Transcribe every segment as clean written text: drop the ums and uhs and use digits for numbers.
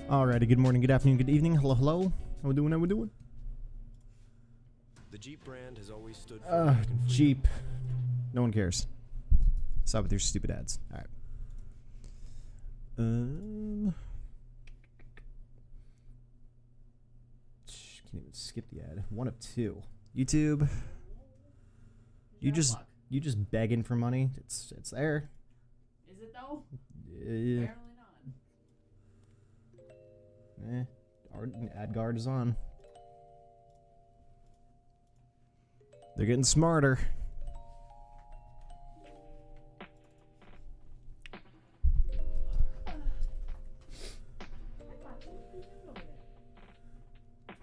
Alrighty, good morning, good afternoon, good evening. Hello, hello. How we doing? How we doing? The Jeep brand has always stood for American freedom. Jeep. No one cares. Stop with your stupid ads. Alright. Can't even skip the ad. One of two. YouTube. You just begging for money. It's there. Is it though? Apparently not. Our ad guard is on. They're getting smarter.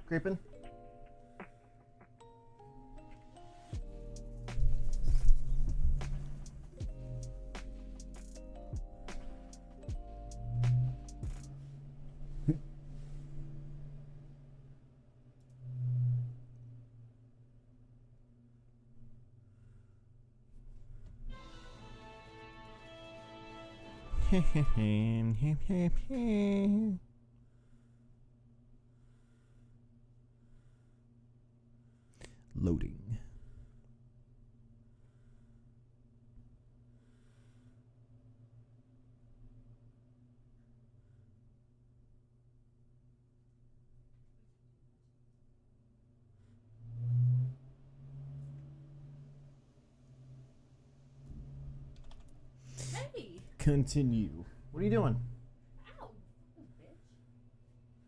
Creeping. Loading. Hey! Continue. What are you doing? Ow! Bitch.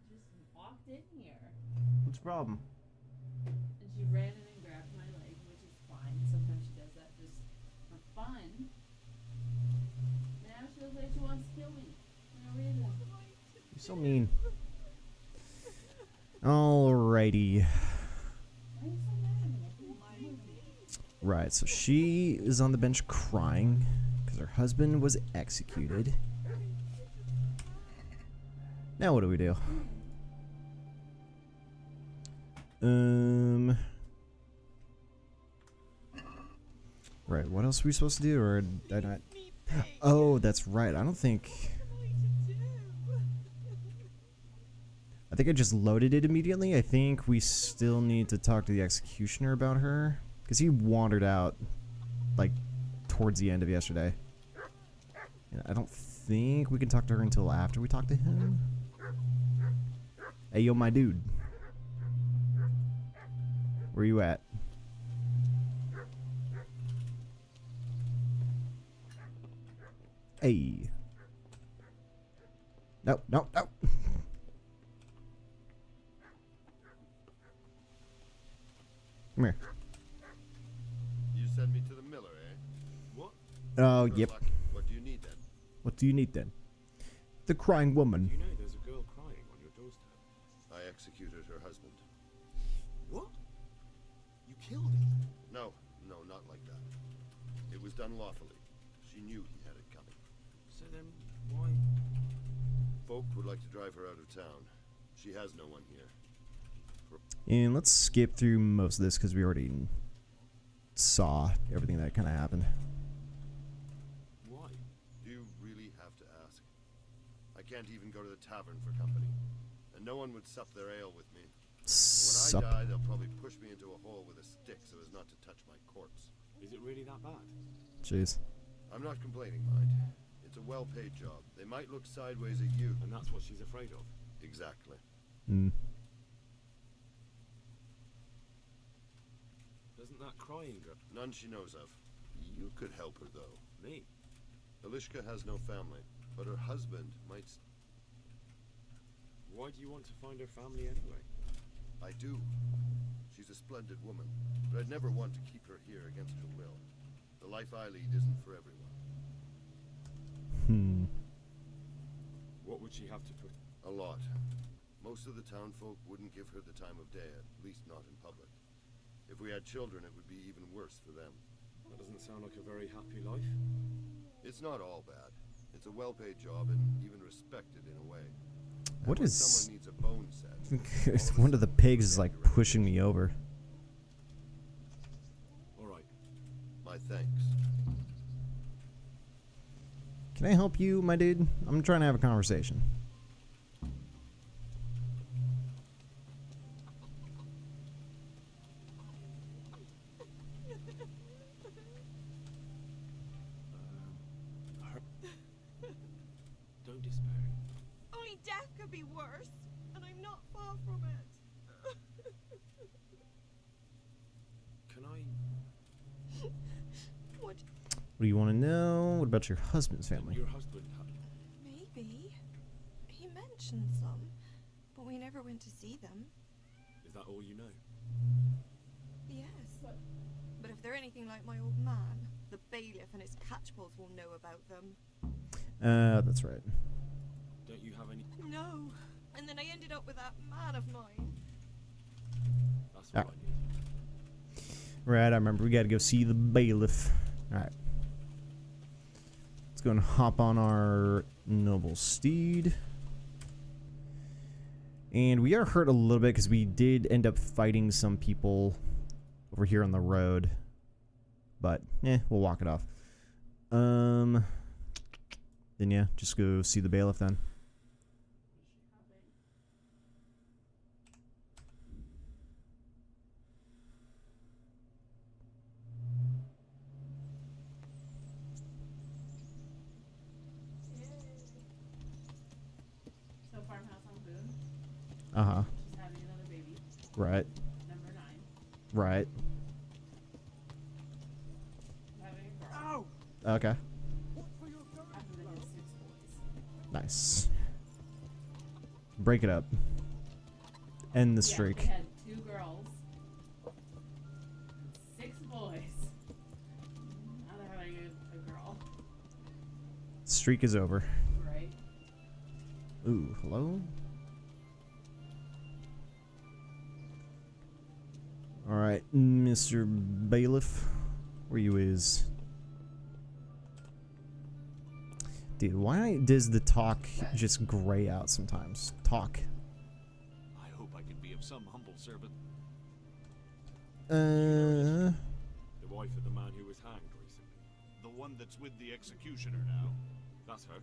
Just walked in here. What's the problem? And she ran in and grabbed my leg, which is fine. Sometimes she does that just for fun. Now she looks like she wants to kill me. For no reason. You're so mean. Alrighty. Why are you so mad at me? Right, so she is on the bench crying because her husband was executed. Now what do we do? Right, what else are we supposed to do, or did I not? Oh, that's right, I don't think... I think I just loaded it immediately. I think we still need to talk to the executioner about her, because he wandered out, like, towards the end of yesterday. And I don't think we can talk to her until after we talk to him. Hey, yo, my dude. Where you at? Hey. No, no, no. Come here. You send me to the miller, eh? What? Oh, Good yep. luck. What do you need then? What do you need then? The crying woman. You know there's a girl crying on your doorstep. I executed her husband. What? You killed him? No, not like that. It was done lawfully. She knew he had it coming. So then, why? Folk would like to drive her out of town. She has no one here. And let's skip through most of this because we already saw everything that kind of happened. Why? Do you really have to ask? I can't even go to the tavern for company. And no one would sup their ale with me. Sup. When I die, they'll probably push me into a hole with a stick so as not to touch my corpse. Is it really that bad? Jeez. I'm not complaining, mind. It's a well-paid job. They might look sideways at you. And that's what she's afraid of? Exactly. Mm. Doesn't that crying girl? None she knows of. You could help her, though. Me? Elishka has no family, but her husband might... Why do you want to find her family anyway? I do. She's a splendid woman, but I'd never want to keep her here against her will. The life I lead isn't for everyone. What would she have to put? A lot. Most of the townfolk wouldn't give her the time of day, at least not in public. If we had children, it would be even worse for them. That doesn't sound like a very happy life. It's not all bad. It's a well-paid job and even respected in a way. What when is... someone needs a bone set, One of the pigs is like pushing me over. All right. my thanks. Can I help you, my dude? I'm trying to have a conversation. despairing? Only death could be worse, and I'm not far from it. Can I... What? What do you want to know? What about your husband's family? Your husband had... Maybe. He mentioned some, but we never went to see them. Is that all you know? Yes. But if they're anything like my old man, the bailiff and his catchpolls will know about them. That's right. Don't you have any... No. And then I ended up with that man of mine. That's what I need. Right, I remember. We gotta go see the bailiff. Alright. Let's go and hop on our noble steed. And we are hurt a little bit because we did end up fighting some people over here on the road. But, we'll walk it off. Then yeah, just go see the bailiff then. So farmhouse on Boone. Uh-huh. She's having another baby. Right. Number 9. Right. Having a girl. Okay. After they had 6 boys. Nice. Break it up. End the streak. Yeah, they had 2 girls. And 6 boys. Now they're having a girl. Streak is over. Right? Ooh, hello? Alright, Mr. Bailiff. Where you is? Dude, why does the talk just gray out sometimes? Talk. I hope I can be of some humble servant. The wife of the man who was hanged recently. The one that's with the executioner now. That's her.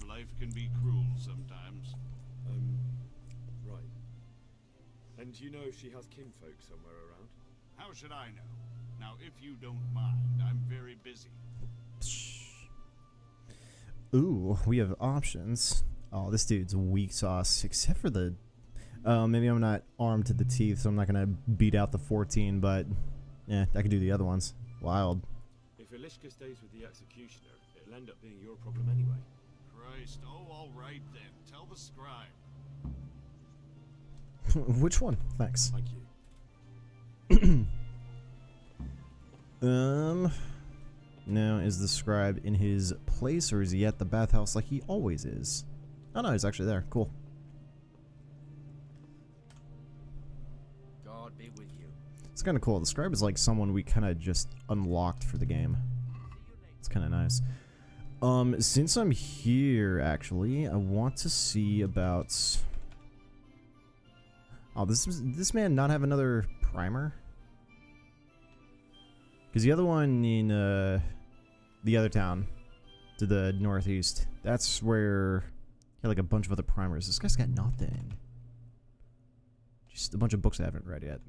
Life can be cruel sometimes. Right. And you know if she has kinfolk somewhere around? How should I know? Now, if you don't mind, I'm very busy. Ooh, we have options. Oh, this dude's weak sauce, except for the... maybe I'm not armed to the teeth, so I'm not gonna beat out the 14, but... yeah, I could do the other ones. Wild. If Elishka stays with the executioner, it'll end up being your problem anyway. Christ, oh, all right then. Tell the scribe. Which one? Thanks. Thank you. Now, is the scribe in his place, or is he at the bathhouse like he always is? Oh no, he's actually there. Cool. God be with you. It's kind of cool. The scribe is like someone we kind of just unlocked for the game. It's kind of nice. Since I'm here, actually, I want to see about... oh, this man not have another primer? Because the other one in the other town to the northeast, that's where he had like a bunch of other primers. This guy's got nothing. Just a bunch of books I haven't read yet.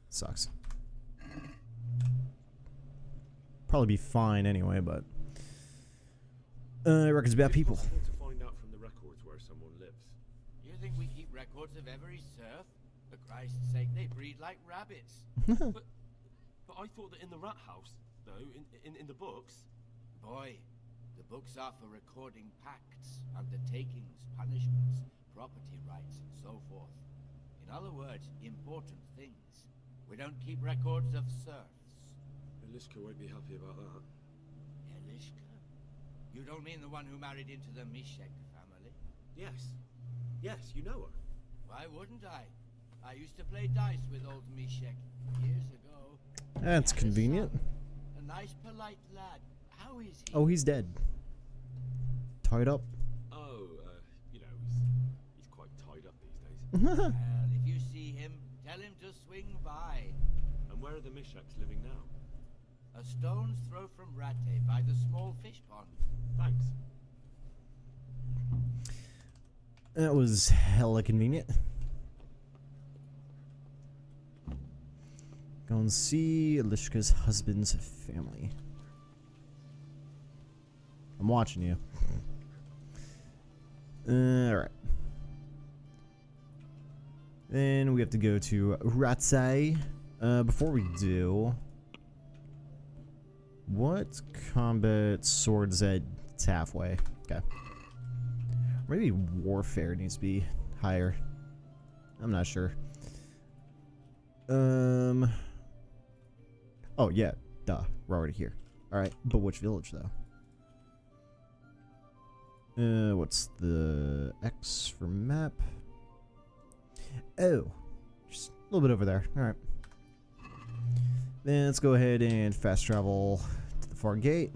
Sucks. Probably be fine anyway, but records about people. Is it possible to find out from the records where someone lives? You think we keep records of every serf? For Christ's sake, they breed like rabbits. But I thought that in the rat house, though, in the books... Boy, the books are for recording pacts, undertakings, punishments, property rights, and so forth. In other words, important things. We don't keep records of serfs. Elishka won't be happy about that. Elishka? You don't mean the one who married into the Mishek family? Yes. Yes, you know her. Why wouldn't I? I used to play dice with old Mishek years ago. That's He had a convenient. son, a nice, polite lad. How is he? Oh, he's dead. Tied up. Oh, you know, he's quite tied up these days. Well, if you see him, tell him to swing by. And where are the Mishaks living now? A stone's throw from Rate by the small fish pond. Thanks. That was hella convenient. Go and see Elishka's husband's family. I'm watching you. Alright. Then we have to go to Ratsai. Before we do, what combat swords at halfway? Okay. Maybe warfare needs to be higher. I'm not sure. Oh yeah, duh. We're already here. Alright, but which village though? What's the X for map? Oh, just a little bit over there. Alright. Then let's go ahead and fast travel to the far gate.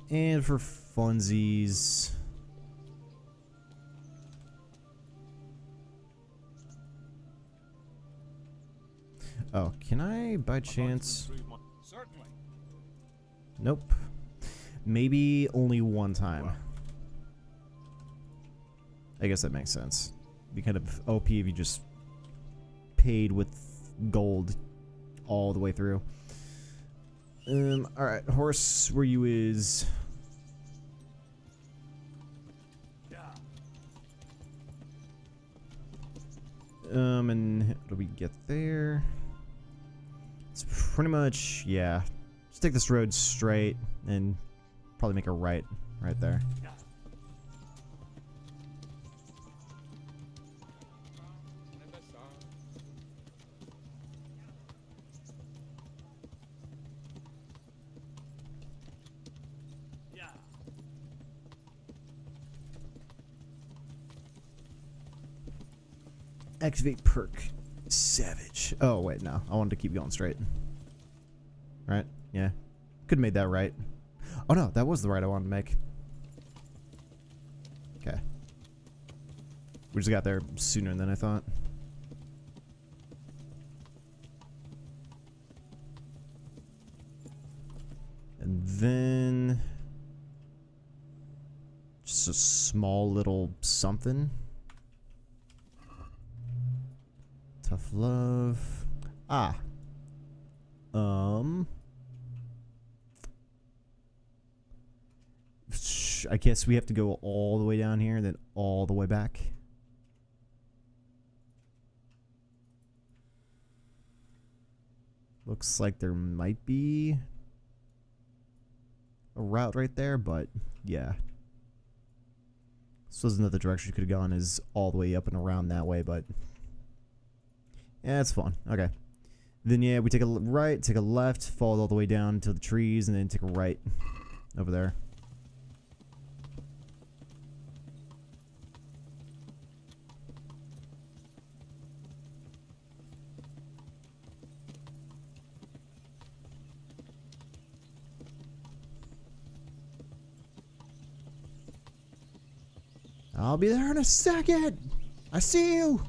And for funsies, oh, can I by chance? Certainly. Nope. Maybe only one time. I guess that makes sense. It'd be kind of OP if you just paid with gold all the way through. Alright, horse where you is. And how do we get there? It's pretty much, yeah. Just take this road straight and probably make a right there. Activate perk. Savage. Oh, wait, no. I wanted to keep going straight. Right? Yeah. Could have made that right. Oh, no. That was the right I wanted to make. Okay. We just got there sooner than I thought. And then... just a small little something. Tough love. Ah. I guess we have to go all the way down here and then all the way back. Looks like there might be a route right there, but yeah. This was another direction you could have gone, is all the way up and around that way, but yeah, it's fun. Okay. Then, yeah, we take a right, take a left, fall all the way down to the trees, and then take a right over there. I'll be there in a second. I see you.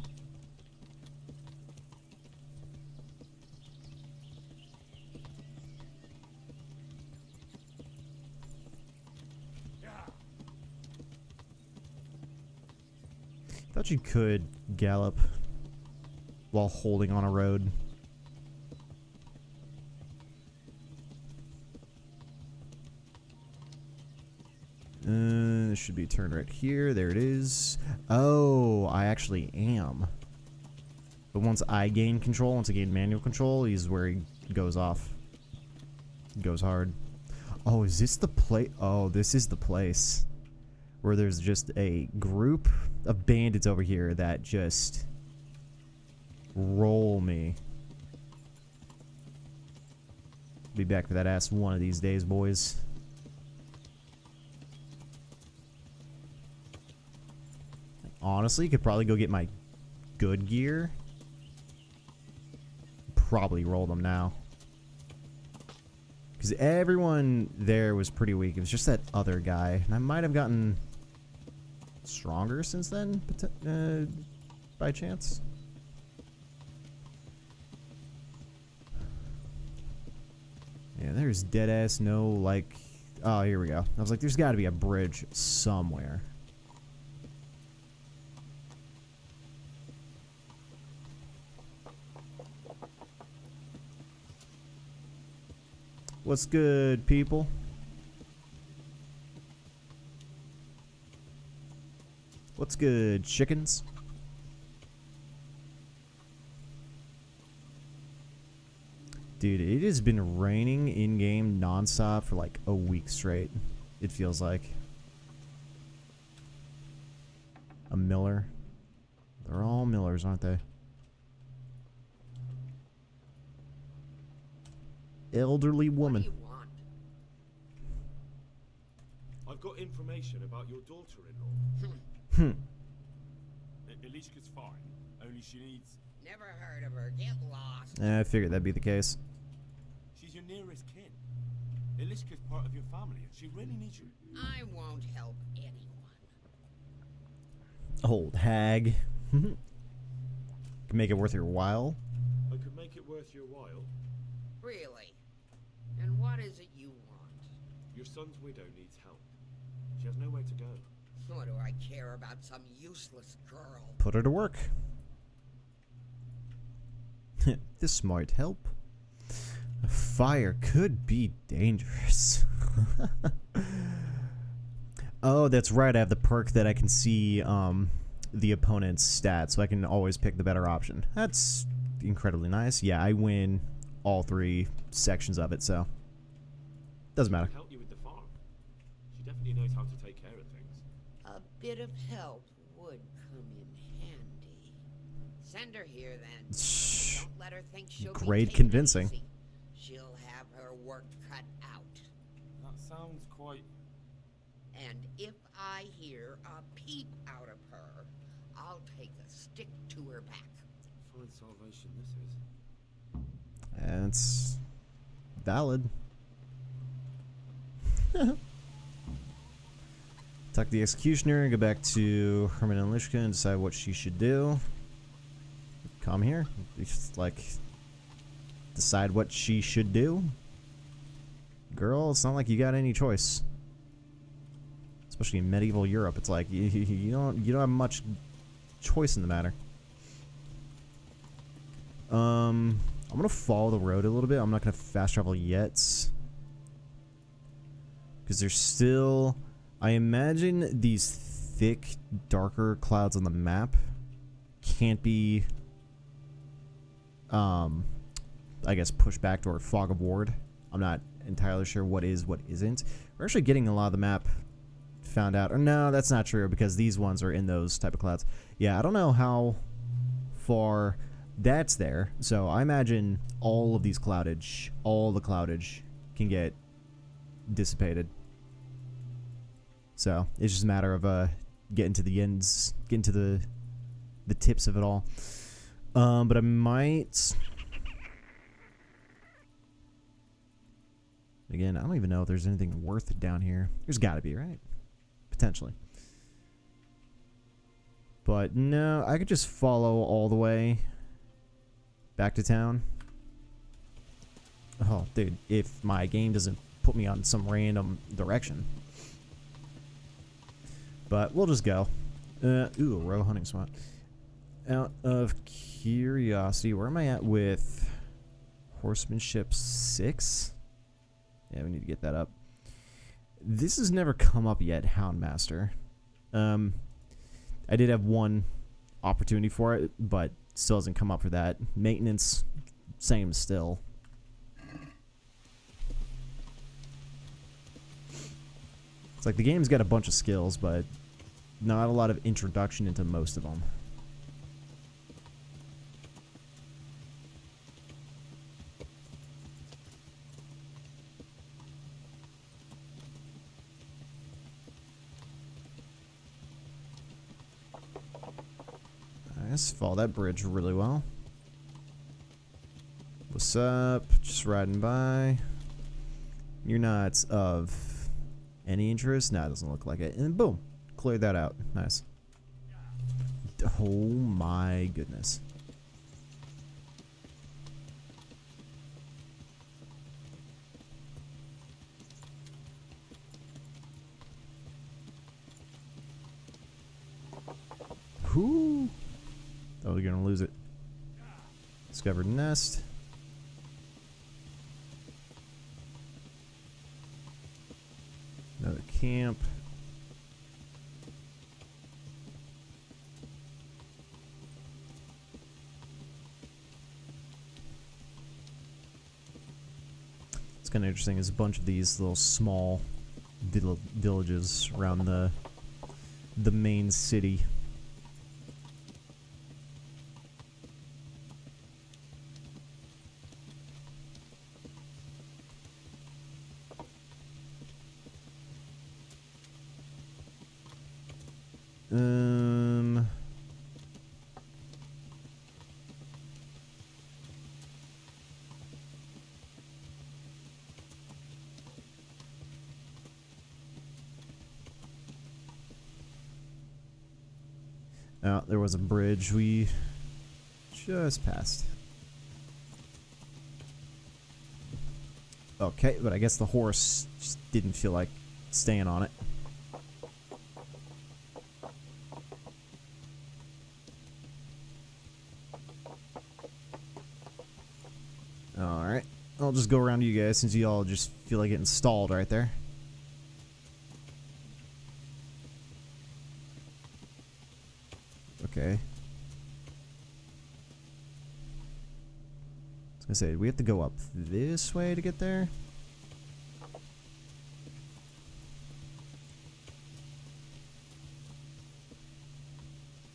Thought you could gallop while holding on a road. This should be turned right here. There it is. Oh, I actually am. But once I gain control, once I gain manual control, he's where he goes off. He goes hard. Oh, is this the place? Oh, this is the place where there's just a group of bandits over here that just roll me. Be back for that ass one of these days, boys. Honestly, could probably go get my good gear. Probably roll them now. Because everyone there was pretty weak. It was just that other guy. And I might have gotten stronger since then, by chance. Yeah, there's dead ass no, like... Oh, here we go. I was like, there's got to be a bridge somewhere. What's good, people? What's good, chickens? Dude, it has been raining in-game nonstop for like a week straight. It feels like. A miller. They're all millers, aren't they? Elderly woman. What do you want? I've got information about your daughter-in-law. Elishka's fine. Only she needs... Never heard of her. Get lost. I figured that'd be the case. She's your nearest kin. Elishka's part of your family, and she really needs you. I won't help anyone. Old hag. Can make it worth your while. I could make it worth your while. Really? And what is it you want? Your son's widow needs help. She has nowhere to go. What do I care about some useless girl? Put her to work. This might help. Fire could be dangerous. Oh, that's right. I have the perk that I can see the opponent's stats, so I can always pick the better option. That's incredibly nice. Yeah, I win all 3 sections of it, so doesn't matter. Help you with the farm. She definitely knows how to take care of things. A bit of help would come in handy. Send her here then. Don't let her think she'll be Great taken convincing. easy. She'll have her work cut out. That sounds quite... And if I hear a peep out of her, I'll take a stick to her back. Fine salvation this is. And it's valid. Talk to the executioner, go back to Herman and Lishka and decide what she should do. Come here. Just like decide what she should do. Girl, it's not like you got any choice. Especially in medieval Europe, it's like you don't have much choice in the matter. I'm gonna follow the road a little bit. I'm not gonna fast travel yet, because there's still. I imagine these thick, darker clouds on the map can't be, I guess, pushed back toward fog of ward. I'm not entirely sure what is, what isn't. We're actually getting a lot of the map found out. Or no, that's not true, because these ones are in those type of clouds. Yeah, I don't know how far that's there. So I imagine all of these cloudage, all the cloudage can get dissipated. So it's just a matter of getting to the ends, getting to the tips of it all. But I might. Again, I don't even know if there's anything worth it down here. There's got to be, right? Potentially. But no, I could just follow all the way back to town. Oh, dude, if my game doesn't put me on some random direction. But we'll just go. Ooh, a row hunting spot. Out of curiosity, where am I at with horsemanship 6? Yeah, we need to get that up. This has never come up yet, Houndmaster. I did have one opportunity for it, but still hasn't come up for that. Maintenance, same still. It's like the game's got a bunch of skills, but not a lot of introduction into most of them. Nice, follow that bridge really well. What's up? Just riding by. You're not of any interest? No, it doesn't look like it. And boom, cleared that out. Nice. Oh my goodness. Whoo! Oh, we're gonna lose it. Discovered nest. camp. It's kind of interesting. There's a bunch of these little small villages around the main city. Oh, there was a bridge we just passed. Okay, but I guess the horse just didn't feel like staying on it. Alright, I'll just go around to you guys since you all just feel like getting stalled right there. Okay. I was gonna say, do we have to go up this way to get there?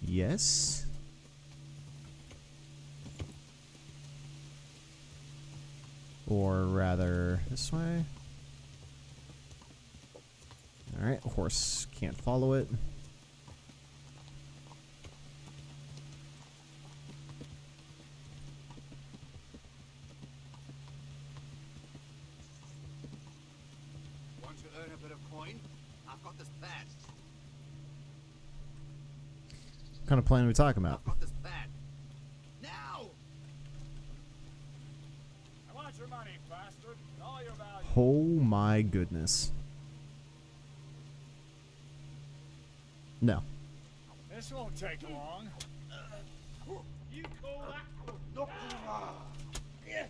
Yes. Or rather, this way. Alright, horse can't follow it. Want to earn a bit of coin? I've got this bad. What kind of plan are we talking about? I've got this bad. Now! I want your money, bastard. All your value. Oh my goodness. No. This won't take long. You call that? Look, yeah.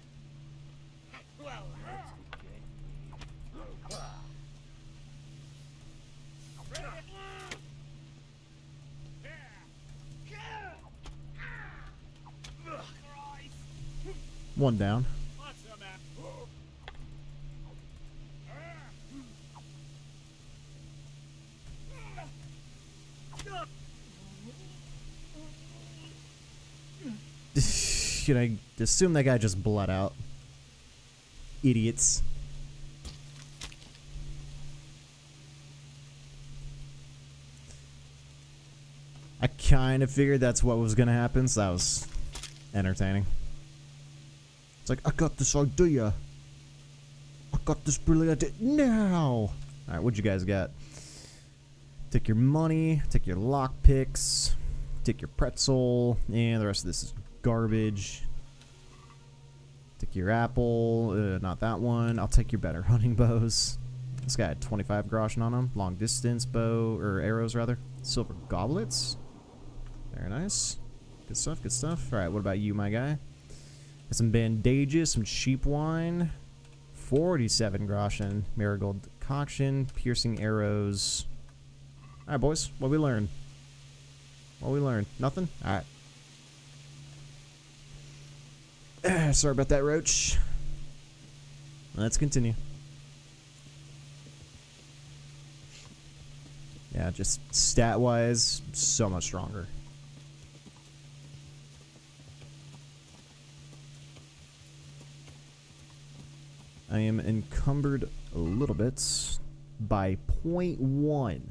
Well, that's One down. What's the matter? Should I assume that guy just bled out? Idiots. I kind of figured that's what was going to happen, so that was entertaining. It's like, I got this idea. I got this brilliant idea now. Alright, what'd you guys got? Take your money, take your lockpicks, take your pretzel, and the rest of this is garbage. Take your apple, not that one. I'll take your better hunting bows. This guy had 25 groschen on him. Long distance bow, or arrows rather. Silver goblets. Very nice. Good stuff, good stuff. Alright, what about you, my guy? Got some bandages, some cheap wine. 47 groschen. Marigold decoction, piercing arrows. Alright, boys, what we learn? What we learn? Nothing? Alright. Sorry about that, Roach. Let's continue. Yeah, just stat-wise, so much stronger. I am encumbered a little bit by 0.1.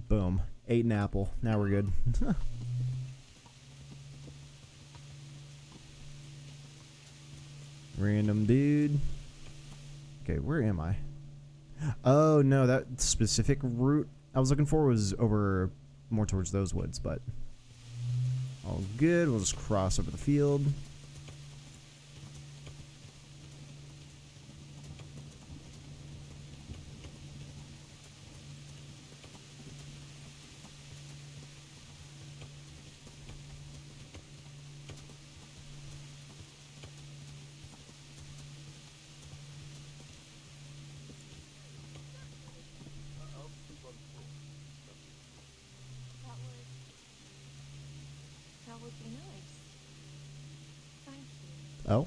Boom. Ate an apple. Now we're good. Random dude. Okay, where am I? Oh, no, that specific route I was looking for was over more towards those woods, but all good. We'll just cross over the field. that would be nice. Thank you. Oh?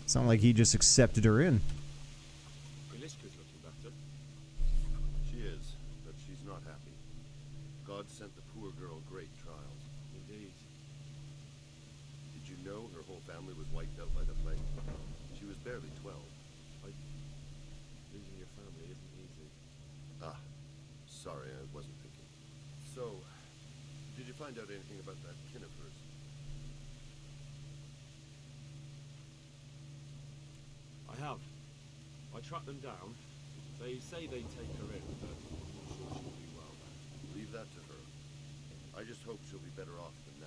Sounded like he just accepted her in. Ilishka's looking better. She is, but she's not happy. God sent the poor girl great trials. Indeed. Did you know her whole family was wiped out by the plague? She was barely 12. Losing your family isn't easy. Ah, sorry, I wasn't thinking. So, did you find out anything about that kin of hers? I have. I tracked them down. They say they take her in, but I'm not sure she'll be well there. Leave that to her. I just hope she'll be better off than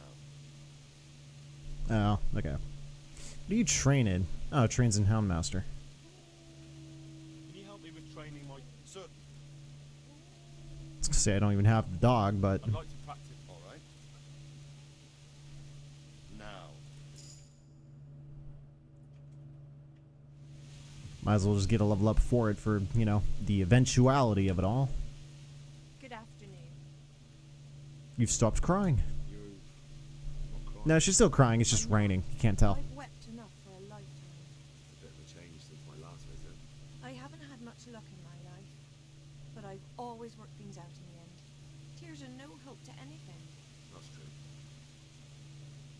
now. Oh, okay. What do you train in? Oh, trains in Houndmaster. Can you help me with training my servant? I was gonna say I don't even have the dog, but I'd like to practice. All right. Now. might as well just get a level up for it for, you know, the eventuality of it all. Good afternoon. You've stopped crying. You're not crying. No, she's still crying. It's just raining. You can't tell. I've wept enough for a lifetime. It's a bit of a change since my last visit. I haven't had much luck in my life, but I've always worked things out in the end. Tears are no help to anything. That's true.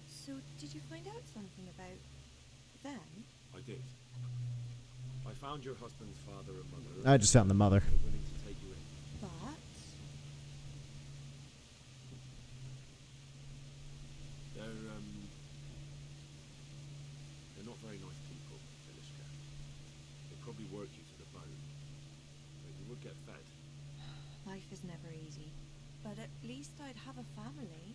So, did you find out something about them? I did. I found your husband's father and mother. I just found the mother. They're willing to take you in. But They're not very nice people, Ilishka. They probably work you to the bone. But you would get fed. life is never easy. But at least I'd have a family.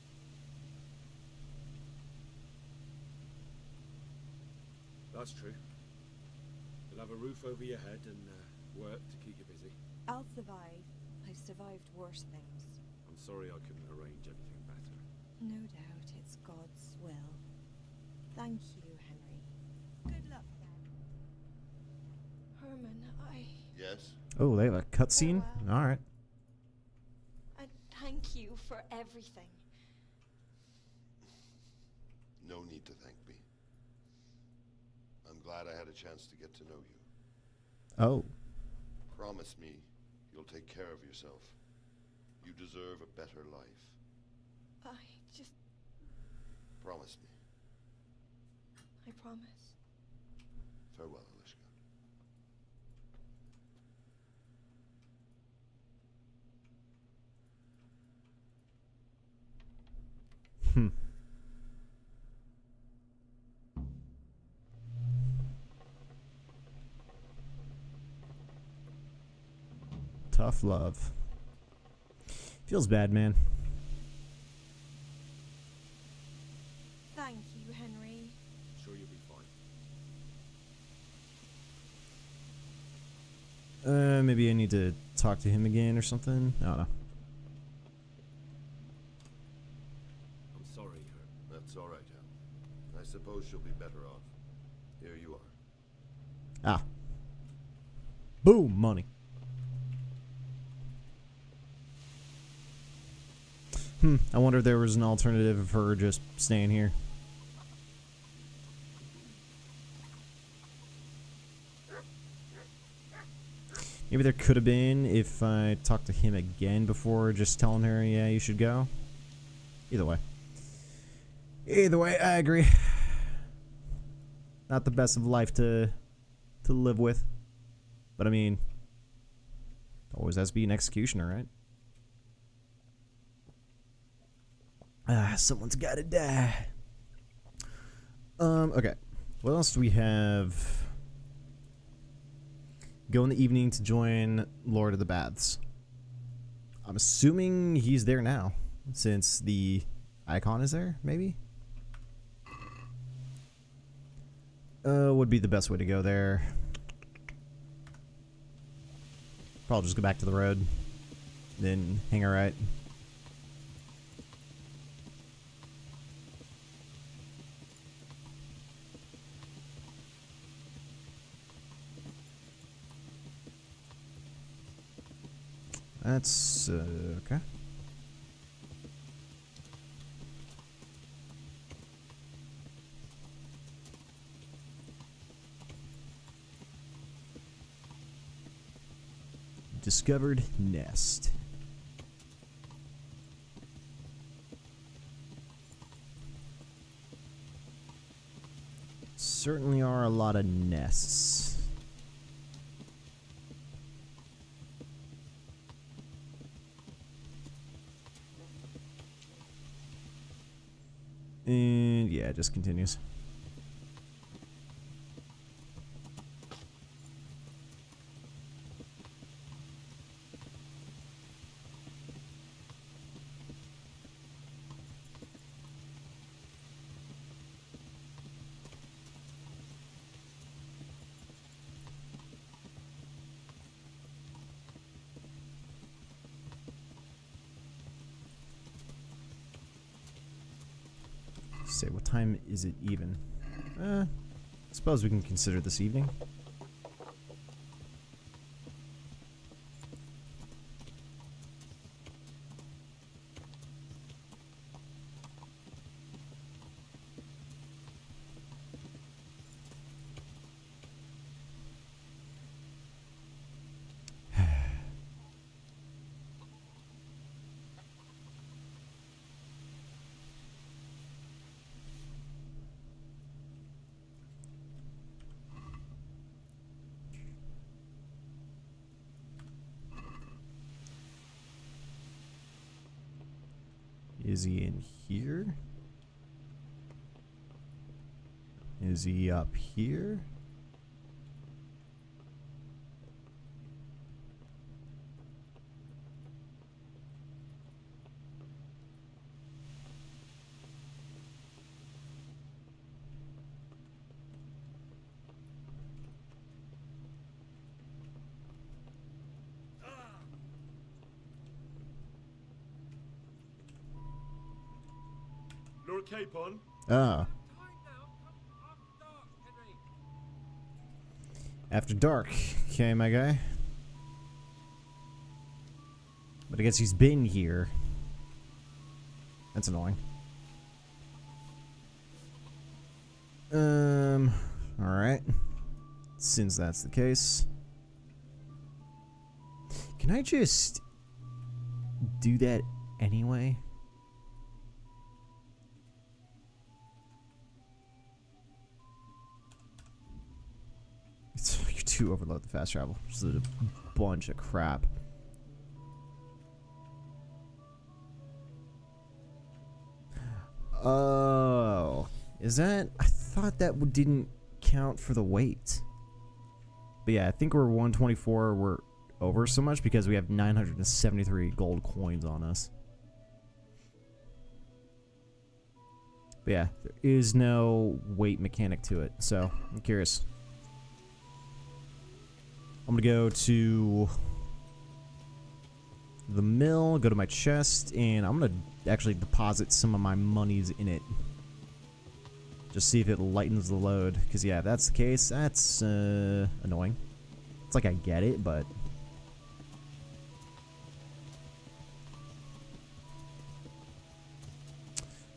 That's true. You'll have a roof over your head and work to keep you busy. I'll survive. I've survived worse things. I'm sorry I couldn't arrange anything better. No doubt it's God's will. Thank you, Henry. Good luck, then. Herman, Yes? Oh, they have a cutscene? Farewell. Alright. And thank you for everything. No need to thank me. I'm glad I had a chance to get to know you. Oh. Promise me you'll take care of yourself. You deserve a better life. I just... Promise me. I promise. Farewell, Ilishka. Hmm. Tough love. Feels bad, man. Thank you, Henry. I'm sure you'll be fine. Maybe I need to talk to him again or something. I don't know. I'm sorry, Herb. That's all right, Hal. I suppose she'll be better off. Here you are. Ah. Boom, money. I wonder if there was an alternative of her just staying here. Maybe there could have been if I talked to him again before just telling her, yeah, you should go. Either way. Either way, I agree. Not the best of life to live with. But I mean, always has to be an executioner, right? Someone's gotta die. Okay. What else do we have? Go in the evening to join Lord of the Baths. I'm assuming he's there now, since the icon is there, maybe? Would be the best way to go there. Probably just go back to the road, then hang a right. That's, okay. Discovered nest. Certainly are a lot of nests. And yeah, it just continues. Say, what time is it even? I suppose we can consider this evening. Is he in here? Is he up here? Lord Capon? Ah. After dark. Okay, my guy. But I guess he's been here. That's annoying. Alright. Since that's the case. Can I just do that anyway? You're too overload the fast travel. Just a bunch of crap. Oh, is that? I thought that didn't count for the weight. But yeah, I think we're 124. We're over so much because we have 973 gold coins on us. But yeah, there is no weight mechanic to it, so I'm curious. I'm gonna go to the mill, go to my chest, and I'm gonna actually deposit some of my monies in it. Just see if it lightens the load. Because yeah, if that's the case, that's annoying. It's like I get it, but...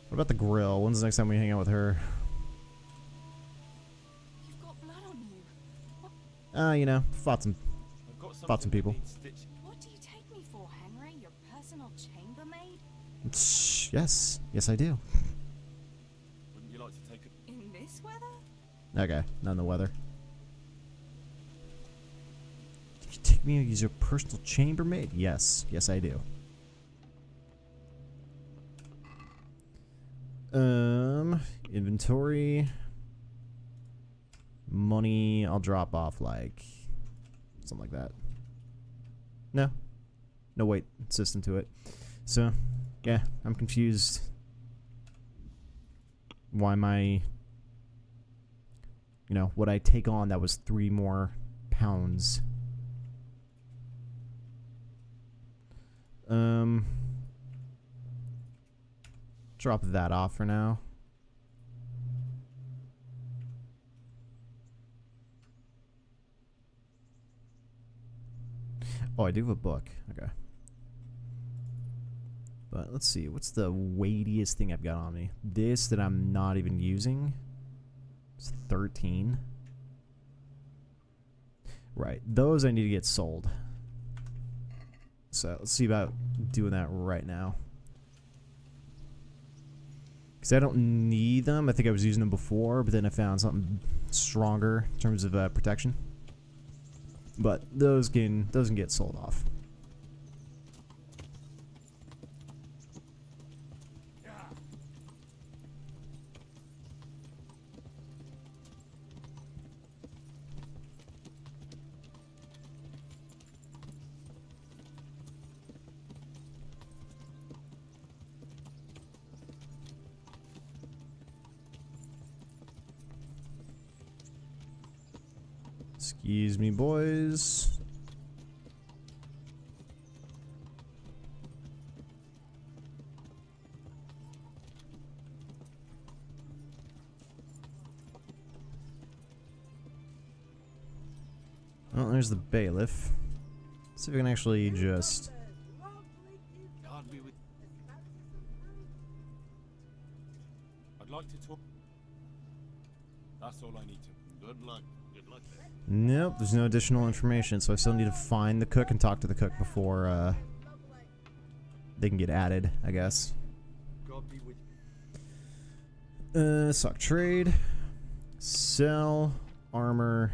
What about the grill? When's the next time we hang out with her? You've got blood on you. You know, fought some people. What do you take me for, Henry? Your personal chambermaid? Yes. Yes, I do. Wouldn't you like to take a... In this weather? Okay, not in the weather. Can you take me as your personal chambermaid? Yes. Yes, I do. Inventory. Money, I'll drop off like something like that. No weight system to it. So, yeah, I'm confused. Why my, what I take on that was 3 more pounds. Drop that off for now. Oh, I do have a book. Okay. But let's see. What's the weightiest thing I've got on me? This that I'm not even using. It's 13. Right. Those I need to get sold. So let's see about doing that right now. Because I don't need them. I think I was using them before, but then I found something stronger in terms of protection. But those can get sold off. Excuse me, boys. Well, there's the bailiff. Let's see if we can actually just... God be with. I'd like to talk. That's all I need to. Good luck. Good luck there. Nope, there's no additional information, so I still need to find the cook and talk to the cook before they can get added, I guess. God be with you. Stock trade. Sell. Armor.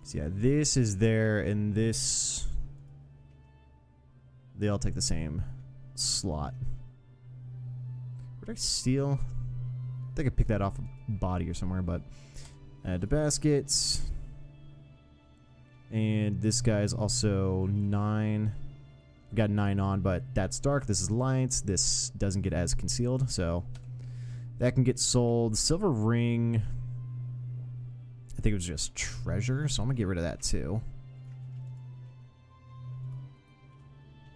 So yeah, this is there, and this... They all take the same slot. Where did I steal? I think I picked that off a body or somewhere, but... Add to baskets. And this guy's also 9. Got 9 on, but that's dark. This is light. This doesn't get as concealed, so that can get sold. Silver ring. I think it was just treasure, so I'm gonna get rid of that too.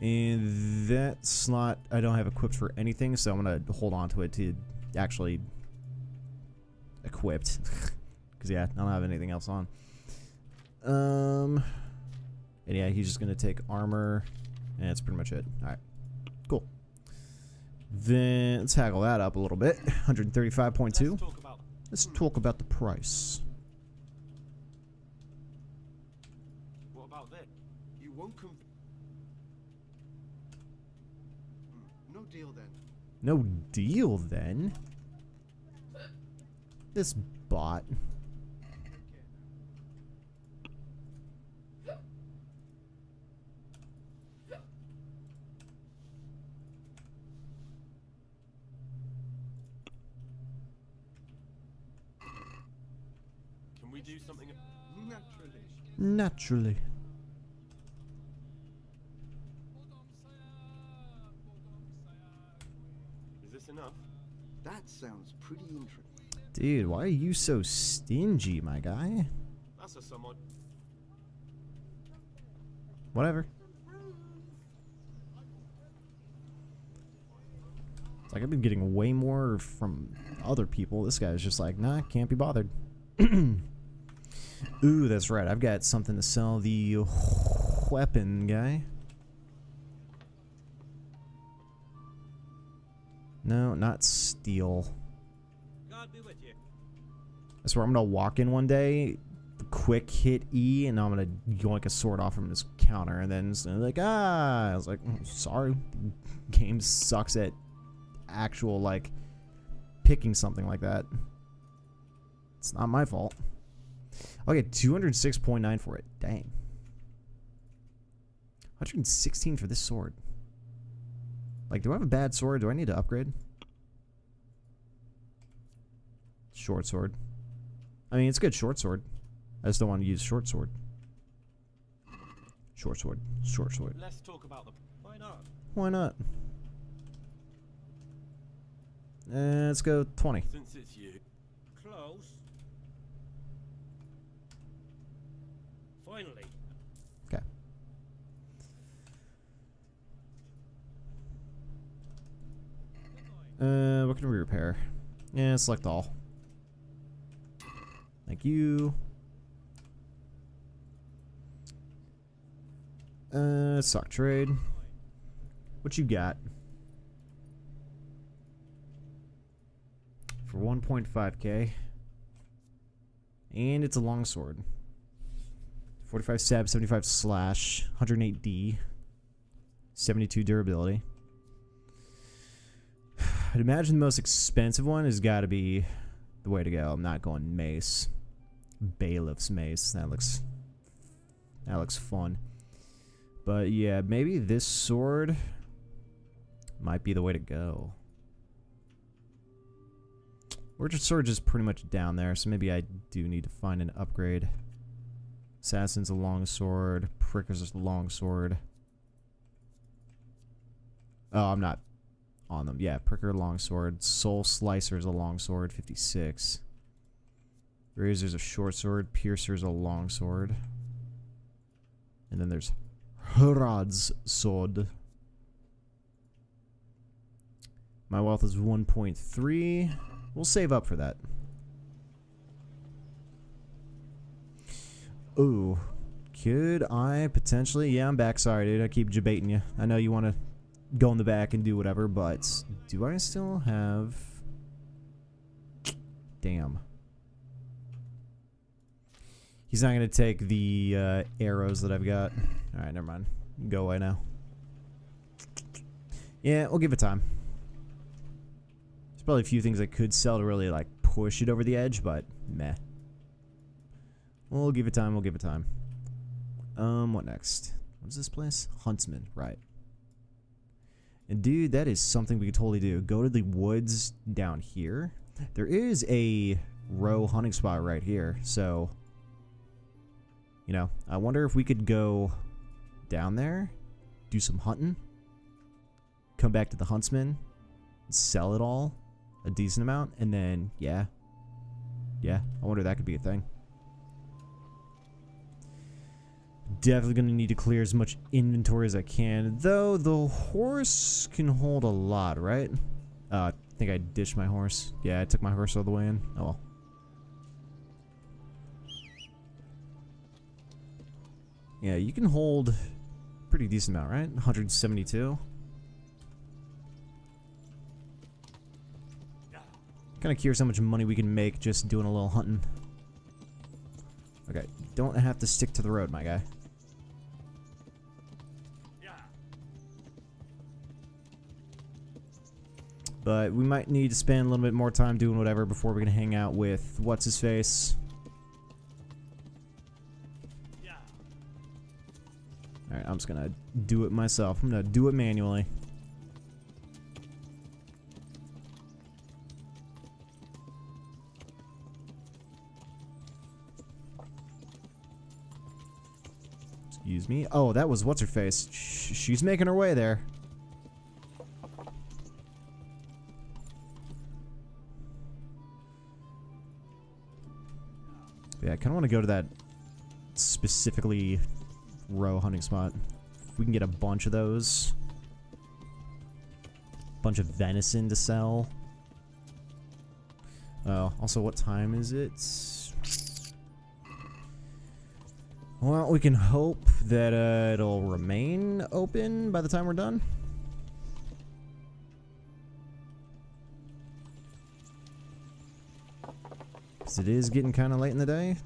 And that slot I don't have equipped for anything, so I'm gonna hold on to it to actually equipped. Because, yeah, I don't have anything else on. And, yeah, he's just going to take armor. And that's pretty much it. Alright. Cool. Then, let's haggle that up a little bit. 135.2. Let's talk about the price. What about that? You won't come. No deal then. No deal, then? This bot. Can we do something? Naturally. Is this enough? That sounds pretty interesting. Dude, why are you so stingy, my guy? That's a somewhat. Whatever. It's like I've been getting way more from other people. This guy's just like, nah, can't be bothered. Ooh, that's right. I've got something to sell the weapon guy. No, not steel. God be with you. I swear I'm gonna walk in one day, quick hit E, and I'm gonna yoink a sword off from this counter, and then it's like, I was like, sorry, game sucks at actual like picking something like that. It's not my fault. I'll get 206.9 for it. Dang. 116 for this sword. Like, do I have a bad sword? Do I need to upgrade? Short sword. I mean, it's a good short sword. I just don't want to use short sword. Short sword. Short sword. Let's talk about the. Why not? Why not? Let's go 20. Since it's you. Close. Finally. Okay. What can we repair? Yeah, select all. Thank you. Stock trade. What you got? For 1.5k. And it's a longsword. 45 stab, 75 slash, 108D. 72 durability. I'd imagine the most expensive one has got to be the way to go. I'm not going mace. Bailiff's mace. That looks fun. But yeah, maybe this sword might be the way to go. Orchard sword is pretty much down there, so maybe I do need to find an upgrade. Assassin's a long sword. Pricker's a long sword. Oh, I'm not on them. Yeah, Pricker longsword. Soul Slicer's a longsword, 56. Razor's a short sword. Piercer's a longsword. And then there's Hrad's sword. My wealth is 1.3. We'll save up for that. Ooh. Could I potentially... Yeah, I'm back. Sorry, dude. I keep debating you. I know you want to go in the back and do whatever, but do I still have... Damn. He's not going to take the arrows that I've got. Alright, never mind. Go away now. Yeah, we'll give it time. There's probably a few things I could sell to really, like, push it over the edge, but meh. We'll give it time, we'll give it time. What next? What's this place? Huntsman, right. And dude, that is something we could totally do. Go to the woods down here. There is a row hunting spot right here, so... You know, I wonder if we could go down there, do some hunting, come back to the Huntsman, sell it all, a decent amount, and then, yeah, I wonder if that could be a thing. Definitely going to need to clear as much inventory as I can, though the horse can hold a lot, right? I think I ditched my horse. Yeah, I took my horse all the way in. Oh well. Yeah, you can hold a pretty decent amount, right? 172. Kind of curious how much money we can make just doing a little hunting. Okay, don't have to stick to the road, my guy. But we might need to spend a little bit more time doing whatever before we can hang out with what's-his-face. Alright, I'm just gonna do it myself. I'm gonna do it manually. Excuse me. Oh, that was what's-her-face. She's making her way there. Yeah, I kind of want to go to that specifically row hunting spot. If we can get a bunch of those. Bunch of venison to sell. Oh, also what time is it? Well, we can hope that it'll remain open by the time we're done. Because it is getting kind of late in the day.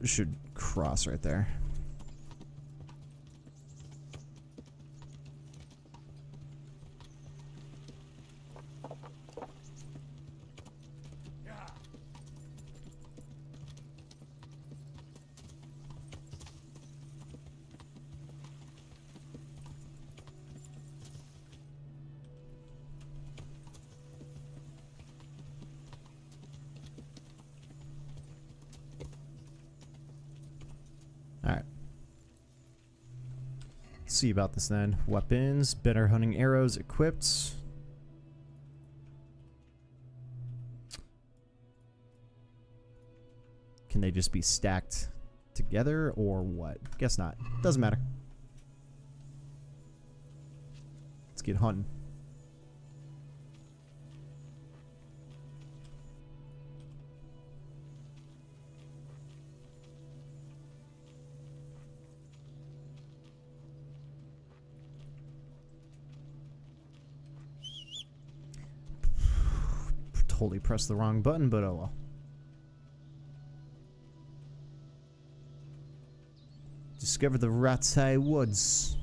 Should cross right there. Alright. See about this then. Weapons, better hunting arrows equipped. Can they just be stacked together or what? Guess not. Doesn't matter. Let's get hunting. totally pressed the wrong button, but oh well. Discover the Rattay Woods.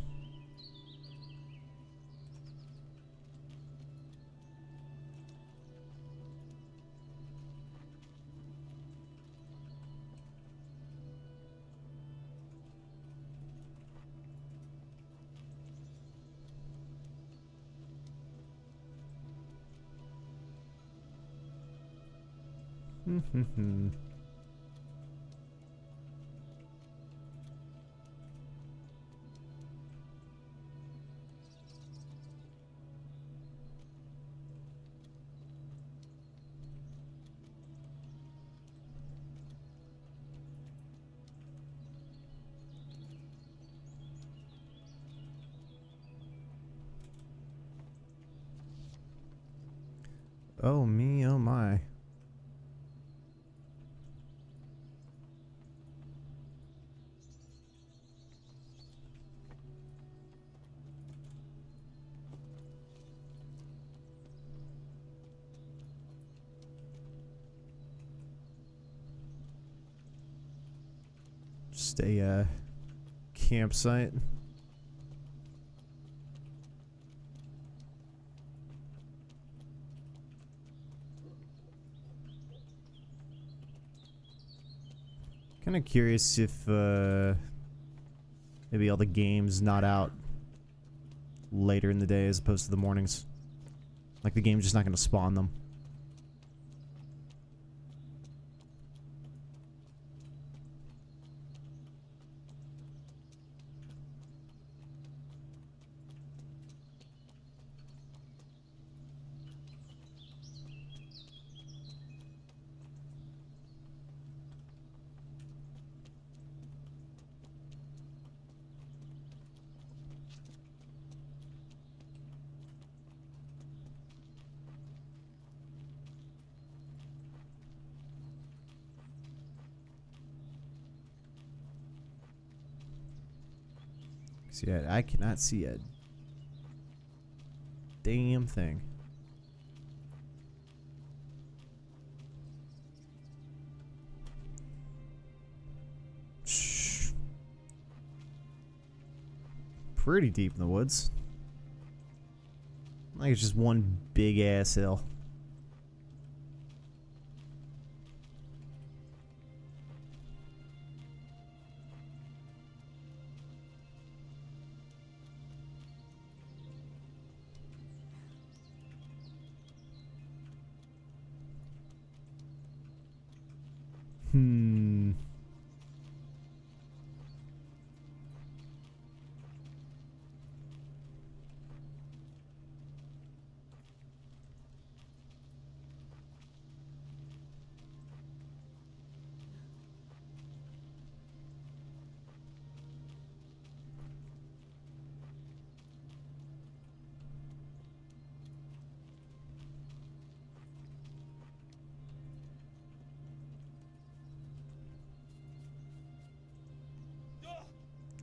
Oh me, oh my. Just a campsite. Kind of curious if maybe all the games not out later in the day as opposed to the mornings. Like the game's just not going to spawn them. See, I cannot see a damn thing. Shh. Pretty deep in the woods. Like it's just one big ass hill.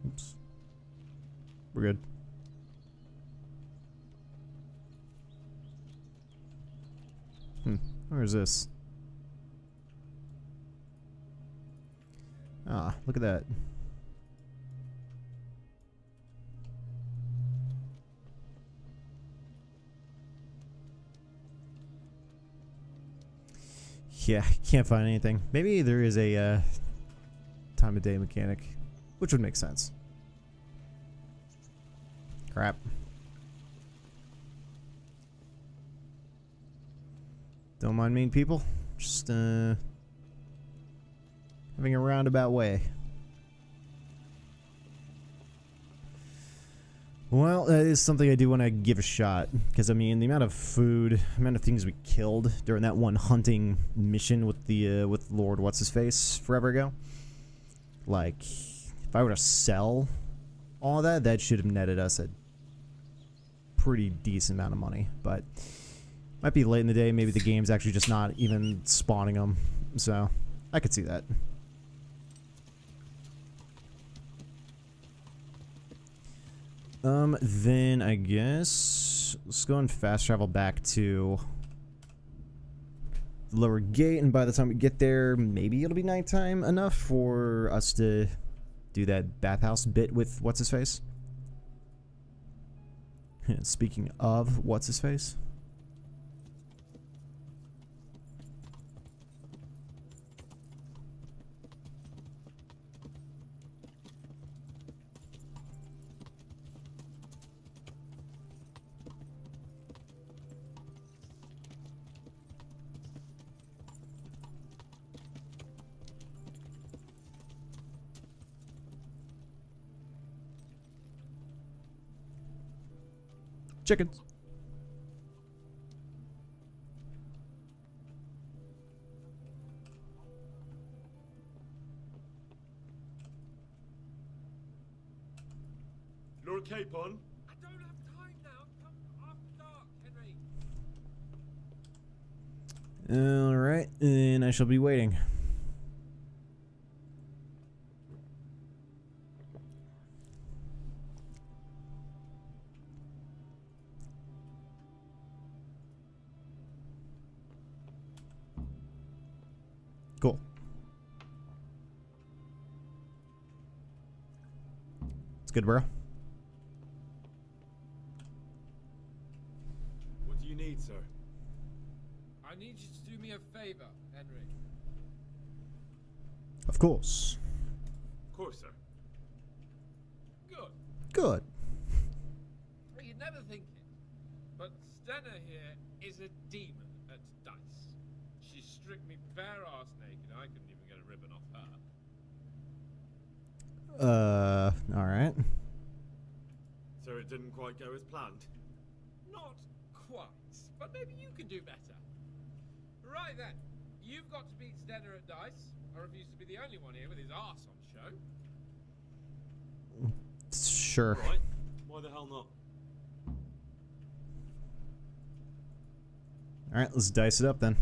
Oops. We're good. Where is this? Ah, look at that. Yeah, can't find anything. Maybe there is a time of day mechanic, which would make sense. Crap. Don't mind mean people. Just having a roundabout way. Well, that is something I do want to give a shot, because I mean the amount of food, the amount of things we killed during that one hunting mission with the with Lord What's His Face forever ago. Like, if I were to sell all of that, that should have netted us a pretty decent amount of money. But might be late in the day. Maybe the game's actually just not even spawning them, so I could see that. Then I guess let's go and fast travel back to the lower gate, and by the time we get there, maybe it'll be nighttime enough for us to do that bathhouse bit with what's-his-face. Speaking of what's-his-face. Chickens. Lord Capon? I don't have time now. Come after dark, Henry. Alright, and I shall be waiting. Cool. It's good, bro. What do you need, sir? I need you to do me a favor, Henry. Of course. Of course, sir. Good. Good. Well, you'd never think it, but Stenna here is a demon at dice. She stripped me bare arse naked. I couldn't even get a ribbon off her. Alright. So it didn't quite go as planned? Not quite, but maybe you can do better. Right then, you've got to beat Stenna at dice. I refuse to be the only one here with his arse on show. Sure. Right. Why the hell not? Alright, let's dice it up then.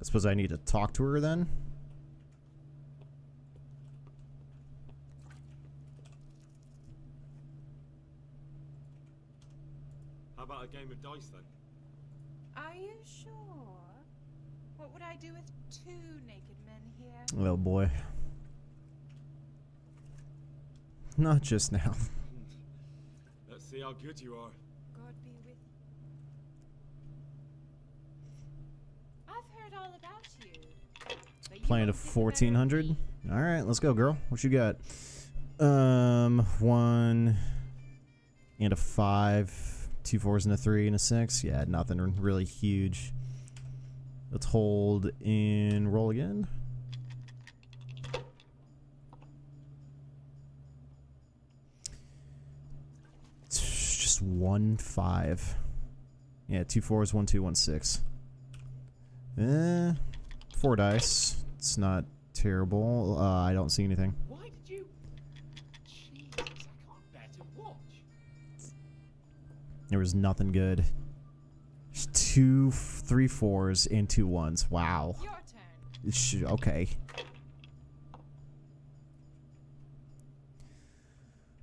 I suppose I need to talk to her then. How about a game of dice then? Are you sure? What would I do with two naked men here? Oh boy. Not just now. Let's see how good you are. God be with you. I've heard all about you. But you Playing to won't get the better of 1400. me. All right, let's go, girl. What you got? 1 and a 5, 2 4s and a 3 and a 6. Yeah, nothing really huge. Let's hold and roll again. It's just 1 5. Yeah, 2 4s, 1 2, 1 6. 4 dice. It's not terrible. I don't see anything. Why did you? Jesus, I can't bear to watch. There was nothing good. Just 2 3 4s and 2 1s. Wow. Your turn. Okay.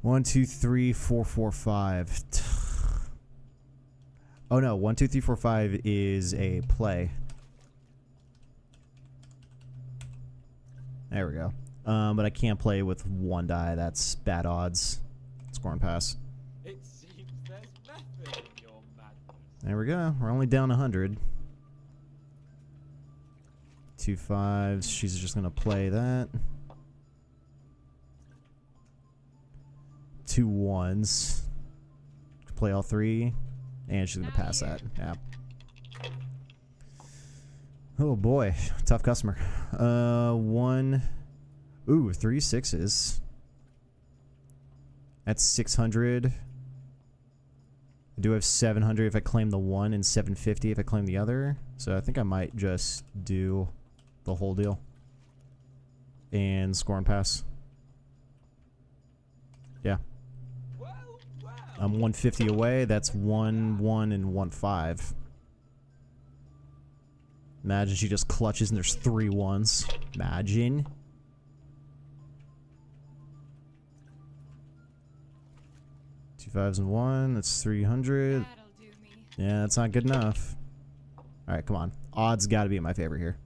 1 2 3 4 4 5. Oh no, 1 2 3 4 5 is a play. There we go. But I can't play with 1 die. That's bad odds. Score and pass. It seems there's method in your madness. There we go. We're only down 100. 2 5s. She's just gonna play that. 2 1s. Play all 3, and she's gonna pass that. Yeah. Oh boy, tough customer. 1. Ooh, 3 6s. That's 600. I do have 700 if I claim the one, and 750 if I claim the other. So I think I might just do the whole deal and score and pass. Yeah. I'm 150 away. That's 1 1 and 1 5. Imagine she just clutches and there's 3 ones. Imagine. Two fives and 1. That's 300. That'll do me. Yeah, that's not good enough. All right, come on. Odds got to be in my favor here.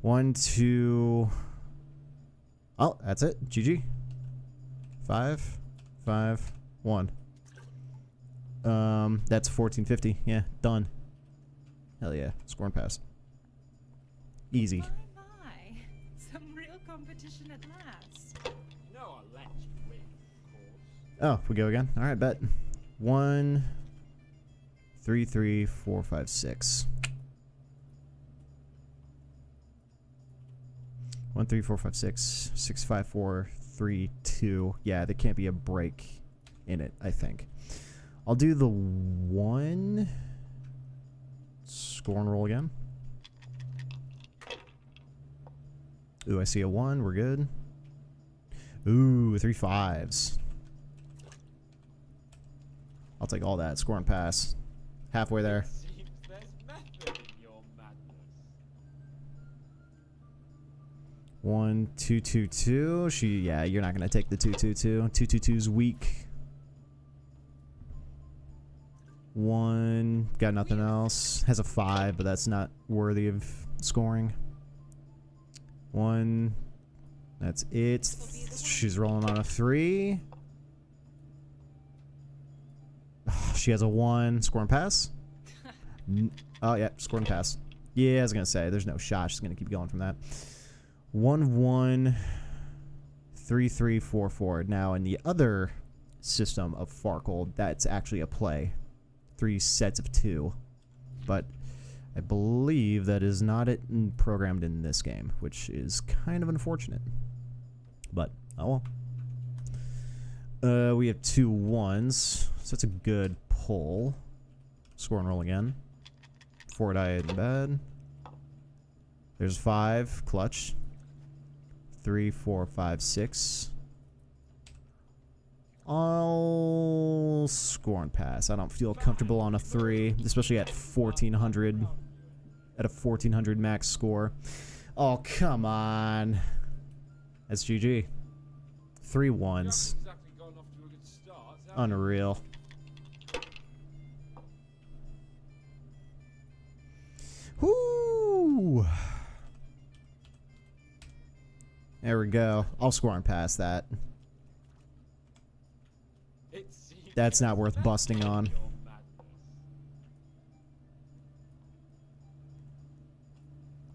1, 2. Oh, that's it. GG. 5, 5, 1. That's 1450. Yeah, done. Hell yeah, score and pass. Easy. My, my. Some real competition at last. No, I'll let you win, of course. Oh, we go again. All right, bet. 1, 3, 3, 4, 5, 6. 1, 3, 4, 5, 6, 6, 5, 4, 3, 2. Yeah, there can't be a break in it, I think. I'll do the 1. Score and roll again. Ooh, I see a 1. We're good. Ooh, 3 5s. I'll take all that. Score and pass. Halfway there. Seems there's method in your madness. 1 2 2 2. Yeah, you're not gonna take the 2 2 2. 2 2 2's weak. 1, got nothing else. Has a 5, but that's not worthy of scoring. 1, that's it. She's rolling on a 3. She has a 1. Score and pass. Oh yeah, score and pass. Yeah, I was gonna say there's no shot. She's gonna keep going from that. 1 1 3 3 4 4. Now in the other system of Farkle, that's actually a play. 3 sets of 2, but I believe that is not programmed in this game, which is kind of unfortunate. But oh well. We have 2 1s, so that's a good pull. Score and roll again. 4 die in bed. There's 5 clutch. 3 4 5 6. I'll score and pass. I don't feel comfortable on a 3, especially at 1400. At a 1400 max score. Oh, come on. That's GG. 3 1s. Exactly gotten off to a good start, have you? Unreal. Whoo! There we go. I'll score and pass that. That's not worth busting on.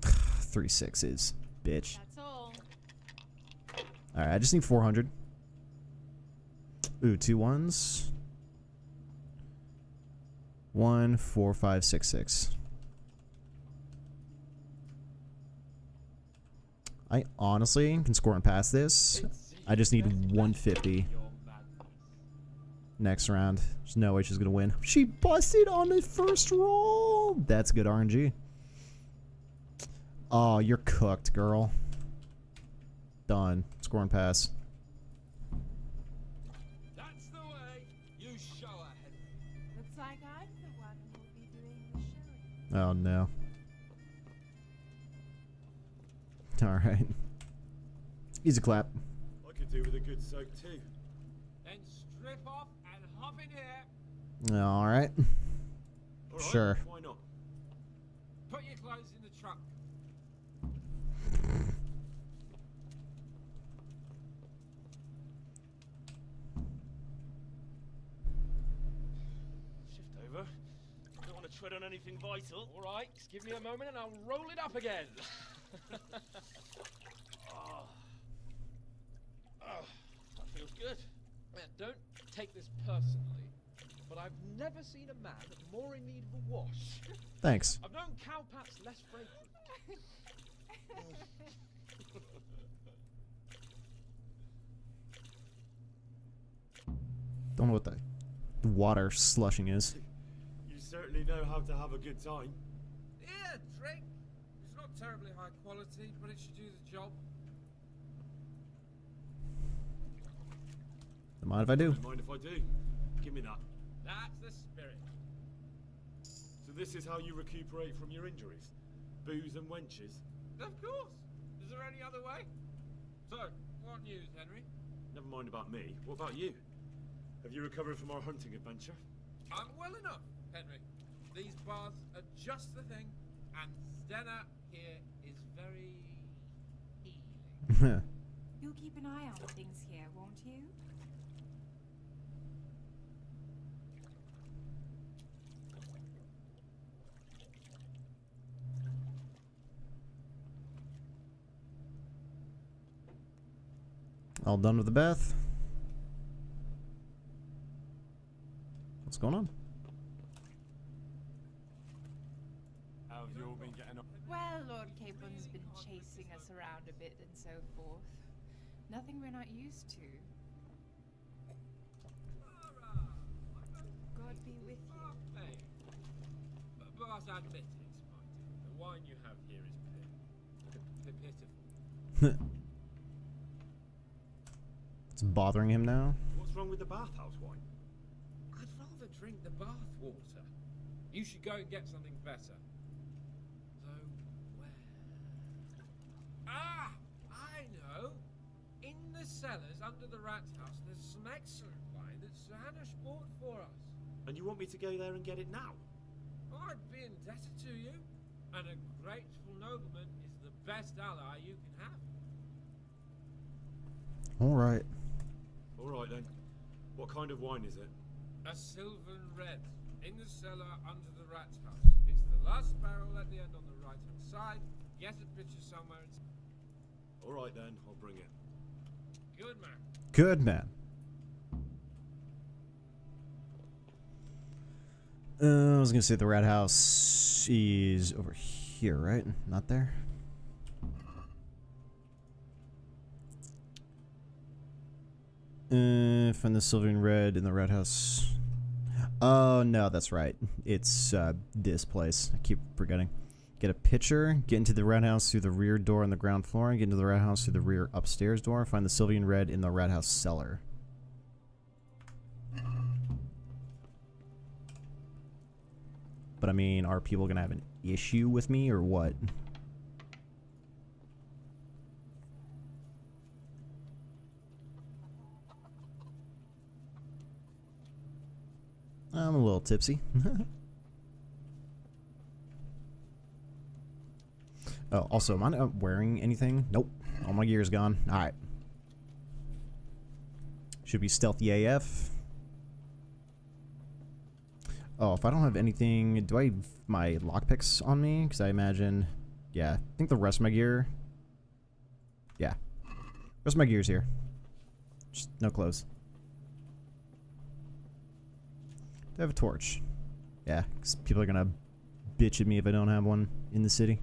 3 6s, bitch. That's all. Alright, I just need 400. Ooh, 2 1s. 1 4 5 6 6. I honestly can score and pass this. I just need 150. Next round. There's no way she's gonna win. She busted on the first roll. That's good RNG. Oh, you're cooked, girl. Done. Score and pass. That's the way. You show her, Henry. Looks like I'm the one who'll be doing the showing. Oh no. Alright. Easy clap. I could do with a good soak too. Then strip off and hop in here. Alright. All right, Sure. Why not? Put your clothes in the trunk. Shift over. Don't want to tread on anything vital. All right, just give me a moment and I'll roll it up again. Oh, That feels good. Don't take this personally, but I've never seen a man more in need of a wash. Thanks. I've known cowpats less fragrant. Don't know what the water slushing is. you certainly know how to have a good time. Yeah, drink. It's not terribly high quality, but it should do the job. Don't mind if I do. Don't mind if I do. Give me that. That's the spirit. So this is how you recuperate from your injuries. booze and wenches? Of course. Is there any other way? So, what news, Henry? Never mind about me. What about you? Have you recovered from our hunting adventure? I'm well enough, Henry. These baths are just the thing, and Stenna here is very healing. You'll keep an eye on things here, won't you? All done with the bath. What's going on? How have you all been getting on? Well, Lord Capel's been chasing us around a bit and so forth. Nothing we're not used to. God be with you. Hey, but I admit it, Marty. The wine you have here is pitiful. It's bothering him now. What's wrong with the bathhouse wine? I'd rather drink the bath water. You should go and get something better. Though, where? Ah! I know! In the cellars under the rat house, there's some excellent wine that Sir Hanish bought for us. And you want me to go there and get it now? I'd be indebted to you, and a grateful nobleman is the best ally you can have. All right. All right then. What kind of wine is it? A silvern red, in the cellar under the rat house. It's the last barrel at the end on the right-hand side. Get a picture somewhere. All right then, I'll bring it. Good man. Good man. I was gonna say the rat house is over here, right? Not there. Find the silver and red in the red house. Oh no, that's right. It's this place. I keep forgetting. Get a pitcher. Get into the red house through the rear door on the ground floor. Get into the red house through the rear upstairs door. Find the Sylvian red in the red house cellar. But I mean, are people gonna have an issue with me or what? I'm a little tipsy. Oh, also, am I not wearing anything? Nope. All my gear's gone. Alright. Should be stealthy AF. Oh, if I don't have anything... Do I have my lockpicks on me? Because I imagine... Yeah, I think the rest of my gear... Yeah. Rest of my gear's here. Just no clothes. Do I have a torch? Yeah, because people are going to bitch at me if I don't have one in the city.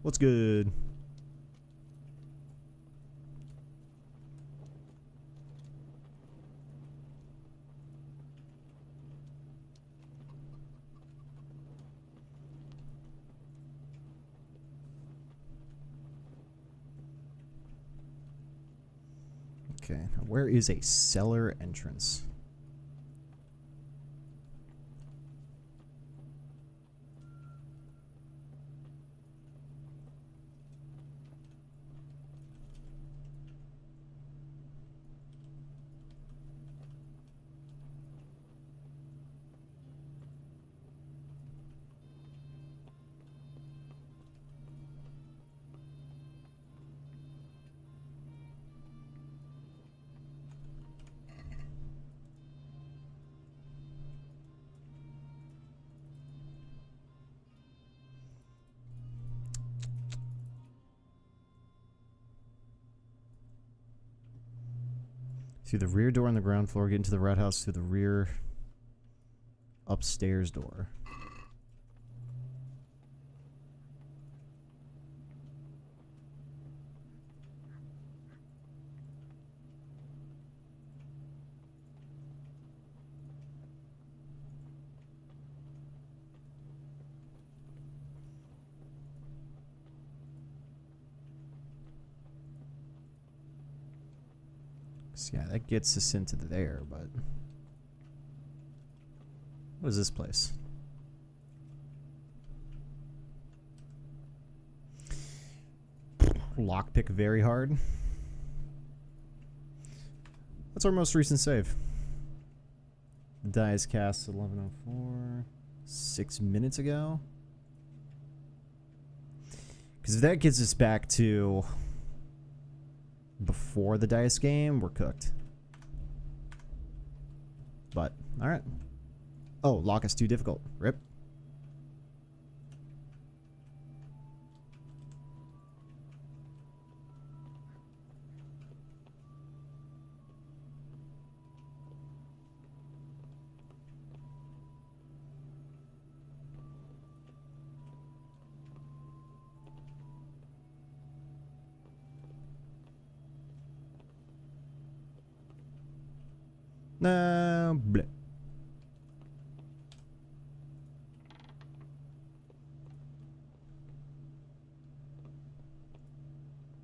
What's good? Okay, now where is a cellar entrance? Through the rear door on the ground floor, get into the rat house through the rear upstairs door. 'Cause, yeah, that gets us into there, but... What is this place? Lockpick very hard. That's our most recent save. The die is cast at 11:04. 6 minutes ago. Because if that gets us back to before the dice game, we're cooked. But, alright. Oh, lock is too difficult. Rip. No, bleh.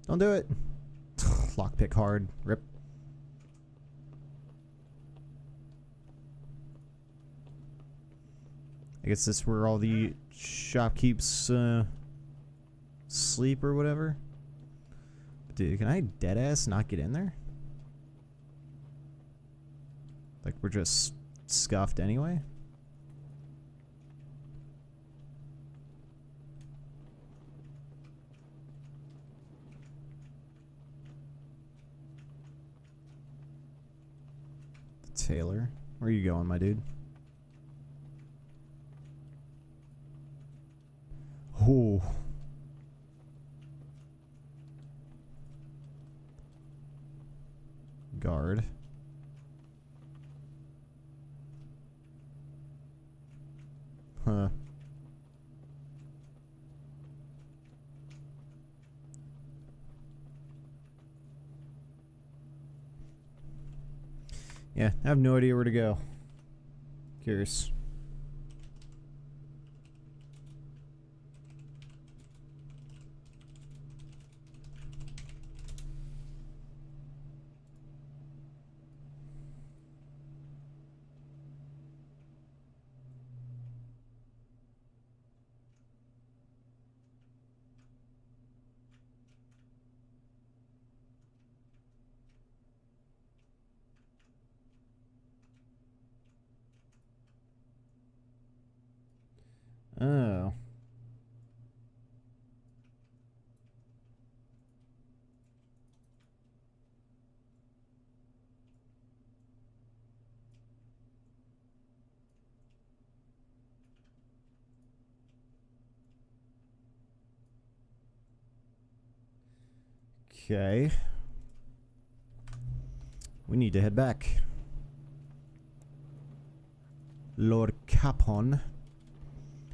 Don't do it. Lockpick hard. Rip. I guess this is where all the shopkeeps sleep or whatever. Dude, can I deadass not get in there? Like we're just scuffed anyway? Taylor, where are you going, my dude? Oh. Guard. Huh. Yeah, I have no idea where to go. Curious. Oh. Okay. We need to head back. Lord Capon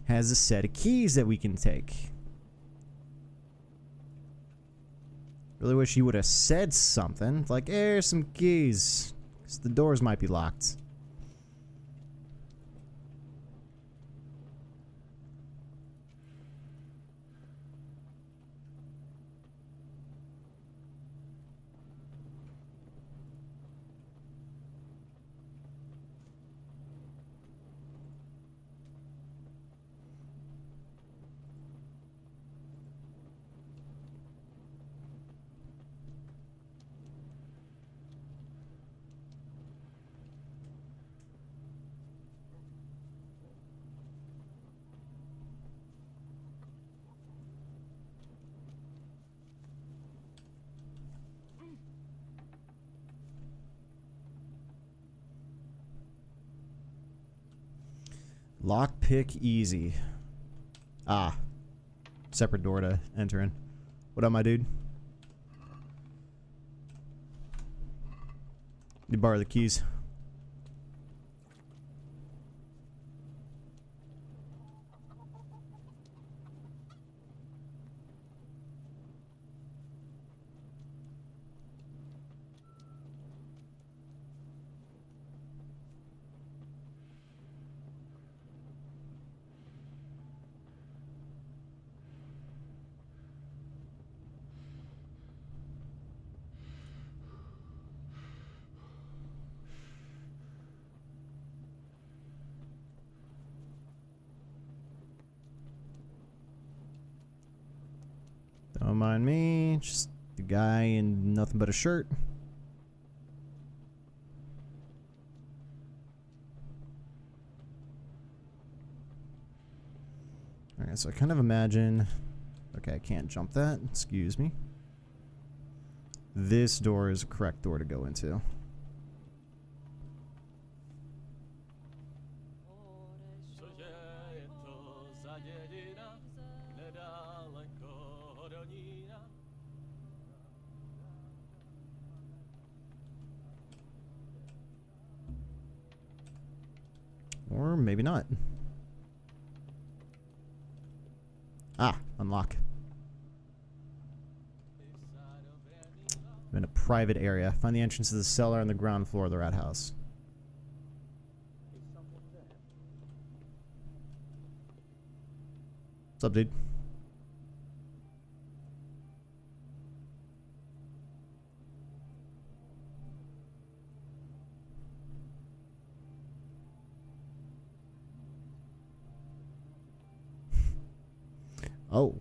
has a set of keys that we can take. Really wish he would have said something. Like, here's some keys. 'Cause the doors might be locked. Lockpick easy. Ah. Separate door to enter in. What up, my dude? Need to borrow the keys. Don't mind me, just the guy in nothing but a shirt. Alright, so I kind of imagine... Okay, I can't jump that. Excuse me. This door is the correct door to go into. Or maybe not. Ah, unlock. I'm in a private area. Find the entrance to the cellar on the ground floor of the rat house. What's up, dude? Oh.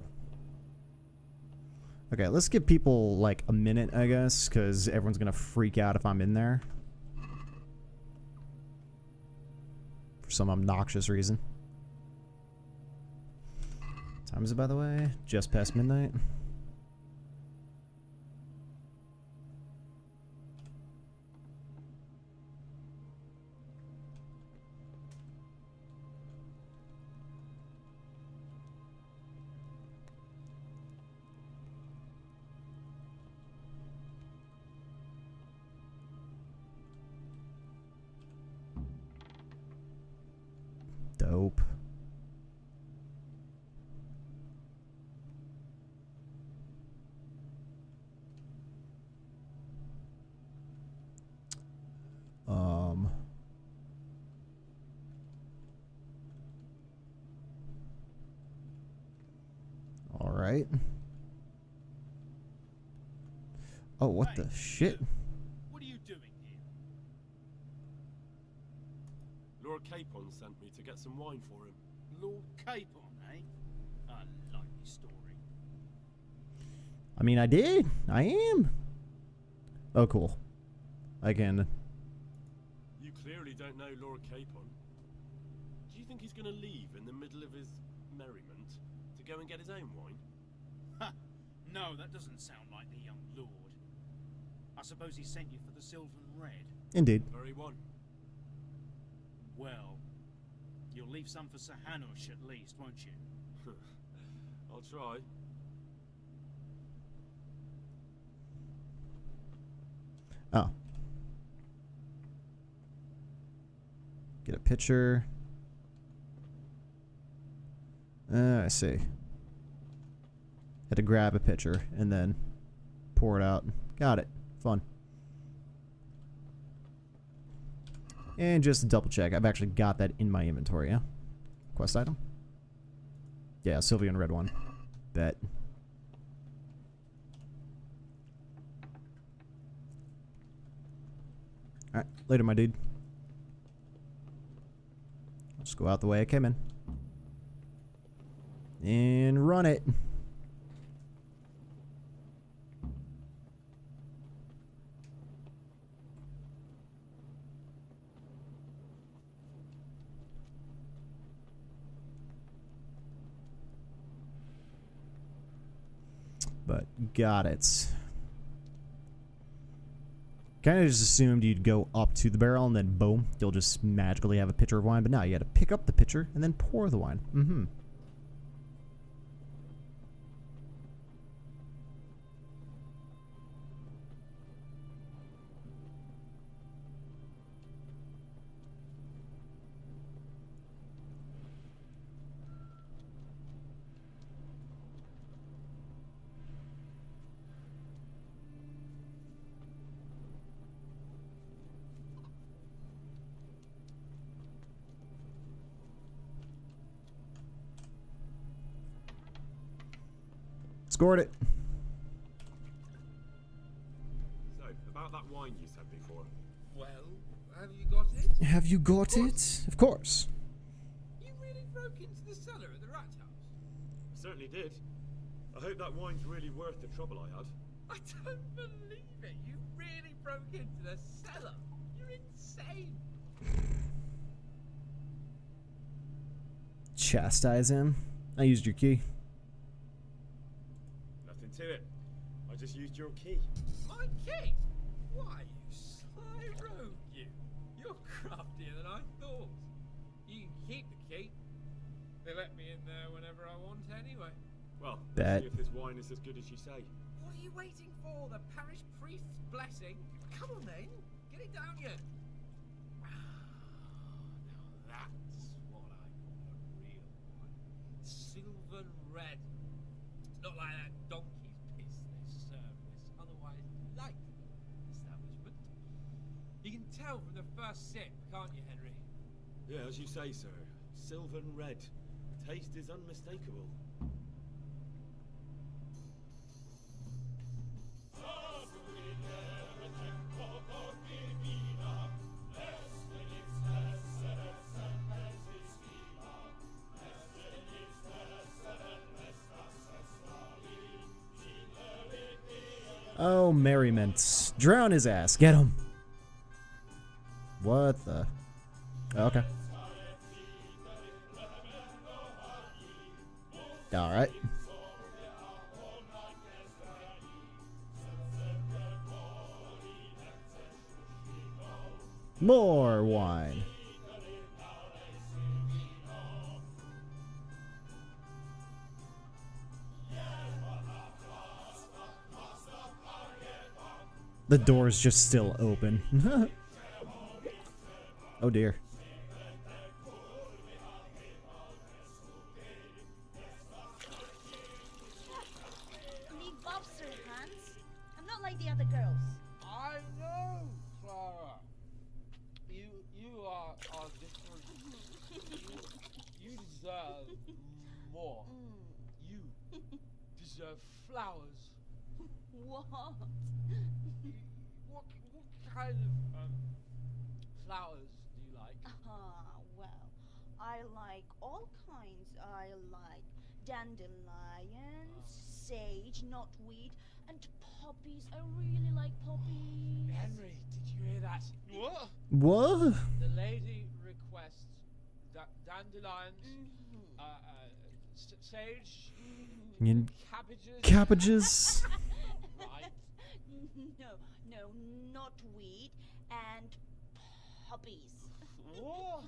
Okay, let's give people like a minute, I guess, because everyone's gonna freak out if I'm in there. For some obnoxious reason. Time is it, by the way? Just past midnight. Dope. All right. Oh, what the shit? What are you doing here? Lord Capon sent me to get some wine for him. Lord Capon, eh? A likely story. I mean, I did. I am. Oh, cool. I can. You clearly don't know Lord Capon. Do you think he's going to leave in the middle of his merriment to go and get his own wine? Ha! No, that doesn't sound like the young lord. I suppose he sent you for the silver and red. Indeed. Very one. Well, you'll leave some for Sir Hanush at least, won't you? I'll try. Oh. Get a picture. I see. Had to grab a picture and then pour it out. Got it. Fun. And just to double check, I've actually got that in my inventory, yeah? Quest item? Yeah, Sylvian red one. Bet. Alright, later, my dude. Let's go out the way I came in. And run it. But got it. Kind of just assumed you'd go up to the barrel and then boom, you'll just magically have a pitcher of wine. But now you had to pick up the pitcher and then pour the wine. Mm-hmm. Scored it. So, about that wine you said before. Well, have you got it? Have you got it? Of course. You really broke into the cellar at the rat house? Certainly did. I hope that wine's really worth the trouble I had. I don't believe it. You really broke into the cellar. You're insane. Chastise him. I used your key. Nothing to it. I just used your key. My key? Why, you sly rogue, you. You're craftier than I thought. You can keep the key. They let me in there whenever I want anyway. Well, Bet. let's see if this wine is as good as you say. What are you waiting for? The parish priest's blessing? Come on then. Get it down you. Now that's what I call a real wine. Silver red. It's not like that donkey's piss they serve in this otherwise light establishment. You can tell from the first sip, can't you, Henry? Yeah, as you say, sir. Silver and red. Taste is unmistakable. Oh, merriments. Drown his ass. Get him. What the? Okay. Alright. More wine. The door's just still open. Oh dear. Leave lobster, Hans. I'm not like the other girls. I know, Clara. You are different. You deserve more. You deserve flowers. What? What kind of flowers do you like? Well, I like all kinds. I like dandelions, sage, knotweed, and poppies. I really like poppies. Henry, did you hear that? What? What? The lady requests dandelions, sage, cabbages. Cabbages. Right. No, knotweed and poppies. What?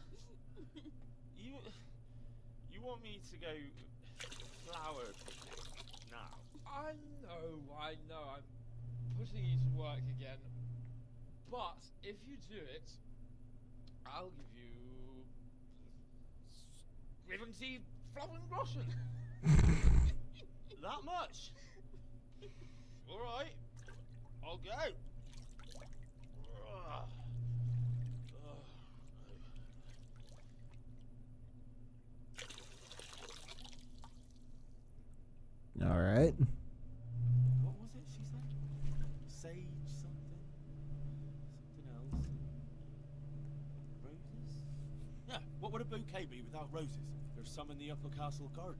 You want me to go flower now? I know. I'm putting you to work again. But if you do it, I'll give you 70 flowering groschen. That much? All right, I'll go. All right. What was it she said? Sage something? Something else? Roses? Yeah, what would a bouquet be without roses? There's some in the upper castle garden.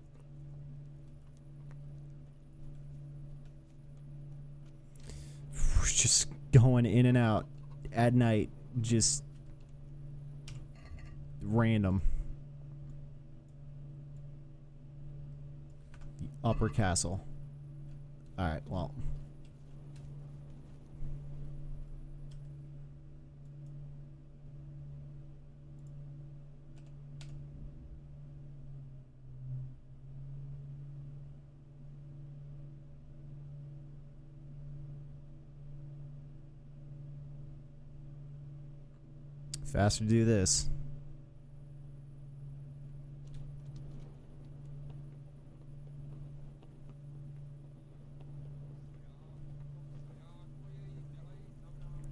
Just going in and out at night, just random. Upper castle. Alright, well. Faster do this.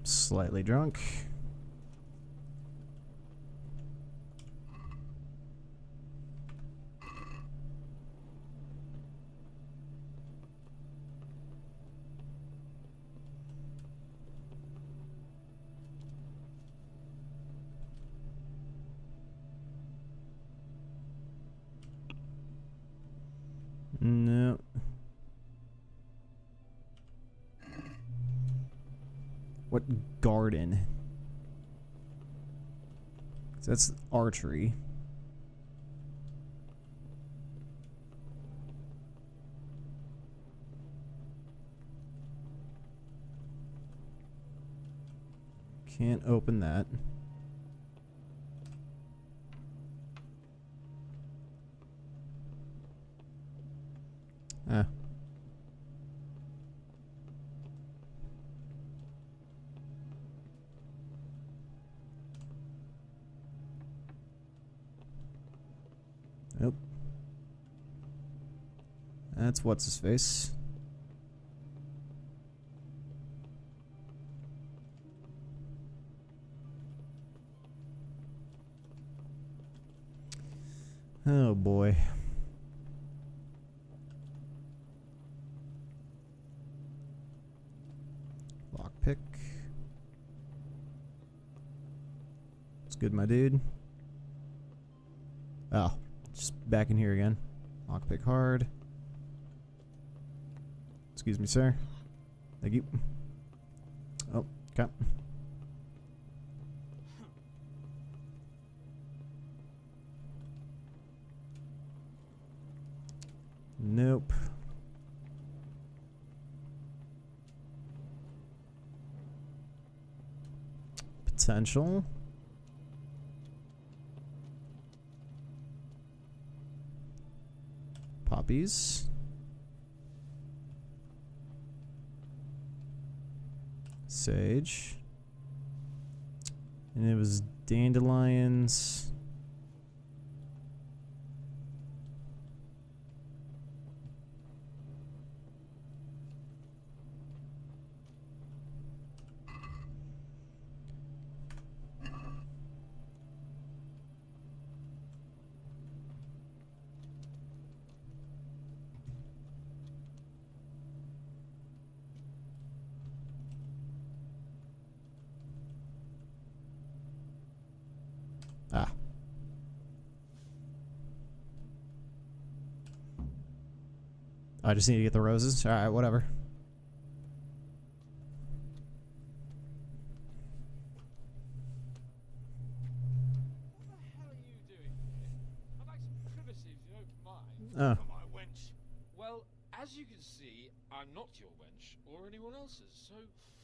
Slightly drunk. No. What garden? So that's archery. Can't open that. Ah. Nope. That's what's his face. Oh boy. Lockpick. It's good, my dude. Oh, just back in here again. Lockpick hard. Excuse me, sir. Thank you. Oh, okay. Nope. Potential. Poppies. Sage. And it was dandelions. Ah. I just need to get the roses. Alright, whatever. What the hell are you doing here? I'd like some privacy if you don't mind. Oh. For my wench. Well, as you can see, I'm not your wench or anyone else's, so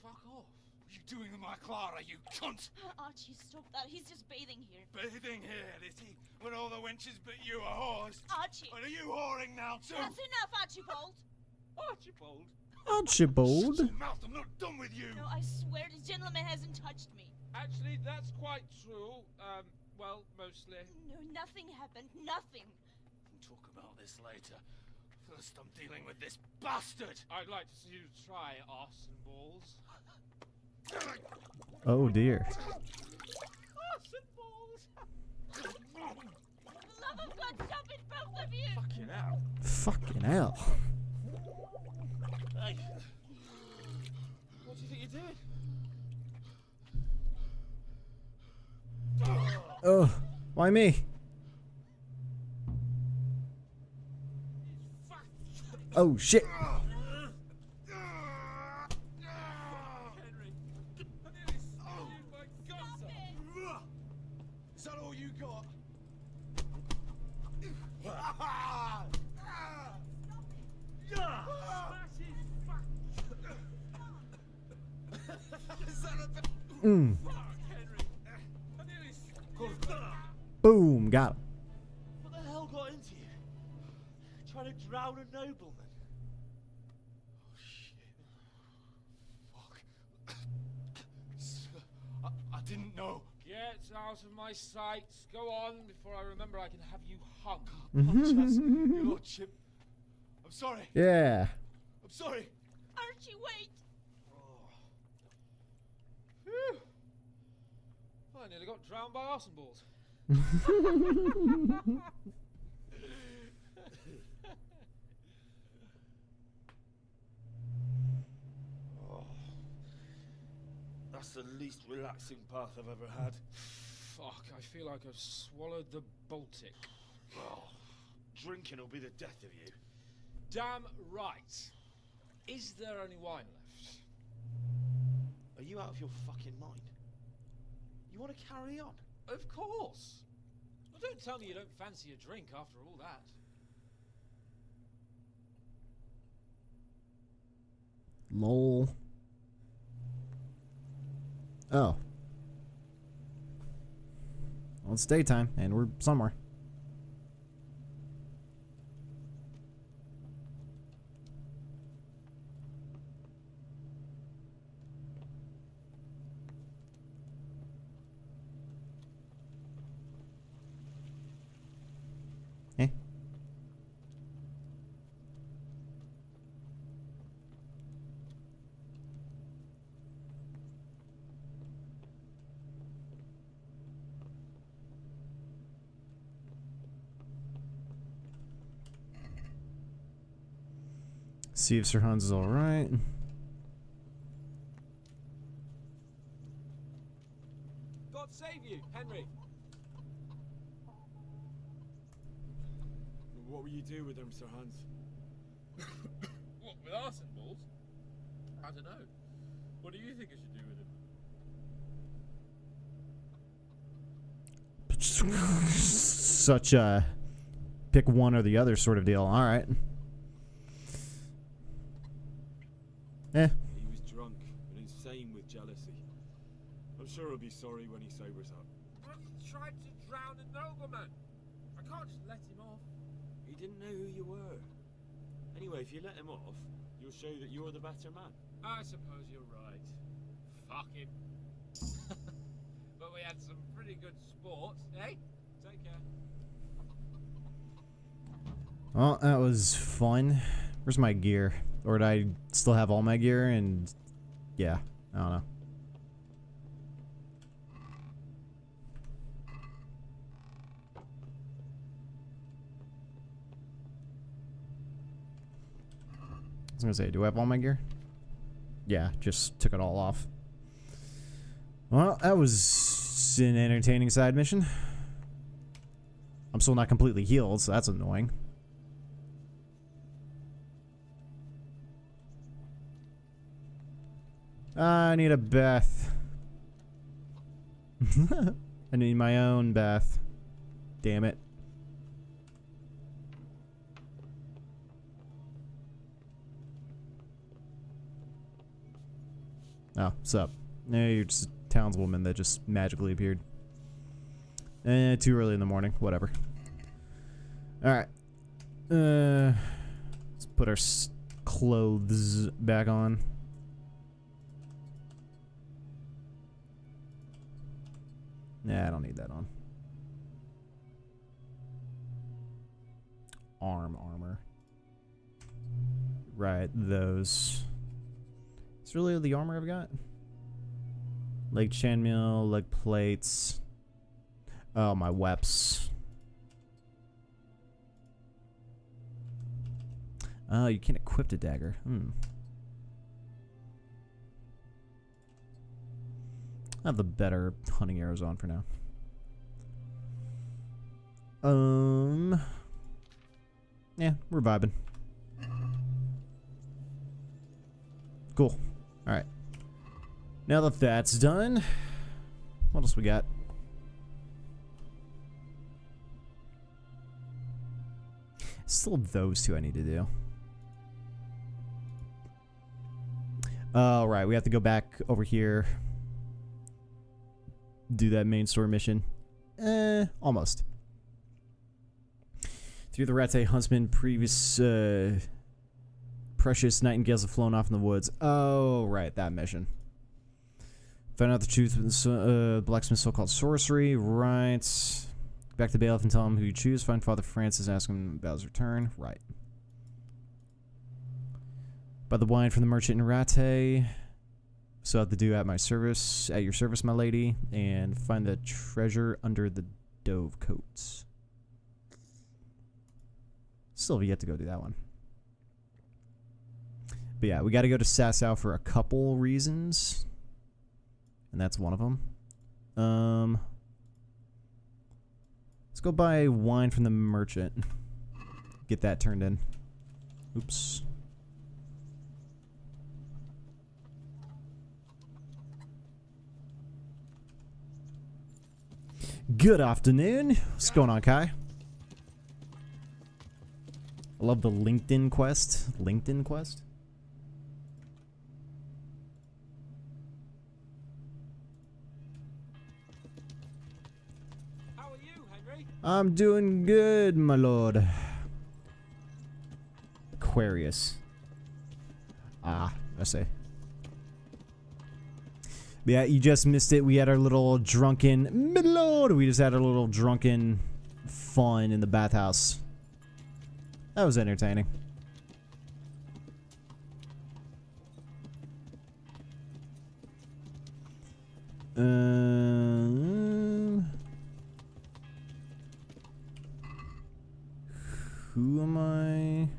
fuck off. What are you doing with my Clara, you cunt? Archie, stop that. He's just bathing here. Bathing here, is he? When all the wenches but you are whores. Archie! But are you whoring now too? That's enough, Archibald! Archibald? Archibald? Shut your mouth, I'm not done with you! No, I swear the gentleman hasn't touched me. Actually, that's quite true. Well, mostly. No, nothing happened. Nothing. We'll talk about this later. First I'm dealing with this bastard! I'd like to see you try arse and balls. Oh dear. Arse and balls! For the love of God, stop it, both of you! Fucking hell. Fucking hell. Hey. What do you think you're doing? Oh, why me? Oh shit. Is that all you got? Boom, got him. What the hell got into you? Trying to drown a nobleman? Oh shit. Fuck. I didn't know. Get out of my sight. Go on before I remember I can have you hung. Your lordship. I'm sorry. Yeah. I'm sorry. Archie, wait! Whew. I nearly got drowned by arse and balls. Oh, that's the least relaxing bath I've ever had. Fuck, I feel like I've swallowed the Baltic. Oh, drinking will be the death of you. Damn right. Is there any wine left? Are Are you out of your fucking mind? You want to carry on? Of course. Well, don't tell me you don't fancy a drink after all that. Lol. Oh. Well, it's daytime, and we're somewhere. Eh? See if Sir Hans is alright. God save you, Henry. What will you do with them, Sir Hans? What, with arson balls? I don't know. What do you think I should do with them? Such a pick one or the other sort of deal. Alright. Eh. He was drunk and insane with jealousy. I'm sure he'll be sorry when he sobers up. But he tried to drown a nobleman. I can't just let him off. He didn't know who you were. Anyway, if you let him off, you'll show that you're the better man. I suppose you're right. Fuck him. But we had some pretty good sport, eh? Take care. Well, that was fun. Where's my gear? Or did I still have all my gear? And yeah, I don't know. I was gonna say, do I have all my gear? Yeah, just took it all off. Well, that was an entertaining side mission. I'm still not completely healed, so that's annoying. I need a bath. I need my own bath. Damn it. Oh, what's up? No, you're just a townswoman that just magically appeared. Too early in the morning. Whatever. Alright. Let's put our clothes back on. Nah, I don't need that on. Armor. Right, those. It's really the armor I've got. Leg chainmail, leg plates. Oh, my weps. Oh, you can't equip the dagger. I have the better hunting arrows on for now. Yeah, we're vibing. Cool. Alright. Now that that's done, what else we got? Still those two I need to do. Oh, right. We have to go back over here. Do that main story mission. Almost. Through the Ratte Huntsman, previous precious nightingales have flown off in the woods. Oh, right, that mission. Find out the truth with the blacksmith's so-called sorcery. Right. Back to Bailiff and tell him who you choose. Find Father Francis, ask him about his return. Right. Buy the wine from the merchant in Ratte. So I have to do at my service, at your service, my lady, and find the treasure under the dove coats. Still have yet to go do that one. But yeah, we got to go to Sasau for a couple reasons, and that's one of them. Let's go buy wine from the merchant. Get that turned in. Oops. Good afternoon. What's going on, Kai? I love the LinkedIn quest. LinkedIn quest? How are you, Henry? I'm doing good, my lord. Aquarius. Ah, I say. Yeah, you just missed it. We had our little drunken lord. We just had our little drunken fun in the bathhouse. That was entertaining. Who am I?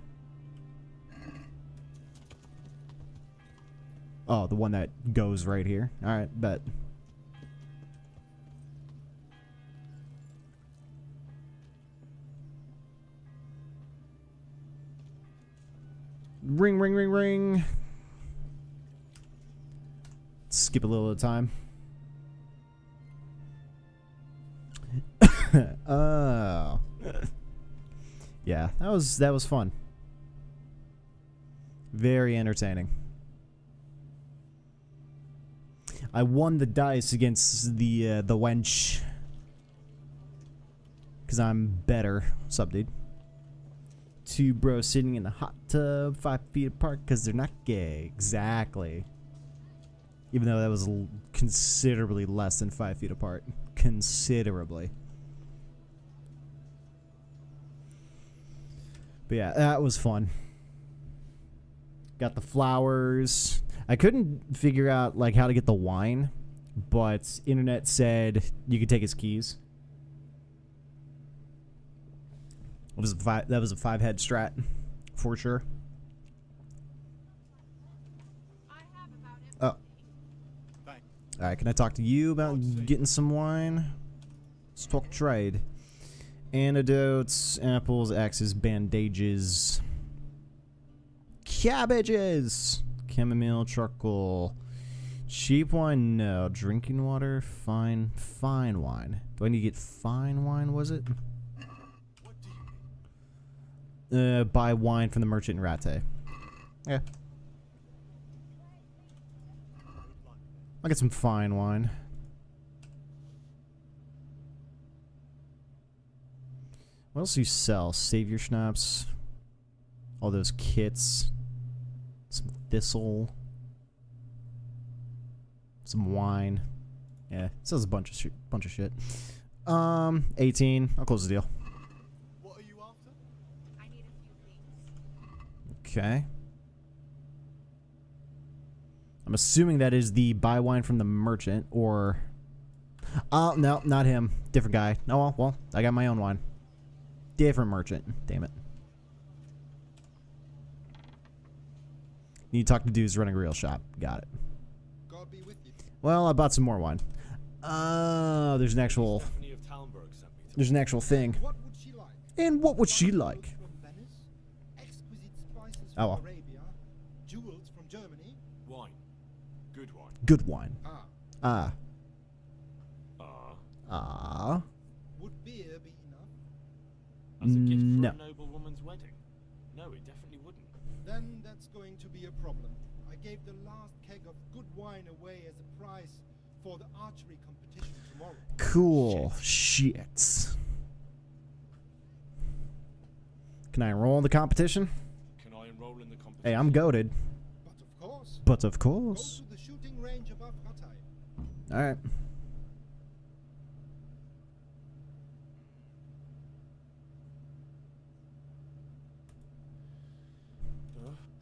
Oh, the one that goes right here. Alright, bet. Ring, ring, ring, ring. Skip a little of time. Oh. Yeah, that was fun. Very entertaining. I won the dice against the wench. Cause I'm better. What's up, dude? Two bros sitting in a hot tub 5 feet apart because they're not gay. Exactly. Even though that was considerably less than 5 feet apart. Considerably. But yeah, that was fun. Got the flowers. I couldn't figure out like how to get the wine, but internet said you could take his keys. That was a 5-head strat, for sure. Oh. Alright, can I talk to you about getting some wine? Let's talk trade. Antidotes, apples, axes, bandages. Cabbages! Chamomile, charcoal. Cheap wine, no. Drinking water, fine wine. Do I need to get fine wine, was it? Buy wine from the merchant in Rattay. Yeah. I'll get some fine wine. What else do you sell? Savior schnapps. All those kits. Some thistle. Some wine. Yeah, sells a bunch of shit. 18. I'll close the deal. What are you after? I need a few things. Okay. I'm assuming that is the buy wine from the merchant, or... Oh, no, not him. Different guy. Oh, well, I got my own wine. Different merchant. Damn it. Need to talk to dudes running a real shop. Got it. God be with you. Well, I bought some more wine. There's an actual... There's an actual thing. What would she like? And what would she like? From Venice, exquisite spices Oh, from well. Arabia, jewels from Germany. Wine. Good wine. Good wine. Ah. Would beer be enough? As a gift for No. a noble woman's wedding? No, it definitely wouldn't. Then that's going to be a problem. I gave the last keg of good wine away as a prize for the archery competition tomorrow. Cool. Shit. Can I enroll in the competition? Can I enroll in the competition? Hey, I'm goated. But of course. But of Go course. to the shooting range above Rattay. Alright.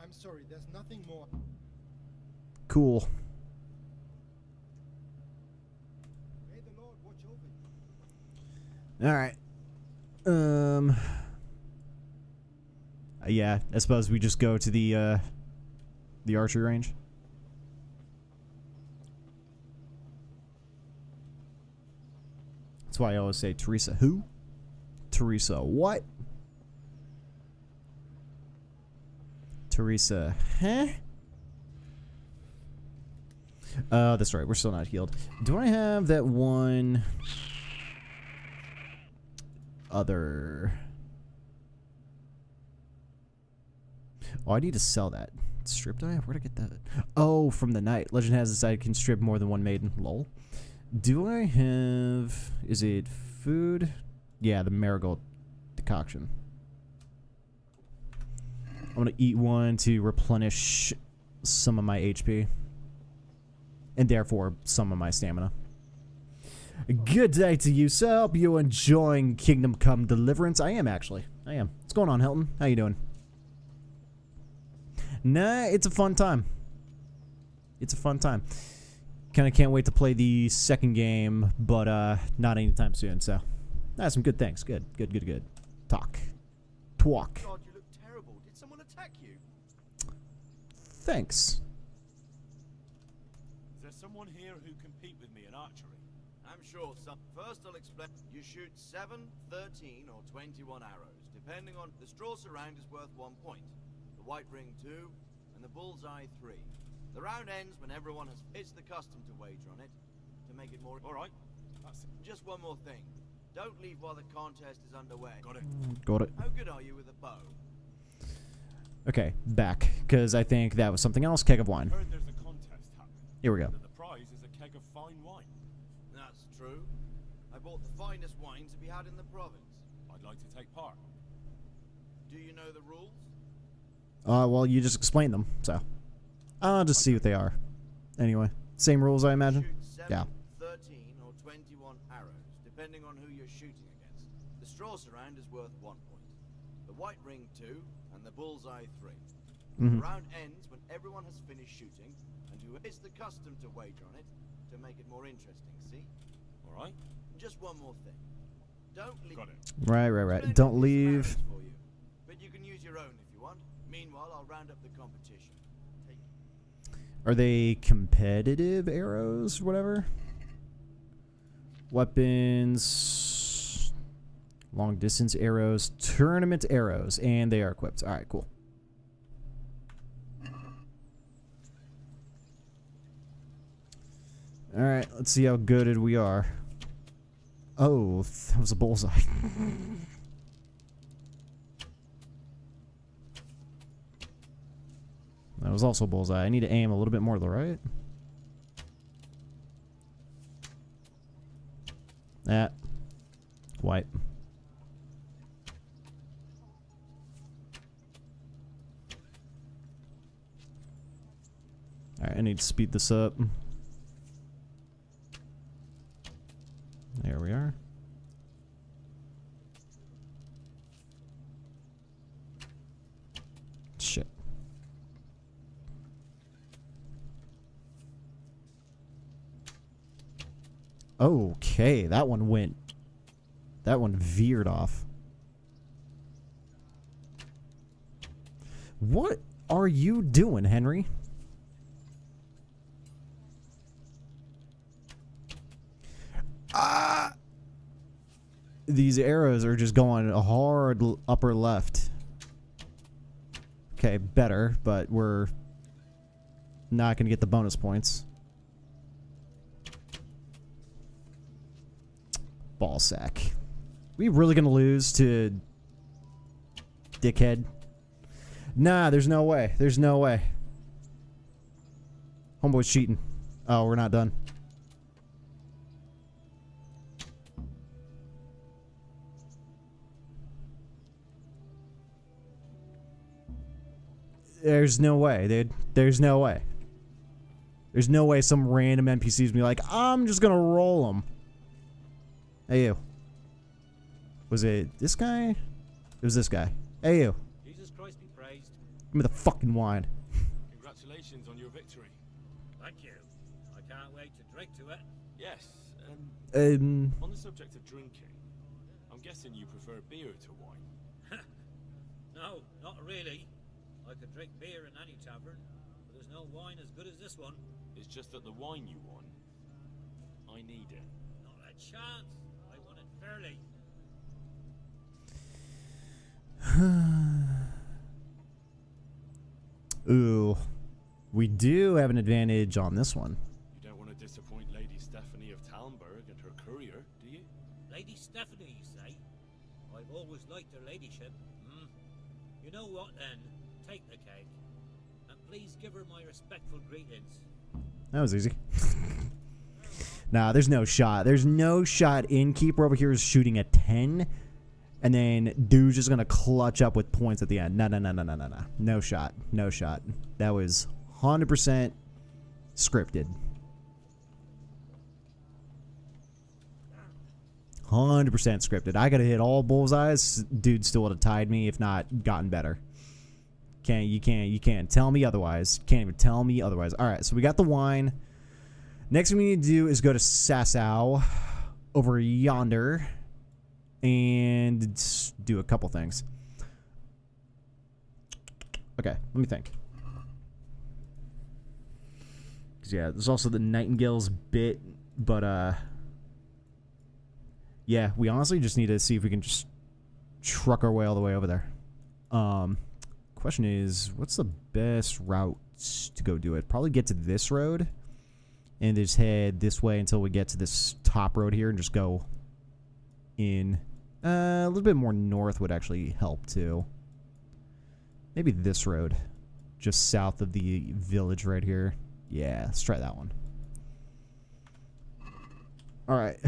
I'm sorry, there's nothing more. Cool. May the Lord watch over you. Alright. Yeah, I suppose we just go to the archery range. That's why I always say Teresa who? Teresa what? Teresa, huh? That's right, we're still not healed. Do I have that one? other? Oh, I need to sell that. Strip die? Where'd I get that? Oh, from the night. Legend has decided can strip more than one maiden. Lol. Do I have... Is it food? Yeah, the marigold decoction. I'm gonna eat one to replenish some of my HP. And therefore, some of my stamina. Good day to you, sir. Hope you're enjoying Kingdom Come Deliverance. I am, actually. I am. What's going on, Hilton? How you doing? Nah, it's a fun time. It's a fun time. Kind of can't wait to play the second game, but not anytime soon, so. That's some good things. Good. Talk. Twalk. God, you look terrible. Did someone attack you? Thanks. Is there someone here who compete with me in archery? I'm sure some. First, I'll explain. You shoot 7, 13, or 21 arrows, depending on the straw surround is worth 1 point. The white ring 2, and the bullseye 3. The round ends when everyone has. It's the custom to wager on it, to make it more. All right. That's it. Just one more thing. Don't leave while the contest is underway. Got it. Got it. How good are you with a bow? Okay, back, because I think that was something else. Keg of wine. I heard there's a contest happening. Here we go. The prize is a keg of fine wine. That's true. I bought the finest wine to be had in the province. I'd like to take part. Do you know the rules? Well, you just explained them, so. I'll just see what they are. Anyway, same rules, I imagine? Shoot 7, Yeah. 13, or 21 arrows, depending on who you're shooting against. The straw surround is worth 1 point. The white ring 2, and the bullseye 3. The round ends when everyone has finished shooting, and who is the custom to wager on it to make it more interesting, see? All right. Just one more thing. Don't leave. Got it. Right. Don't leave. For you, but you can use your own if you want. Meanwhile, I'll round up the competition. Are they competitive arrows or whatever? Weapons. Long distance arrows. Tournament arrows. And they are equipped. Alright, cool. Alright, let's see how good we are. Oh, that was a bullseye. That was also bullseye. I need to aim a little bit more to the right. That. White. Alright, I need to speed this up. There we are. Shit. Okay, that one veered off. What are you doing, Henry? These arrows are just going hard upper left. Okay, better, but we're not going to get the bonus points. Ball sack. We really gonna lose to dickhead? Nah, there's no way. There's no way. Homeboy's cheating. Oh, we're not done. There's no way, dude. There's no way. There's no way some random NPC's gonna be like, I'm just gonna roll them. Hey, you. Was it this guy? It was this guy. Hey, you. Jesus Christ be praised. Give me the fucking wine. Congratulations on your victory. Thank you. I can't wait to drink to it. Yes, On the subject of drinking, I'm guessing you prefer beer to wine. No, not really. I could drink beer in any tavern, but there's no wine as good as this one. It's just that the wine you won, I need it. Not a chance. I won it fairly. Ooh. We do have an advantage on this one. You don't want to disappoint Lady Stephanie of Talmberg and her courier, do you? Lady Stephanie, you say? I've always liked her ladyship. You know what then? Take the cake. And please give her my respectful greetings. That was easy. Nah, there's no shot. There's no shot. Innkeeper over here is shooting a 10. And then dude's just going to clutch up with points at the end. No. No shot. No shot. That was 100% scripted. 100% scripted. I got to hit all bullseyes. Dude still would have tied me, if not gotten better. You can't tell me otherwise. Can't even tell me otherwise. All right, so we got the wine. Next thing we need to do is go to Sasau over yonder and do a couple things. Okay, let me think. Because, yeah, there's also the Nightingale's bit, but, yeah, we honestly just need to see if we can just truck our way all the way over there. Question is, what's the best route to go do it? Probably get to this road and just head this way until we get to this top road here and just go in. A little bit more north would actually help too. Maybe this road, just south of the village right here. Yeah, let's try that one. All right.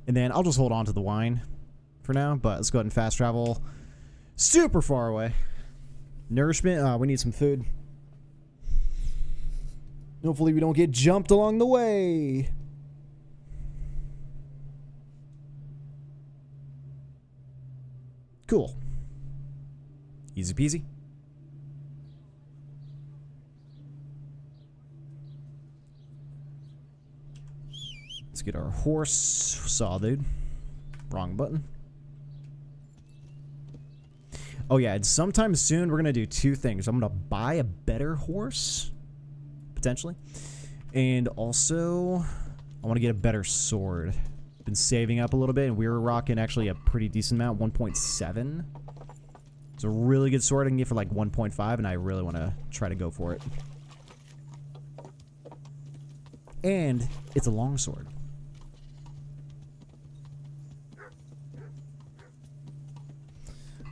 And then I'll just hold on to the wine for now, but let's go ahead and fast travel super far away. Nourishment, we need some food. Hopefully we don't get jumped along the way. Cool. Easy peasy. Let's get our horse. Saw, dude. Wrong button. Oh, yeah. And sometime soon, we're going to do two things. I'm going to buy a better horse, potentially. And also, I want to get a better sword. Been saving up a little bit, and we were rocking actually a pretty decent amount, 1.7. It's a really good sword I can get for like 1.5, and I really want to try to go for it. And it's a long sword.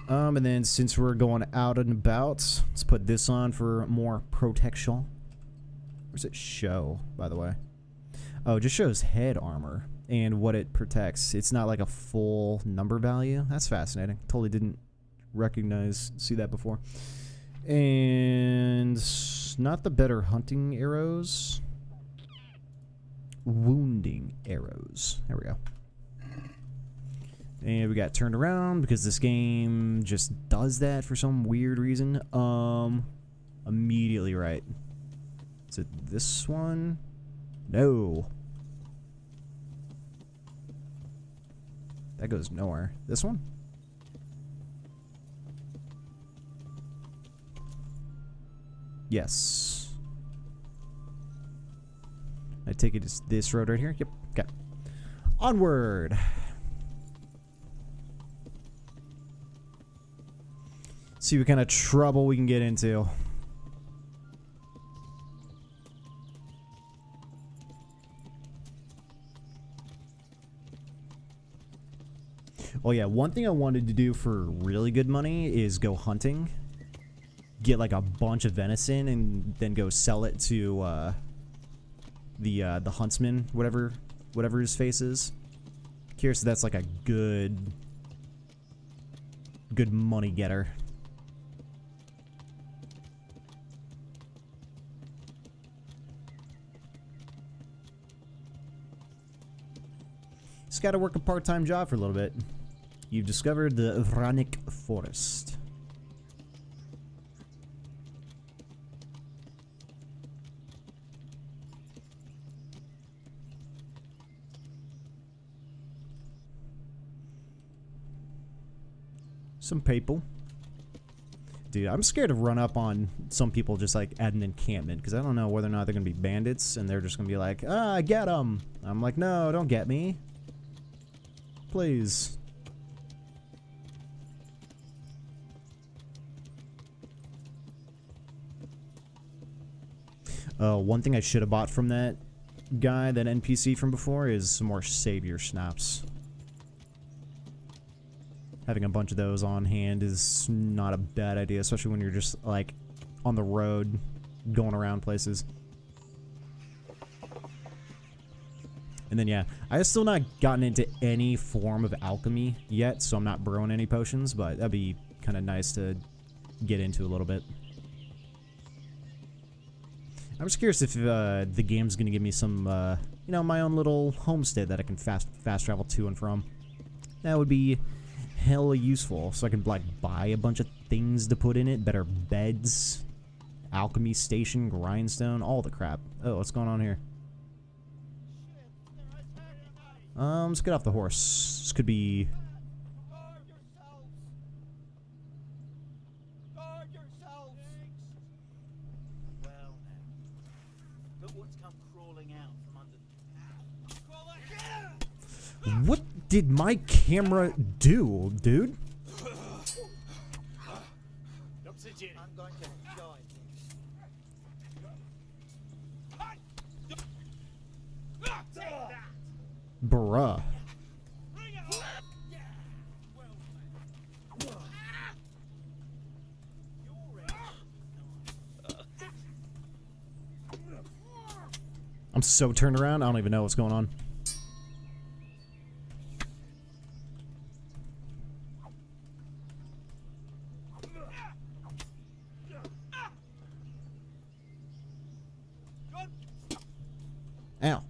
And then since we're going out and about, let's put this on for more protection. Where's it show, by the way? Oh, it just shows head armor and what it protects. It's not like a full number value. That's fascinating. Totally didn't see that before. And not the better hunting arrows. Wounding arrows. There we go. And we got turned around because this game just does that for some weird reason. Immediately right. Is it this one? No. That goes nowhere. This one? Yes. I take it as this road right here? Yep. Okay. Onward. See what kind of trouble we can get into. Oh yeah, one thing I wanted to do for really good money is go hunting. Get like a bunch of venison and then go sell it to the huntsman, whatever his face is. Curious if that's like a good money getter. Just gotta work a part-time job for a little bit. You've discovered the Vranic Forest. Some people. Dude, I'm scared to run up on some people just like at an encampment because I don't know whether or not they're going to be bandits and they're just going to be like, ah, get them. I'm like, no, don't get me. Please. One thing I should have bought from that guy, that NPC from before, is some more Savior Snaps. having a bunch of those on hand is not a bad idea, especially when you're just, like, on the road, going around places. And then, yeah, I have still not gotten into any form of alchemy yet, so I'm not brewing any potions, but that'd be kind of nice to get into a little bit. I'm just curious if the game's going to give me some, you know, my own little homestead that I can fast travel to and from. That would be hella useful, so I can, like, buy a bunch of things to put in it. Better beds, alchemy station, grindstone, all the crap. Oh, what's going on here? Let's get off the horse. This could be... What did my camera do, dude? I'm going to enjoy this. Bruh. I'm so turned around, I don't even know what's going on. Ow.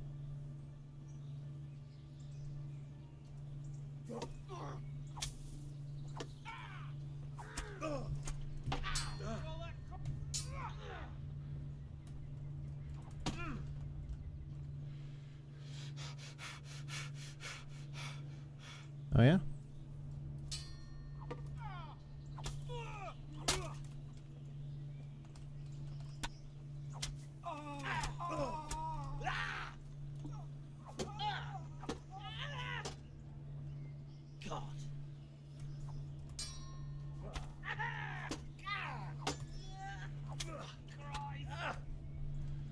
Oh yeah?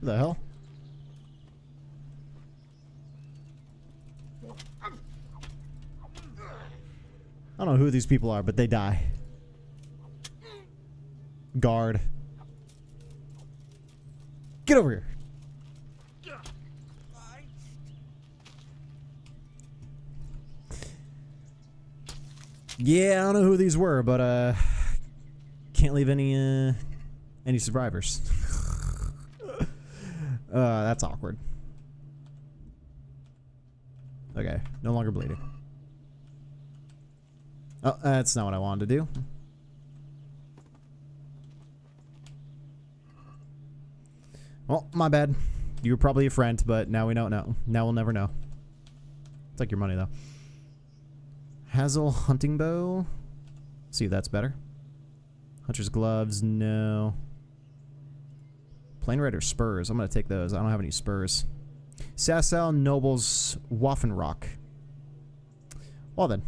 What the hell? I don't know who these people are, but they die. Guard. Get over here. Yeah, I don't know who these were, but can't leave any survivors. That's awkward. Okay, no longer bleeding. Oh, that's not what I wanted to do. Well, my bad. You were probably a friend, but now we don't know. Now we'll never know. Take your money, though. Hazel hunting bow. See if that's better. Hunter's gloves, no. Plain Rider spurs. I'm going to take those. I don't have any spurs. Sasau Noble's Waffenrock. Well then.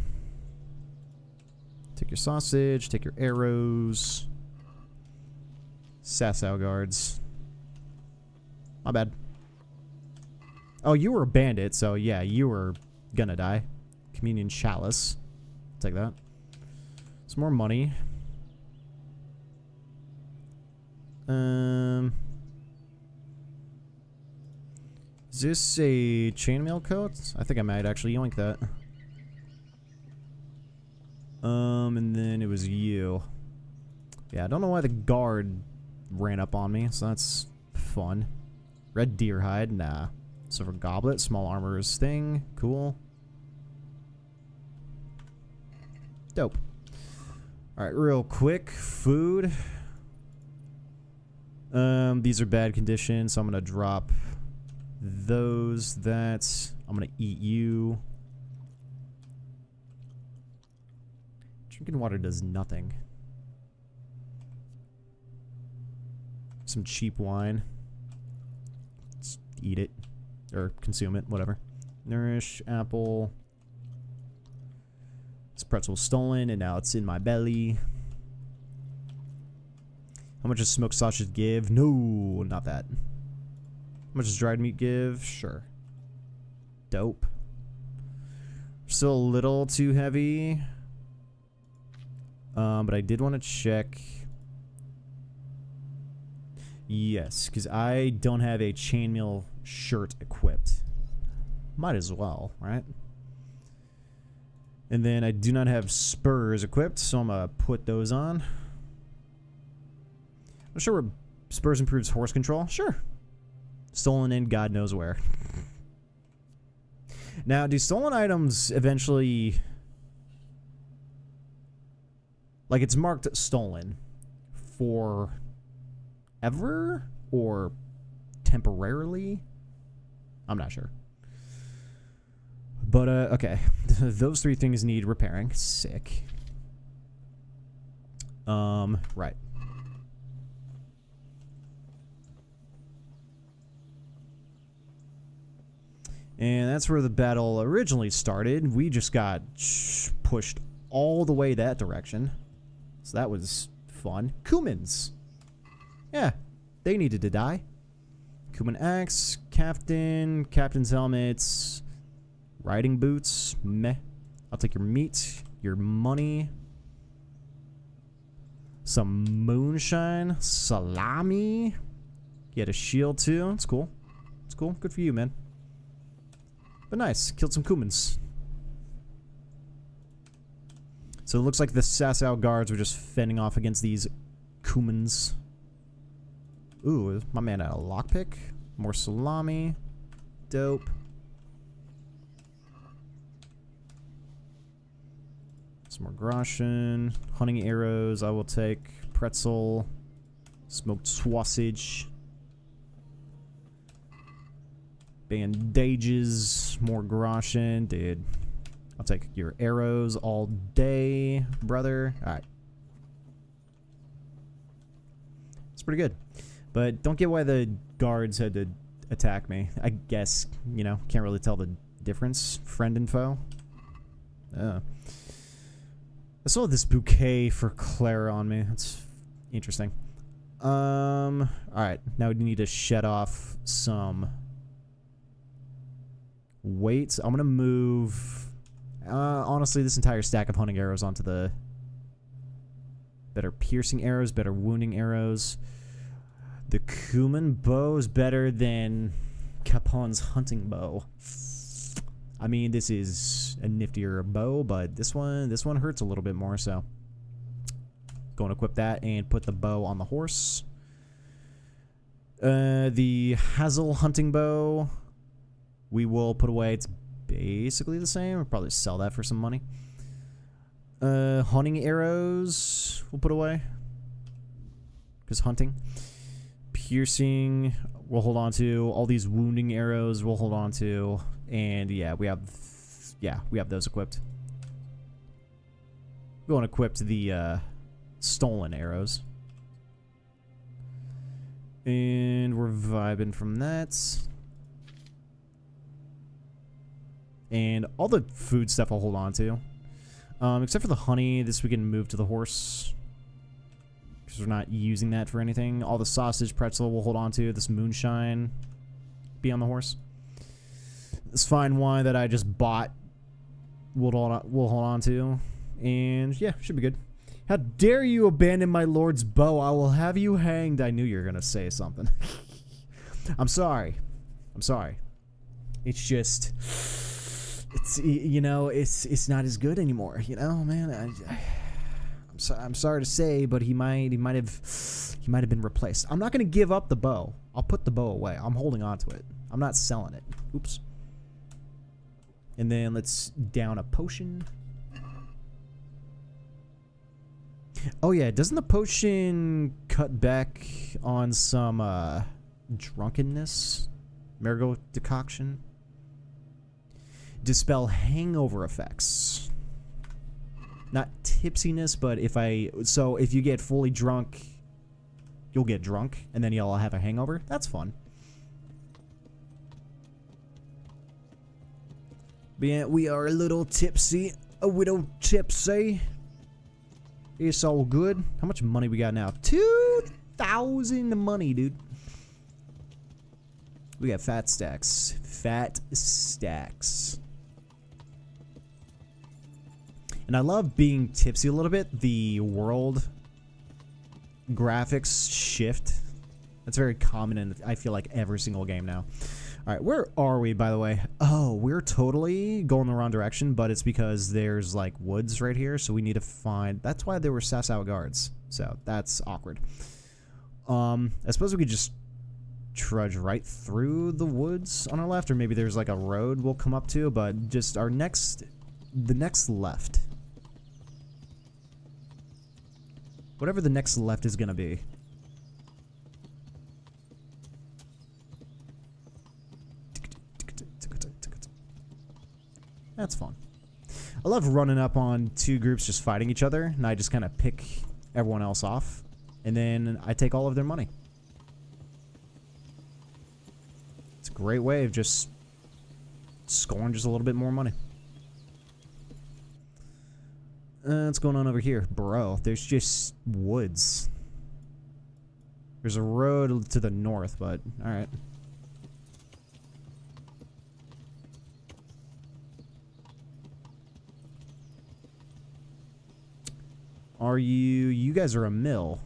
Take your sausage. Take your arrows. Sasau guards. My bad. Oh, you were a bandit, so yeah, you were gonna die. Communion chalice. Take that. Some more money. Is this a chainmail coat? I think I might actually yoink that. And then it was you. Yeah, I don't know why the guard ran up on me, so that's fun. Red deer hide, nah. Silver goblet, small armorer's thing, cool. Dope. Alright, real quick, food. These are bad condition, so I'm gonna drop those. I'm gonna eat you. Drinking water does nothing. Some cheap wine. Let's eat it. Or consume it, whatever. Nourish, apple. This pretzel stolen, and now it's in my belly. How much does smoked sausage give? No, not that. How much does dried meat give? Sure. Dope. Still a little too heavy. But I did want to check. Yes, because I don't have a chainmail shirt equipped. Might as well, right? And then I do not have spurs equipped, so I'm going to put those on. I'm sure where spurs improves horse control. Sure. Stolen in God knows where. Now, do stolen items eventually... Like, it's marked stolen for ever or temporarily? I'm not sure. But, okay. Those three things need repairing. Sick. Right. And that's where the battle originally started. We just got pushed all the way that direction. So that was fun. Cumans. Yeah, they needed to die. Cuman axe, captain's helmets, riding boots, meh. I'll take your meat, your money, some moonshine, salami. You had a shield too. It's cool. It's cool. Good for you, man. But nice. Killed some Cumans. So it looks like the Sasau guards were just fending off against these Cumans. Ooh, my man had a lockpick. More salami. Dope. Some more Groschen. Hunting arrows I will take. Pretzel. Smoked sausage. Bandages. More Groschen. Dude. I'll take your arrows all day, brother. Alright. It's pretty good. But don't get why the guards had to attack me. I guess, you know, can't really tell the difference. Friend and foe. I saw this bouquet for Clara on me. That's interesting. Alright. Now we need to shed off some weights. I'm gonna move... honestly, this entire stack of hunting arrows onto the better piercing arrows, better wounding arrows. The Cuman bow is better than Capon's hunting bow. I mean, this is a niftier bow, but this one hurts a little bit more, so go and equip that and put the bow on the horse. The Hazel hunting bow we will put away. It's basically the same. We'll probably sell that for some money. Hunting arrows we'll put away. Because hunting. Piercing we'll hold on to. All these wounding arrows we'll hold on to. And yeah, we have those equipped. Go and equip the stolen arrows. And we're vibing from that. And all the food stuff I'll hold on to. Except for the honey, this we can move to the horse. Because we're not using that for anything. All the sausage, pretzel we'll hold on to. This moonshine, be on the horse. This fine wine that I just bought, we'll hold on to. And yeah, should be good. How dare you abandon my lord's bow? I will have you hanged. I knew you were going to say something. I'm sorry. I'm sorry. It's just... It's, you know, it's not as good anymore, you know, man. I'm sorry to say, but he might have been replaced. I'm not gonna give up the bow. I'll put the bow away. I'm holding on to it. I'm not selling it. Oops. And then let's down a potion. Oh yeah, doesn't the potion cut back on some drunkenness? Marigold decoction. Dispel hangover effects. Not tipsiness, but if you get fully drunk, you'll get drunk, and then you'll have a hangover. That's fun. But yeah, we are a little tipsy. A little tipsy. It's all good. How much money we got now? 2,000 money, dude. We got fat stacks. Fat stacks. And I love being tipsy a little bit. The world graphics shift. That's very common in, I feel like, every single game now. Alright, where are we, by the way? Oh, we're totally going the wrong direction, but it's because there's, like, woods right here, so we need to find... That's why there were Sasau guards, so that's awkward. I suppose we could just trudge right through the woods on our left, or maybe there's, like, a road we'll come up to, but just our next... The next left. Whatever the next left is gonna be. That's fun. I love running up on two groups just fighting each other, and I just kind of pick everyone else off, and then I take all of their money. It's a great way of just scoring just a little bit more money. What's going on over here? Bro, there's just woods. There's a road to the north, but alright. Are you... You guys are a mill.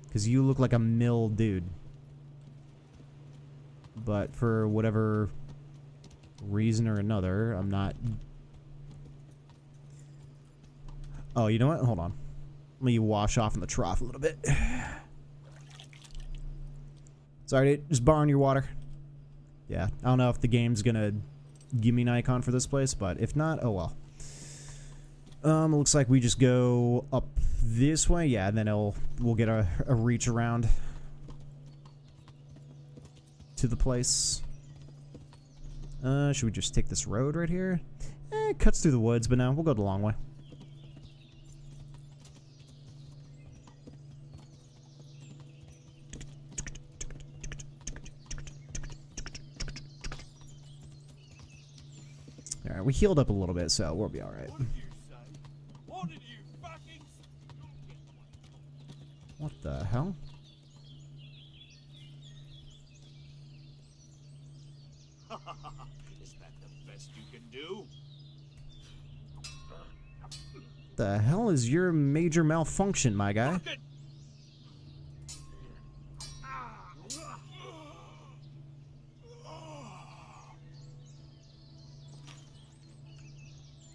Because you look like a mill dude. But for whatever reason or another, I'm not... Oh, you know what? Hold on. Let me wash off in the trough a little bit. Sorry, dude. Just borrowing your water. Yeah, I don't know if the game's gonna give me an icon for this place, but if not, oh well. It looks like we just go up this way. Yeah, and then we'll get a reach around to the place. Should we just take this road right here? It cuts through the woods, but no, we'll go the long way. Alright, we healed up a little bit, so we'll be alright. What the hell? Is that the best you can do? The hell is your major malfunction, my guy?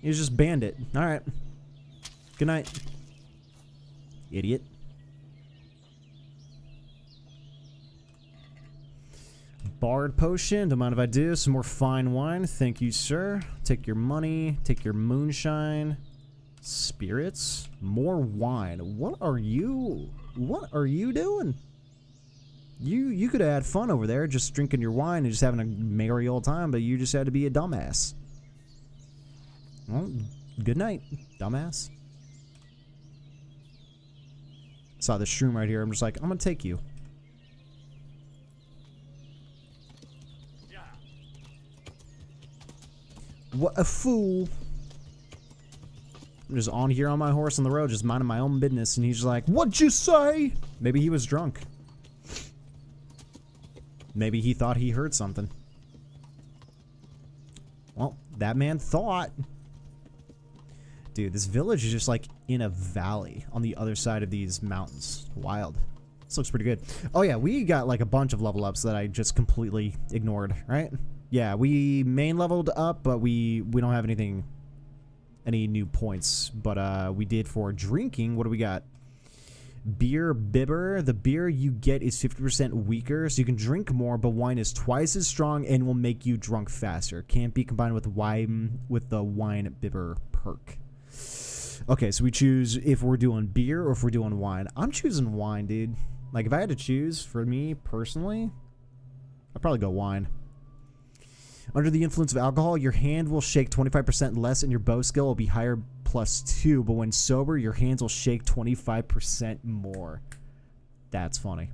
He's just bandit. Alright. Good night. Idiot. Bard potion. Don't mind if I do. Some more fine wine. Thank you, sir. Take your money. Take your moonshine. Spirits. More wine. What are you doing? You could have had fun over there just drinking your wine and just having a merry old time, but you just had to be a dumbass. Well, good night, dumbass. Saw this shroom right here. I'm just like, I'm gonna take you. What a fool. I'm just on here on my horse on the road, just minding my own business, and he's just like, what'd you say? Maybe he was drunk. Maybe he thought he heard something. Well, that man thought. Dude, this village is just like in a valley on the other side of these mountains. Wild. This looks pretty good. Oh yeah, we got like a bunch of level ups that I just completely ignored, right? Yeah, we main leveled up, but we don't have any new points. But we did for drinking. What do we got? Beer Bibber. The beer you get is 50% weaker, so you can drink more, but wine is twice as strong and will make you drunk faster. Can't be combined with wine with the Wine Bibber perk. Okay, so we choose if we're doing beer or if we're doing wine. I'm choosing wine, dude. Like, if I had to choose, for me, personally, I'd probably go wine. Under the influence of alcohol, your hand will shake 25% less and your bow skill will be higher +2, but when sober, your hands will shake 25% more. That's funny.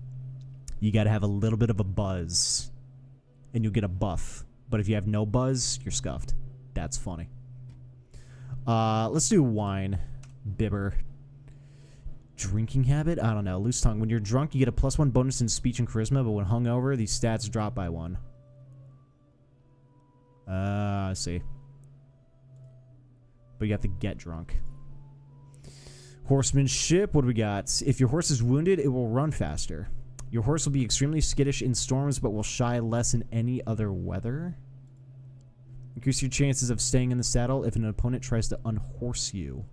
You gotta have a little bit of a buzz, and you'll get a buff. But if you have no buzz, you're scuffed. That's funny. Let's do wine. Bibber. Drinking habit? I don't know. Loose tongue. When you're drunk, you get a +1 bonus in speech and charisma, but when hungover, these stats drop by 1. I see. But you got the get drunk. Horsemanship, what do we got? If your horse is wounded, it will run faster. Your horse will be extremely skittish in storms, but will shy less in any other weather. Increase your chances of staying in the saddle if an opponent tries to unhorse you.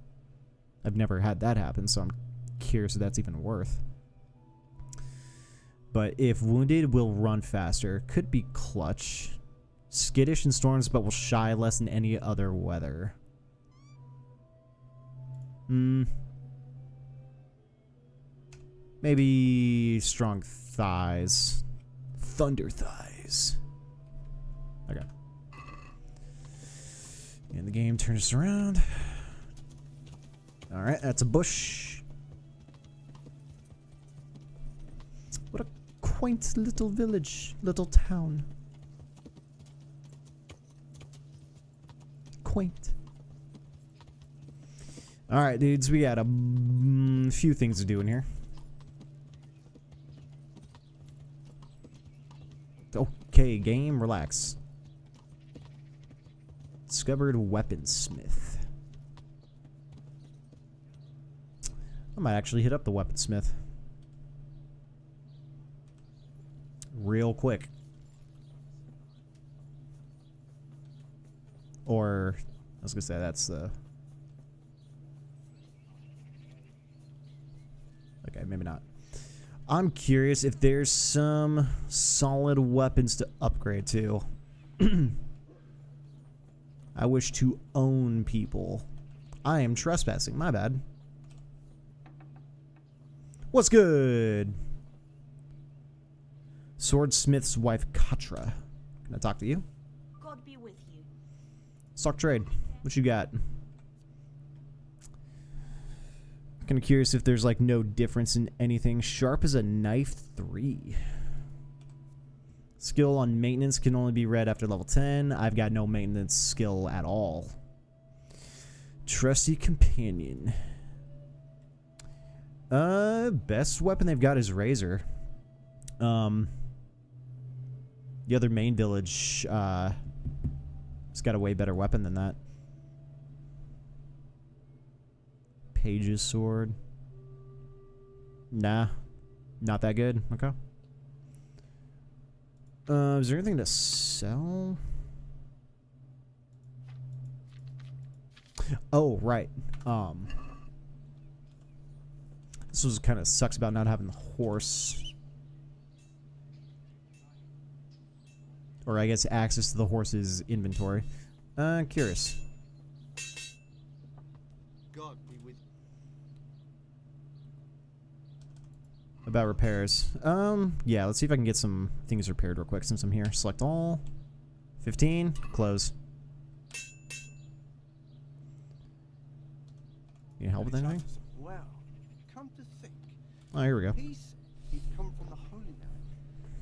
I've never had that happen, so I'm curious if that's even worth. But if wounded, will run faster. Could be clutch. Skittish in storms, but will shy less in any other weather. Maybe strong thighs. Thunder thighs. Okay. And the game turns us around. Alright, that's a bush. What a quaint little village, little town. Quaint. Alright, dudes, we got a few things to do in here. Okay, game, relax. Discovered weaponsmith. I might actually hit up the weaponsmith real quick. Or, I was gonna say that's the... Okay, maybe not. I'm curious if there's some solid weapons to upgrade to. I wish to own people. I am trespassing, my bad. What's good? Swordsmith's wife, Katra. Can I talk to you? God be with you. Stock trade. What you got? Kind of curious if there's like no difference in anything. Sharp as a knife 3. Skill on maintenance can only be read after level 10. I've got no maintenance skill at all. Trusty companion. Best weapon they've got is Razor. The other main village has got a way better weapon than that. Page's sword. Nah, not that good. Okay. Is there anything to sell? Oh, right. This was kind of sucks about not having the horse. Or I guess access to the horse's inventory. Curious. God be with you. About repairs. Yeah, let's see if I can get some things repaired real quick since I'm here. Select all. 15. Close. You need help with anything? Well, come to think. Oh, here we go. He said he'd come from the Holy Land,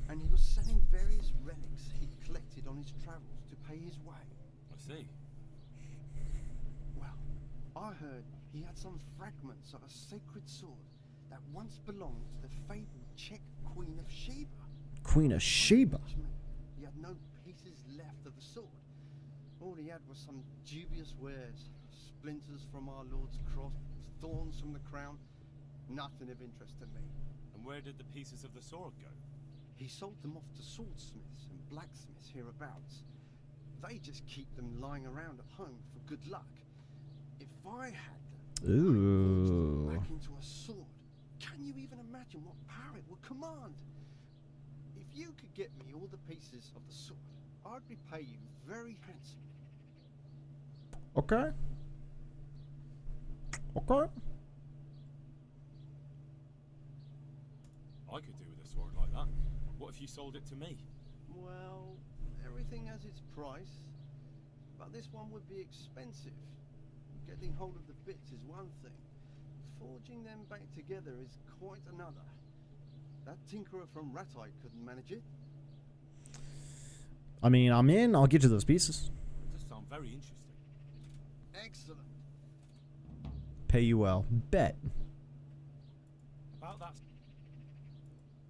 and he was selling various relics he'd collected on his travels to pay his way. I see. Well, I heard he had some fragments of a sacred sword that once belonged to the fabled Czech Queen of Sheba. Queen of Sheba? He had no pieces left of the sword. All he had was some dubious wares. Splinters from our Lord's cross, thorns from the crown. Nothing of interest to me. And where did the pieces of the sword go? He sold them off to swordsmiths and blacksmiths hereabouts. They just keep them lying around at home for good luck. If I had them, Ooh. back into a sword, can you even imagine what power it would command? If you could get me all the pieces of the sword, I'd repay you very handsomely. Okay. Okay. I could do with a sword like that. What if you sold it to me? Well, everything has its price, but this one would be expensive. Getting hold of the bits is one thing. Forging them back together is quite another. That tinkerer from Ratite couldn't manage it. I mean, I'm in. I'll get you those pieces. It does sound very interesting. Excellent. Pay you well. Bet. About that...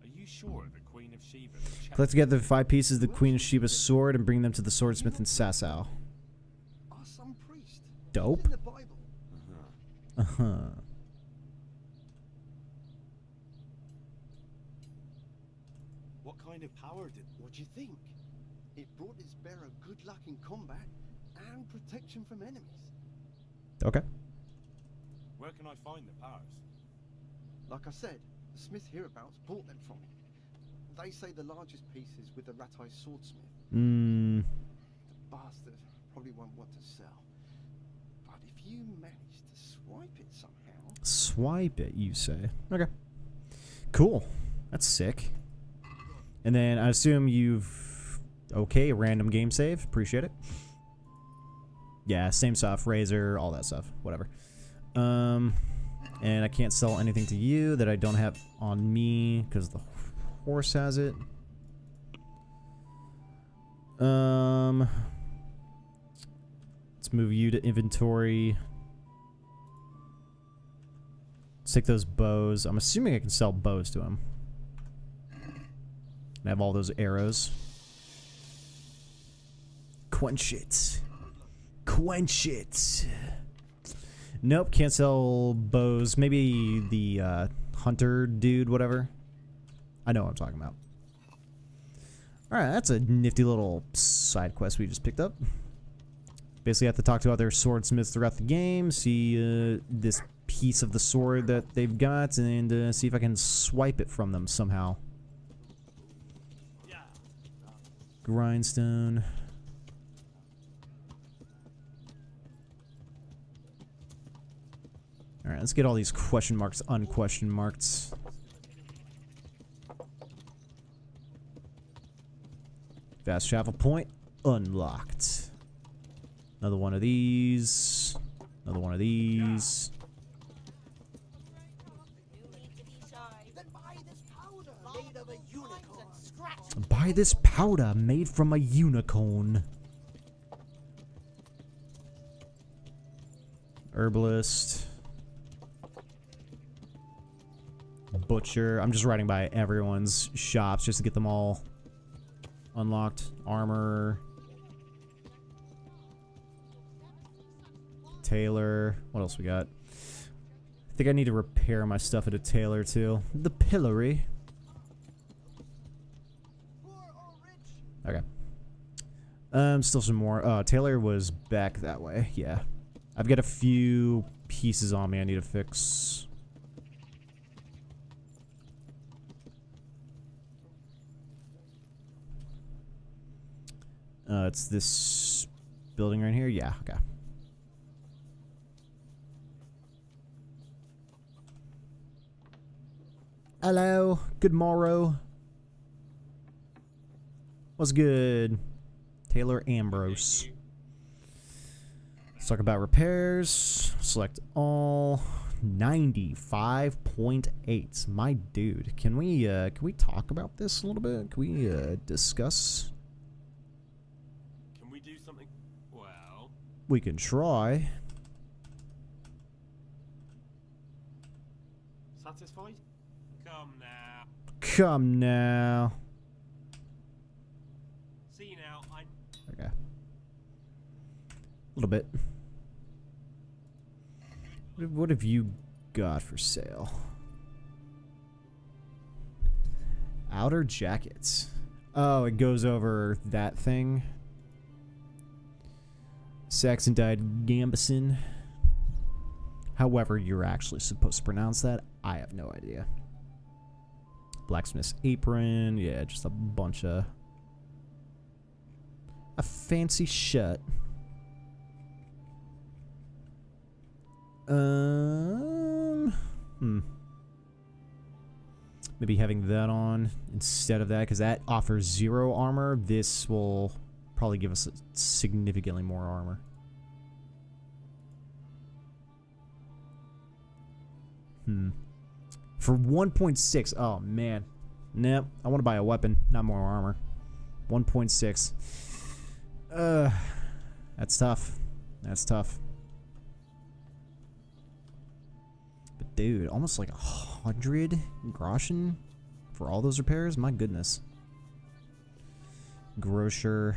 Are you sure the Queen of Sheba... Collect together 5 pieces of the Queen of Sheba's sword and bring them to the swordsmith in Sasau. Are some priest? Dope. In the Bible, What kind of power did... What do you think? It brought its bearer good luck in combat and protection from enemies. Okay. Where can I find the powers? Like I said, the smith hereabouts bought them from him. They say the largest piece is with the rat-eyed swordsmith. Hmm. The bastard probably won't want to sell. But if you manage to swipe it somehow... Swipe it, you say? Okay. Cool. That's sick. And then I assume you've... Okay, random game save. Appreciate it. Yeah, same stuff. Razor, all that stuff. Whatever. And I can't sell anything to you that I don't have on me because the horse has it. Let's move you to inventory. Let's take those bows. I'm assuming I can sell bows to him. I have all those arrows. Quench it. Quench it. Nope, can't sell bows. Maybe the hunter dude, whatever. I know what I'm talking about. Alright, that's a nifty little side quest we just picked up. Basically have to talk to other swordsmiths throughout the game, see this piece of the sword that they've got, and see if I can swipe it from them somehow. Grindstone. Alright, let's get all these question marks unquestion marked. Fast travel point unlocked. Another one of these. Another one of these. Buy this powder made from a unicorn. Herbalist. Butcher. I'm just riding by everyone's shops just to get them all unlocked. Armor. Tailor. What else we got? I think I need to repair my stuff at a tailor too. The pillory. Okay. Still some more. Taylor was back that way. Yeah. I've got a few pieces on me I need to fix. It's this building right here? Yeah, okay. Hello. Good morrow. What's good? Taylor Ambrose. Let's talk about repairs. Select all. 95.8. My dude. Can we talk about this a little bit? Can we discuss? Can we do something? Well, We can try. satisfied? Come now. Come now. See you now. Okay. A little bit. What have you got for sale? Outer jackets. Oh, it goes over that thing. Saxon dyed Gambison. However you're actually supposed to pronounce that, I have no idea. Blacksmith's apron. Yeah, just a bunch of... a fancy shut. Maybe having that on instead of that, because that offers 0 armor. This will probably give us significantly more armor. For 1.6. Oh, man. Nope. I want to buy a weapon, not more armor. 1.6. That's tough. That's tough. But dude, almost like 100 groschen for all those repairs? My goodness. Grocer.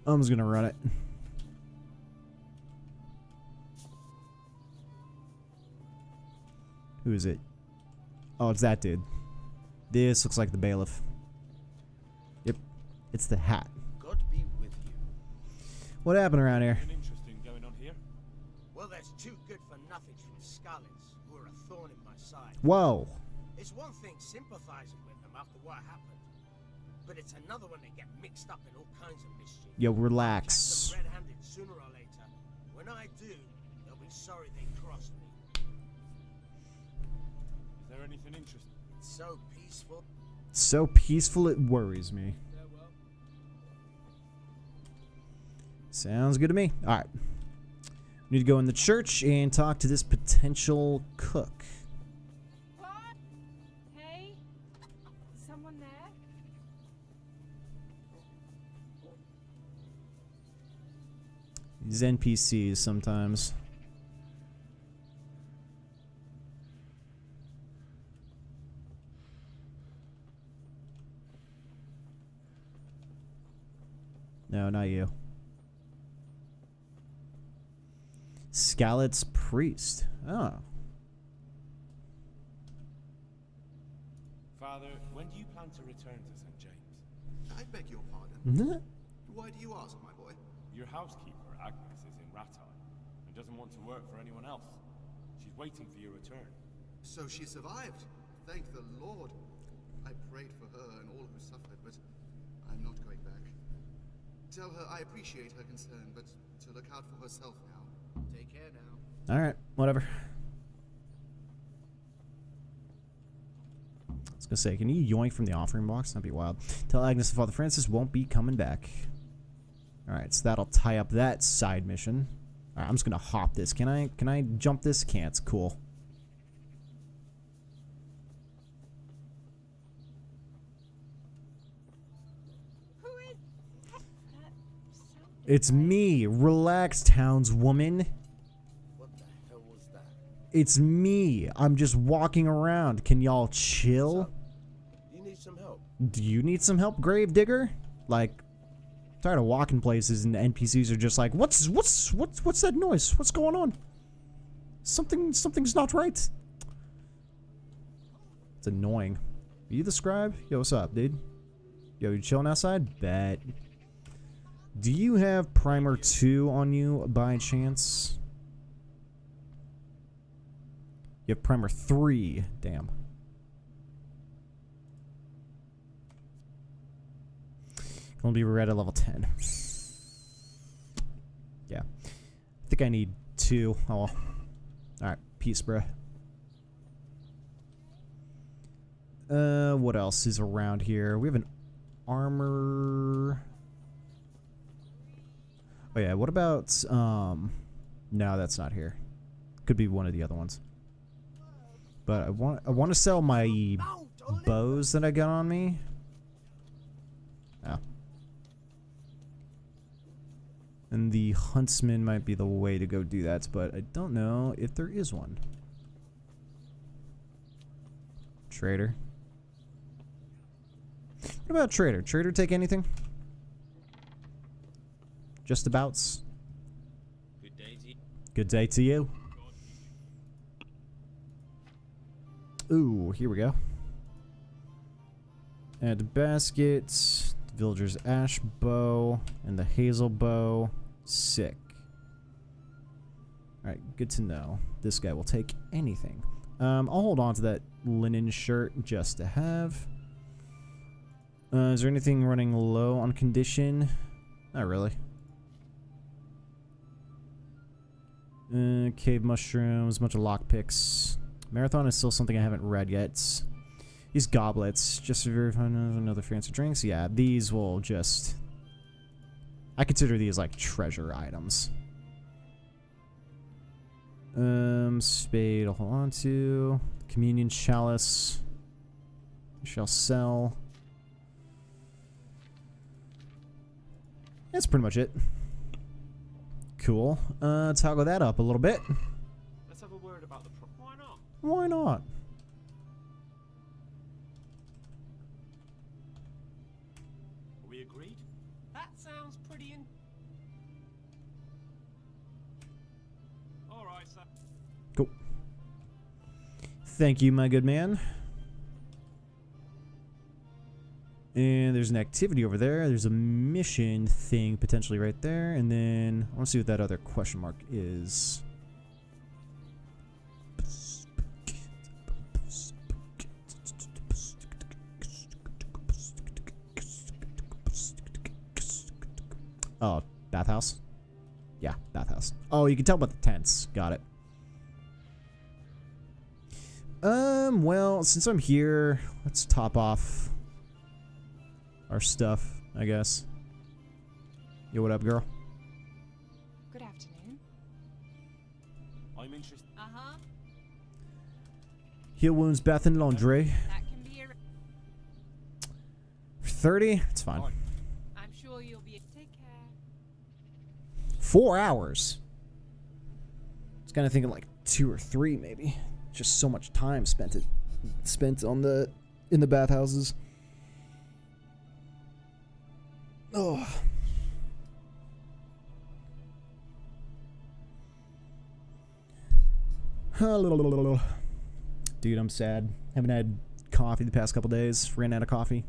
I'm just gonna run it. Who is it? Oh, it's that dude. This looks like the bailiff. Yep, it's the hat. God be with you. What happened around here? Anything interesting going on here? Well, there's two good-for-nothings from Scarlets who are a thorn in my side. Whoa. It's one thing sympathizing with them after what happened, but it's another when they get mixed up in all kinds of mischief. Yo, relax. Catch them red-handed sooner or later. When I do, they'll be sorry they crossed me. Is there anything interesting? It's so peaceful. So peaceful it worries me. Sounds good to me. Alright. We need to go in the church and talk to this potential cook. What? Hey? Someone there? These NPCs sometimes. No, not you. Scallet's priest. Oh. Father, when do you plan to return to St. James? I beg your pardon. Mhm. Why do you ask, my boy? Your housekeeper, Agnes, is in Rattay and doesn't want to work for anyone else. She's waiting for your return. So she survived. Thank the Lord. I prayed for her and all who suffered, but I'm not going back. Tell her I appreciate her concern, but to look out for herself now. Take care now. Alright, whatever. I was gonna say, can you yoink from the offering box? That'd be wild. Tell Agnes and Father Francis won't be coming back. Alright, so that'll tie up that side mission. Alright, I'm just gonna hop this. Can I jump this? Can't. Cool. It's me. Relax, townswoman. What the hell was that? It's me. I'm just walking around. Can y'all chill? You need some help? Do you need some help, Gravedigger? Like, I'm tired of walking places and the NPCs are just like, what's that noise? What's going on? Something's not right. It's annoying. Are you the scribe? Yo, what's up, dude? Yo, you chilling outside? Bet. Do you have Primer 2 on you by chance? You have Primer 3. Damn. Gonna be red at level 10. Yeah. I think I need 2. Oh well. Alright, peace, bruh. What else is around here? We have an armor. Oh yeah, what about no, that's not here. Could be one of the other ones. But I want to sell my bows that I got on me. Oh. And the huntsman might be the way to go do that, but I don't know if there is one. Trader. What about Trader? Trader take anything? Just abouts. Good day to you. Good day to you. Ooh, here we go. Add a basket, the villager's ash bow, and the hazel bow. Sick. Alright, good to know. This guy will take anything. I'll hold on to that linen shirt just to have. Is there anything running low on condition? Not really. Cave mushrooms, a bunch of lockpicks. Marathon is still something I haven't read yet. These goblets, just to verify another fancy drinks. Yeah, these will just... I consider these like treasure items. Spade I'll hold on to. Communion chalice. I shall sell. That's pretty much it. Cool. Toggle that up a little bit. Let's have a word about the Why not? Why not? Are we agreed? That sounds pretty Alright, sir. Cool. Thank you, my good man. And there's an activity over there. There's a mission thing potentially right there. And then I want to see what that other question mark is. Oh, bathhouse? Yeah, bathhouse. Oh, you can tell about the tents. Got it. Well, since I'm here, let's top off our stuff, I guess. Yo, what up, girl? Good afternoon. I'm interested. Uh-huh. Heal wounds, bath and laundry. That can be 30? It's fine. I'm sure you'll be. Take care. 4 hours. I was kind of thinking like 2 or 3, maybe. Just so much time spent on in the bathhouses. Oh. Dude, I'm sad. Haven't had coffee the past couple days. Ran out of coffee.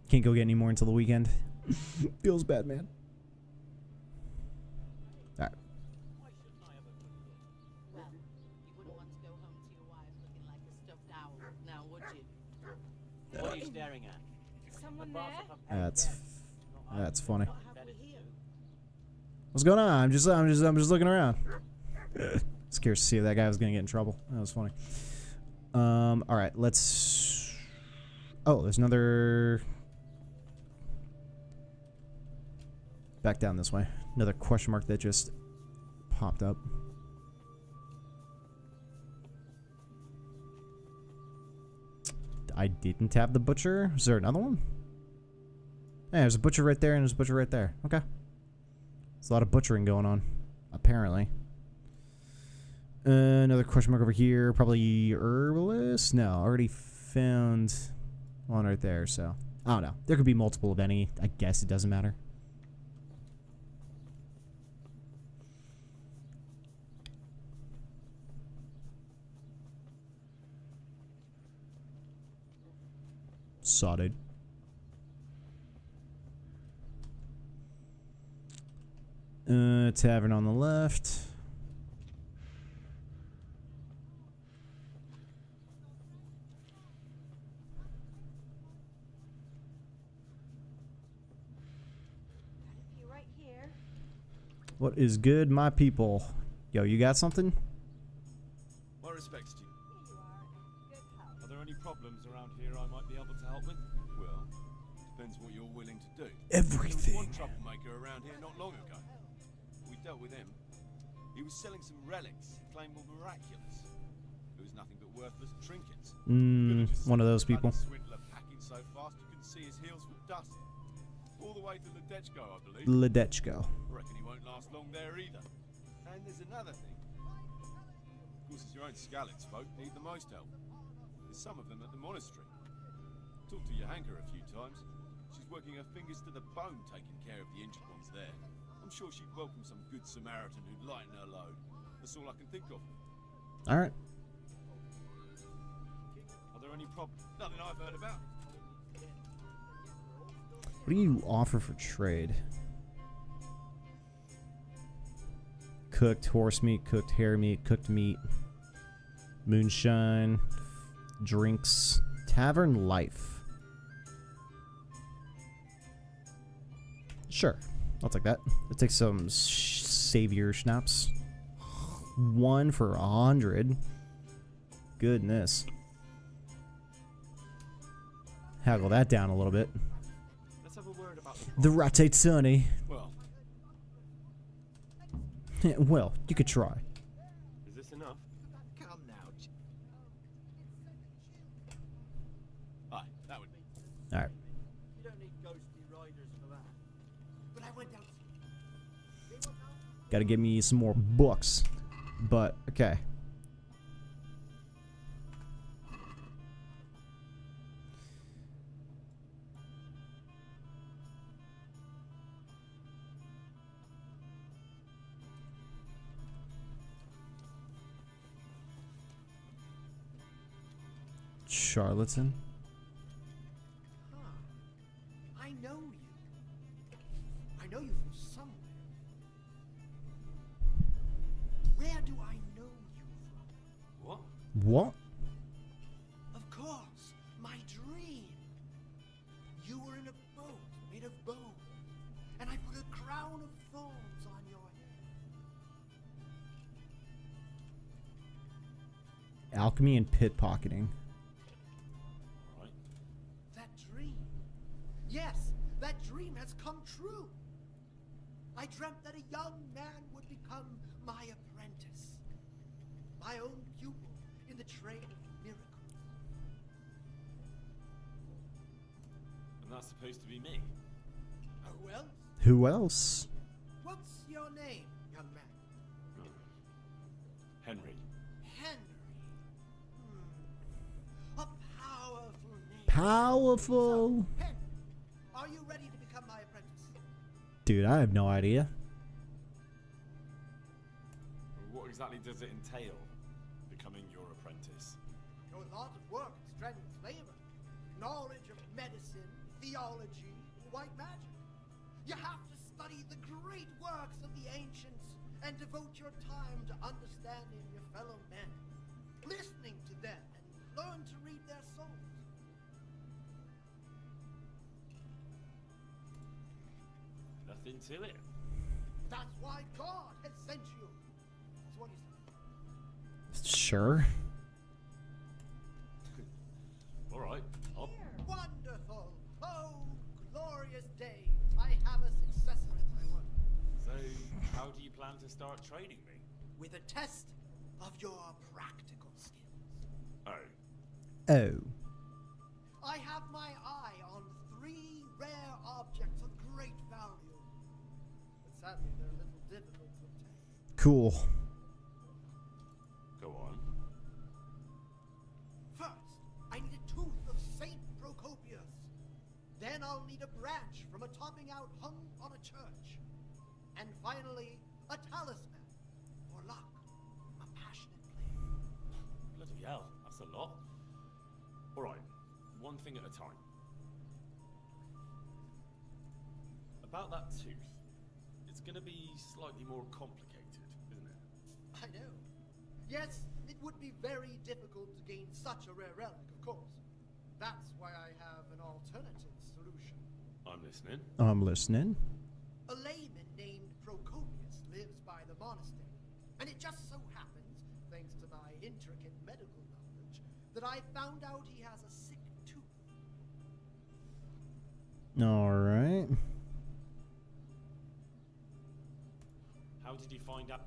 Can't go get any more until the weekend. Feels bad, man. Alright. Well, you wouldn't want to go home to your wife looking like a stuffed owl, now would you? What are you staring at? Someone there? That's funny. What's going on? I'm just looking around. Just curious to see if that guy was gonna get in trouble. That was funny. All right, let's. Oh, there's another. Back down this way. Another question mark that just popped up. I didn't have the butcher. Is there another one? Yeah, there's a butcher right there and there's a butcher right there. Okay. There's a lot of butchering going on, apparently. Another question mark over here. Probably herbalist? No, already found one right there, so. I don't know. There could be multiple of any. I guess it doesn't matter. Sodded. Tavern on the left. Right here. What is good, my people? Yo, you got something? My respects to you. Are there any problems around here I might be able to help with? Well, depends what you're willing to do. Everything. There was one troublemaker around here not long ago. We dealt with him. He was selling some relics he claimed were miraculous. It was nothing but worthless trinkets. One of those people. Swindler packing so fast you could see his heels were dust. All the way to Ledechko, I believe. Ledechko. Reckon he won't last long there either. And there's another thing. Of course, it's your own Skalitz folk need the most help. There's some of them at the monastery. Talked to Johanka a few times. She's working her fingers to the bone taking care of the injured ones there. I'm sure she'd welcome some good Samaritan who'd lighten her load. That's all I can think of. Alright. Are there any problems? Nothing I've heard about. What do you offer for trade? Cooked horse meat, cooked hare meat, cooked meat, moonshine, drinks, tavern life. Sure, I'll take that. It takes some savior schnapps. 1 for 100. Goodness. Haggle that down a little bit. Let's have a word about The Ratate Sunny. Well, Well, you could try. is this enough? Come now. Aye, that would be. Alright. You don't need ghostly riders for that. But I went down. Gotta give me some more books. But, okay. Charlatan. I know you. I know you from somewhere. Where do I know you from? What? What? Of course, my dream. You were in a boat made of bone, and I put a crown of thorns on your head. Alchemy and pickpocketing. Right. That dream. Yes, that dream has come true. I dreamt that a young man would become my apprentice, my own pupil in the trade of miracles. And that's supposed to be me. Who else? Who else? What's your name, young man? Henry. Henry. A powerful name. Powerful. So, Henry, are you ready to become my apprentice? Dude, I have no idea. What exactly does it entail, becoming your apprentice? A lot of work and strenuous labor. Knowledge of medicine, theology, and white magic. You have to study the great works of the ancients and devote your time to understanding your fellow men, listening to them, and learn to read their souls. Nothing to it. That's why God has sent you. That's what he said. Sure. All right. Wonderful! Oh, glorious day! I have a successor at my work. So, how do you plan to start trading me? With a test of your practical skills. Oh. Oh. I have my eye on 3 rare objects of great value. But sadly, they're a little difficult to obtain. Cool. Go on. First, I need a tooth of Saint Procopius. Then I'll need a branch from a topping out hung on a church. And finally, a talisman for luck from a passionate player. Bloody hell, that's a lot. All right, one thing at a time. About that tooth, it's going to be slightly more complicated, isn't it? I know. Yes, it would be very difficult to gain such a rare relic, of course. That's why I have an alternative solution. I'm listening. I'm listening. A layman named Procopius lives by the monastery, and it just so happens, thanks to my intricate medical knowledge, that I found out he has a sick tooth. All right. How did you find out?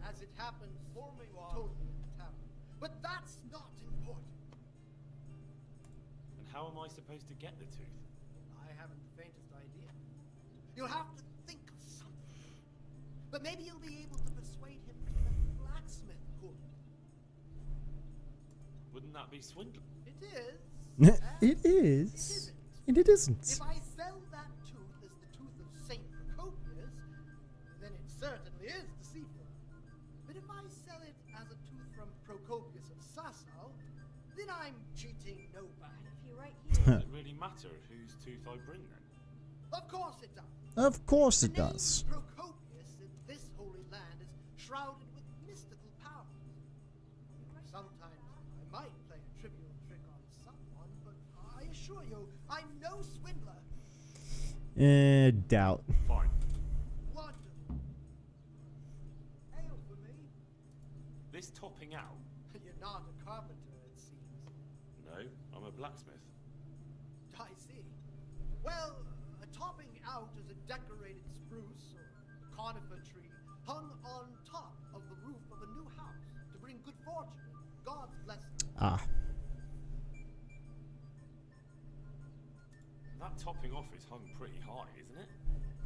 As it happens, told me in the tavern. But that's not important. And how am I supposed to get the tooth? I haven't the faintest idea. You'll have to think of something. But maybe you'll be able to persuade him to let the blacksmith pull it. Wouldn't that be swindling? It is. It is. And it isn't. If I sell that tooth as the tooth of Saint Procopius, then it certainly is deceitful. But if I sell it as a tooth from Procopius of Sasau, then I'm cheating nobody. If you're right Does here. it really matter whose tooth I bring then? Of course it does. Of course it The name does. Procopius in this holy land is shrouded with mystical powers. Sometimes I might play a trivial trick on someone, but I assure you, I'm no swindler. Doubt. Fine. Wonderful. Ale for me. This topping out? You're not a carpenter, it seems. No, I'm a blacksmith. I see. Well, a topping out is a decorated spruce or conifer tree hung on top of the roof of a new house to bring good fortune and God's blessing. Ah. That topping off is hung pretty high, isn't it?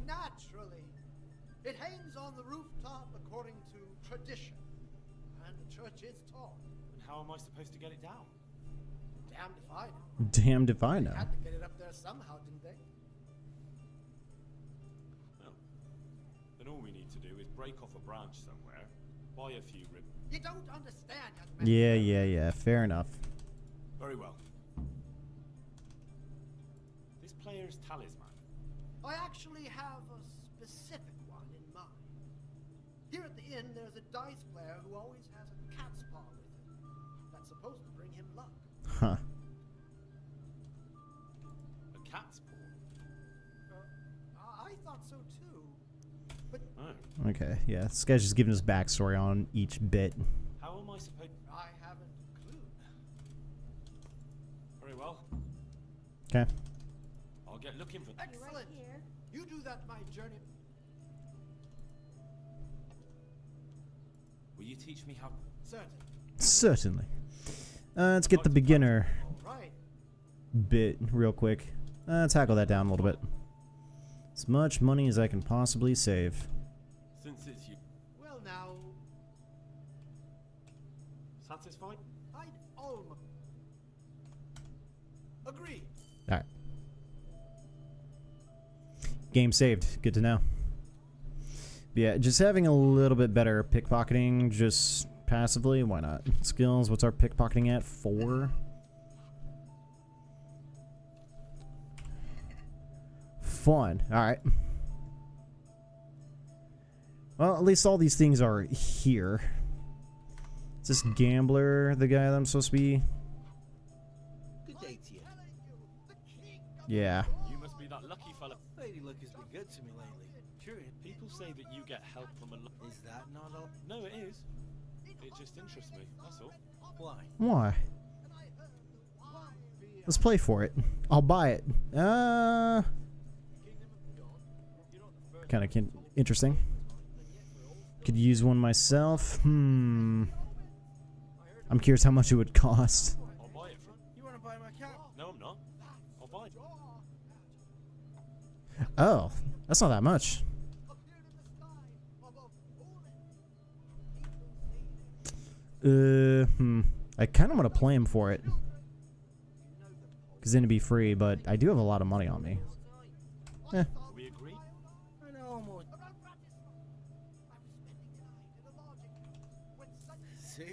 Naturally. It hangs on the rooftop according to tradition. And the church is tall. And how am I supposed to get it down? Damned if I know. Damned if I know. They had to get it up there somehow, didn't they? Well, then all we need to do is break off a branch somewhere, buy a few ribbons. You don't understand, young man. Yeah. Fair enough. Very I actually have a specific one in mind. Here at the inn, there's a dice player who always has a cat's paw with him. That's supposed to bring him luck. Huh. A cat's paw? I thought so too. But Okay, yeah. This guy's just giving us backstory on each bit. How am I supposed? I haven't a clue. Very well. Okay. I'll get looking for. Excellent. You do that, my journey. Will you teach me how? Certainly. Let's get the beginner Right. bit real quick. Tackle that down a little bit. As much money as I can possibly save. Since it's you. Well, now, Satisfied? I'd almost agree. Alright. Game saved. Good to know. But yeah, just having a little bit better pickpocketing, just passively, why not? Skills, what's our pickpocketing at? 4? Fun. Alright. Well, at least all these things are here. Is this gambler the guy that I'm supposed to be? Good day to you. Yeah. You must be that lucky fella. Lady luck has been good to me lately. True. People say that you get help from a. Is that not all? No, it is. It just interests me. That's all. Why? Why? Let's play for it. I'll buy it. Kind of interesting. Could use one myself. I'm curious how much it would cost. I'll buy it from. You want to buy my cat? No, I'm not. I'll buy it. Oh, that's not that much. I kind of want to play him for it. Because then it'd be free, but I do have a lot of money on me. Eh. We agree? I know more. See?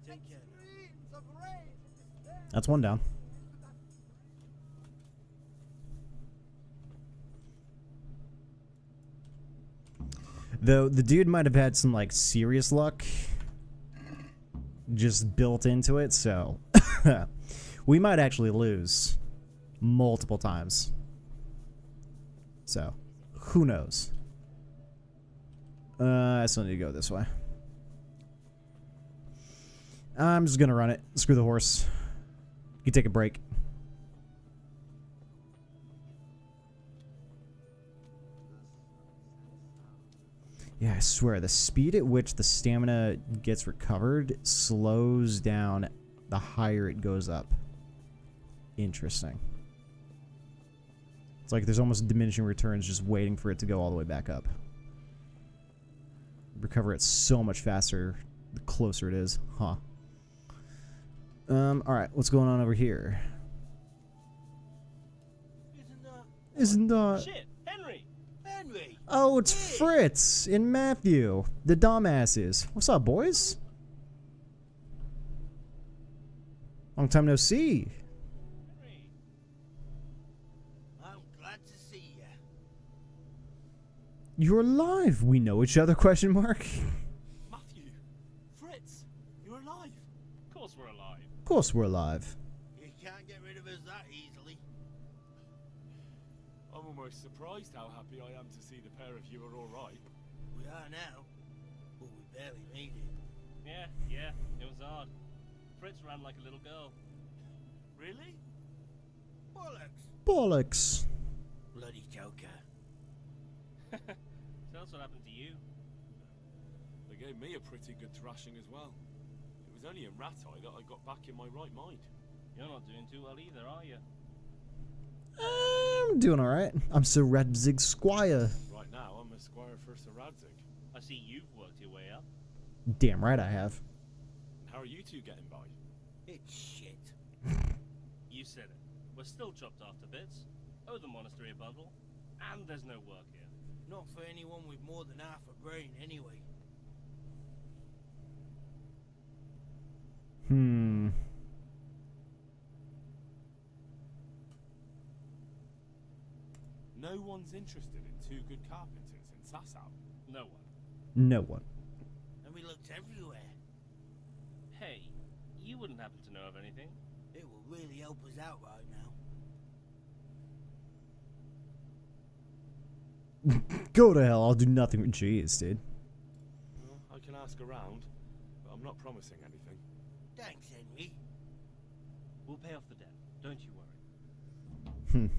Take care. That's one down. Though the dude might have had some like serious luck just built into it, so we might actually lose multiple times. So, who knows? I still need to go this way. I'm just gonna run it. Screw the horse. You take a break. Yeah, I swear, the speed at which the stamina gets recovered slows down the higher it goes up. Interesting. It's like there's almost diminishing returns just waiting for it to go all the way back up. Recover it so much faster the closer it is. Huh. Alright, what's going on over here? Isn't that... Shit, Henry! Henry! Oh, it's Fritz and Matthew, the dumbasses. What's up, boys? Long time no see. I'm glad to see you. You're alive. We know each other, question mark. Matthew! Fritz! You're alive! Of course we're alive. Of course we're alive. You can't get rid of us that easily. I'm almost surprised how happy I am to see the pair of you are alright. We are now, but we barely made it. Yeah, it was hard. Fritz ran like a little girl. Really? Bollocks! Bollocks. Bloody joker. Tell us what happened to you. They gave me a pretty good thrashing as well. It was only in Rat-Eye that I got back in my right mind. You're not doing too well either, are you? I'm doing alright. I'm Sir Radzig Squire. Right now, I'm a squire for Sir Radzig. I see you've worked your way up. Damn right I have. How are you two getting by? It's shit. You said it. We're still chopped off to bits. Owe the monastery a bundle. And there's no work here. Not for anyone with more than half a brain, anyway. Hmm. No one's interested in two good carpenters in Sasau. No one. No one. And we looked everywhere. Hey, you wouldn't happen to know of anything? It will really help us out right now. Go to hell. I'll do nothing. Jeez, dude. Well, I can ask around, but I'm not promising anything. Thanks, Henry. We'll pay off the debt. Don't you worry.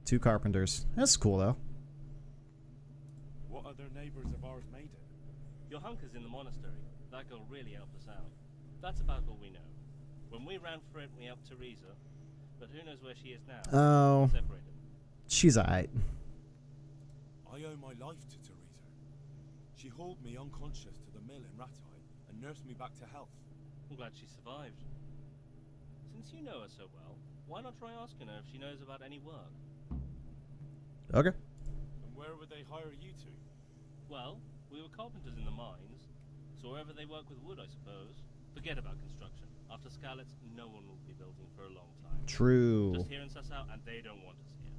2 carpenters. That's cool, though. What other neighbors of ours made it? Your hunker's in the monastery. That girl really helped us out. That's about all we know. When we ran for it, we helped Teresa. But who knows where she is now? Oh. Separated. She's alright. I owe my life to Teresa. She hauled me unconscious to the mill in Ratai and nursed me back to health. I'm glad she survived. Since you know her so well, why not try asking her if she knows about any work? Okay. And where would they hire you to? Well, we were carpenters in the mines, so wherever they work with wood, I suppose. Forget about construction. After Skalitz, no one will be building for a long time. True. Just here in Sasau, and they don't want us here.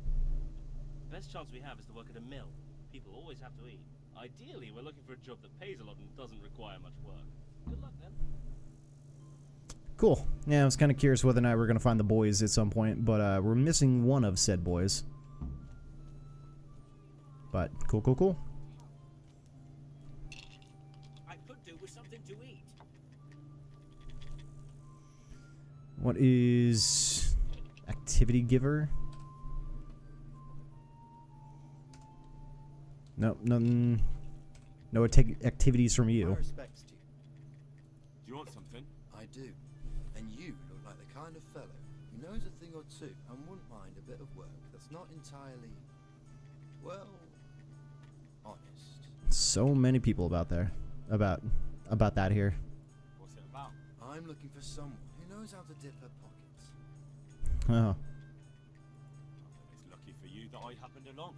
The best chance we have is to work at a mill. People always have to eat. Ideally, we're looking for a job that pays a lot and doesn't require much work. Good luck then. Cool. Yeah, I was kind of curious whether or not we're going to find the boys at some point, but we're missing one of said boys. But cool, cool, cool. I could do with something to eat. What is activity giver? No, none. No activities from you. My respects to you. Do you want something? I do. And you look like the kind of fellow who knows a thing or two and wouldn't mind a bit of work that's not entirely, well, honest. So many people about there. About that here. What's it about? I'm looking for someone who knows how to dip her pockets. Oh. It's lucky for you that I happened along.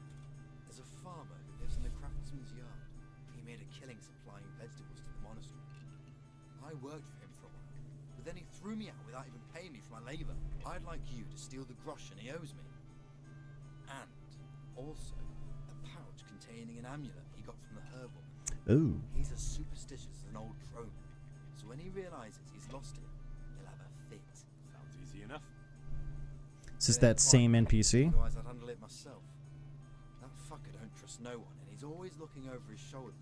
There's a farmer who lives in the craftsman's yard. He made a killing supplying vegetables to the monastery. I worked for him for a while, but then he threw me out without even paying me for my labor. I'd like you to steal the groschen he owes me. And also a pouch containing an amulet he got from the herb woman. Ooh. He's as superstitious as an old crone, so when he realizes he's lost it, he'll have a fit. Sounds easy enough. Is this that same NPC? Otherwise I'd handle it myself. That fucker don't trust no one, and he's always looking over his shoulder.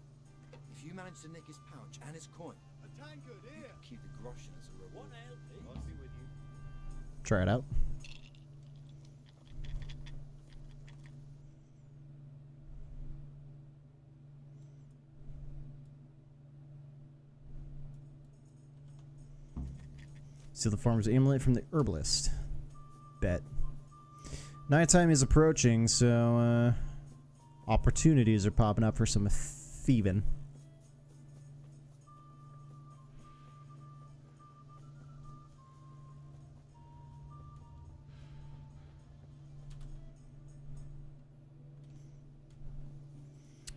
If you manage to nick his pouch and his coin, A tankard you here. can keep the groschen as a reward. I'll be with you. Try it out. Steal the farmer's amulet from the herbalist. Bet. Nighttime is approaching, so opportunities are popping up for some thieving.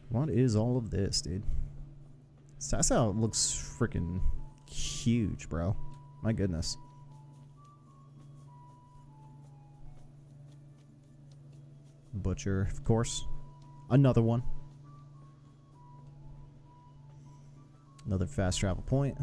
What is all of this, dude? That's how it looks freaking huge, bro. My goodness. Butcher, of course. Another one. Another fast travel point.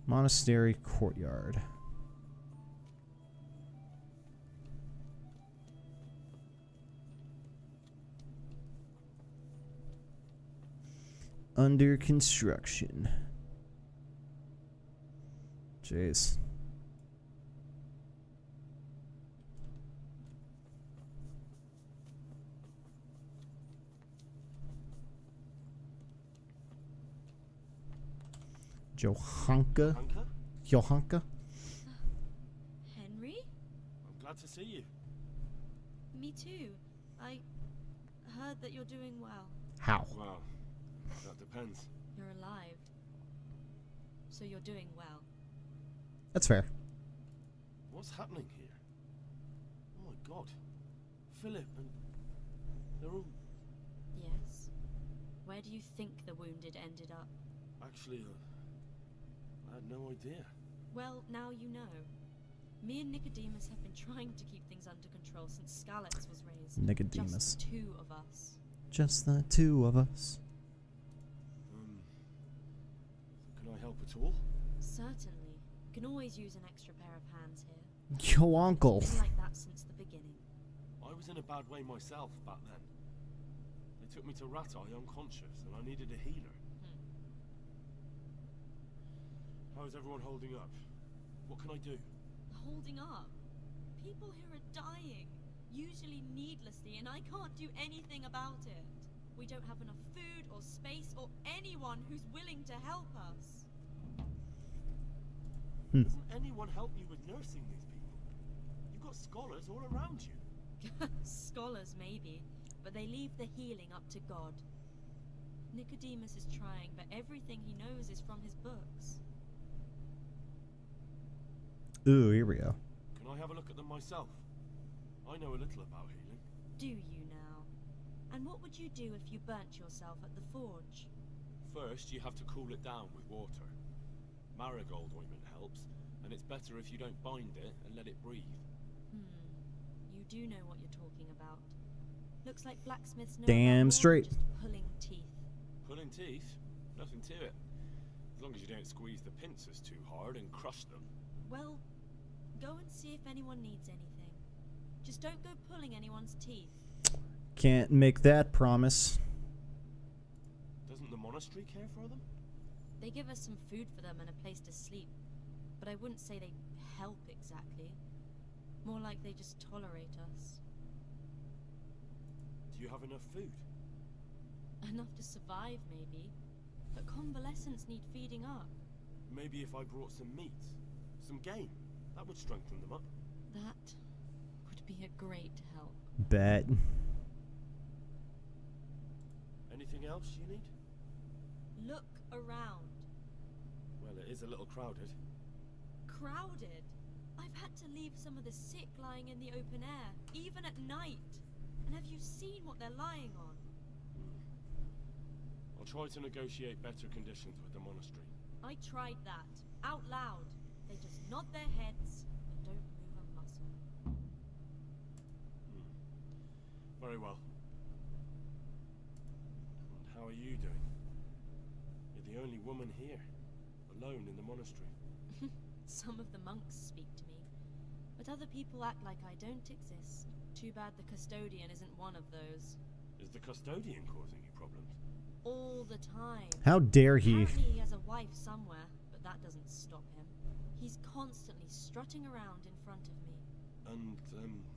Monastery courtyard. Under construction. Jeez. Johanka? Johanka? Henry? I'm glad to see you. Me too. I heard that you're doing well. How? Well, that depends. You're alive. So you're doing well. That's fair. What's happening here? Oh my god. Philip, and they're all... Yes. Where do you think the wounded ended up? Actually, I had no idea. Well, now you know. Me and Nicodemus have been trying to keep things under control since Skalitz was raised. Nicodemus. Just the two of us. Just the two of us. Can I help at all? Certainly. Can always use an extra pair of hands here. Yo, uncle. It's been like that since the beginning. I was in a bad way myself back then. They took me to Ratai unconscious, and I needed a healer. How's everyone holding up? What can I do? Holding up? People here are dying, usually needlessly, and I can't do anything about it. We don't have enough food or space or anyone who's willing to help us. Doesn't anyone help you with nursing these people? You've got scholars all around you. Scholars, maybe, but they leave the healing up to God. Nicodemus is trying, but everything he knows is from his books. Ooh, here we go. Can I have a look at them myself? I know a little about healing. Do you now? And what would you do if you burnt yourself at the forge? First, you have to cool it down with water. Marigold ointment helps, and it's better if you don't bind it and let it breathe. You do know what you're talking about. Looks like blacksmiths know Damn about straight. Just pulling teeth. Pulling teeth? Nothing to it. As long as you don't squeeze the pincers too hard and crush them. Well, go and see if anyone needs anything. Just don't go pulling anyone's teeth. Can't make that promise. Doesn't the monastery care for them? They give us some food for them and a place to sleep, but I wouldn't say they help exactly. More like they just tolerate us. Do you have enough food? Enough to survive, maybe. But convalescents need feeding up. Maybe if I brought some meat, some game, that would strengthen them up. That would be a great help. Bet. Anything else you need? Look around. Well, it is a little crowded. Crowded? I've had to leave some of the sick lying in the open air, even at night. And have you seen what they're lying on? I'll try to negotiate better conditions with the monastery. I tried that, out loud. They just nod their heads and don't move a muscle. Very well. And how are you doing? You're the only woman here, alone in the monastery. Some of the monks speak to me, but other people act like I don't exist. Too bad the custodian isn't one of those. Is the custodian causing you problems? All the time. How dare he? Apparently he has a wife somewhere, but that doesn't stop him. He's constantly strutting around in front of me. And,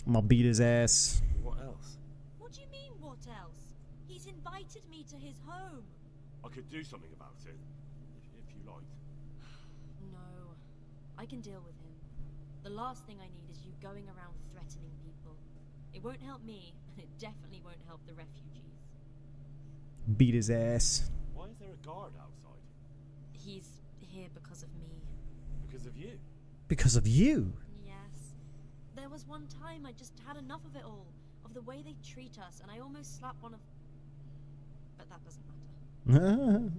I'm gonna beat his ass. what else? What do you mean, what else? He's invited me to his home. I could do something about it, if you liked. No, I can deal with him. The last thing I need is you going around threatening people. It won't help me, and it definitely won't help the refugees. Beat his ass. Why is there a guard outside? He's here because of me. Because of you? Because of you. Yes. There was one time I just had enough of it all, of the way they treat us, and I almost slapped one of... But that doesn't matter.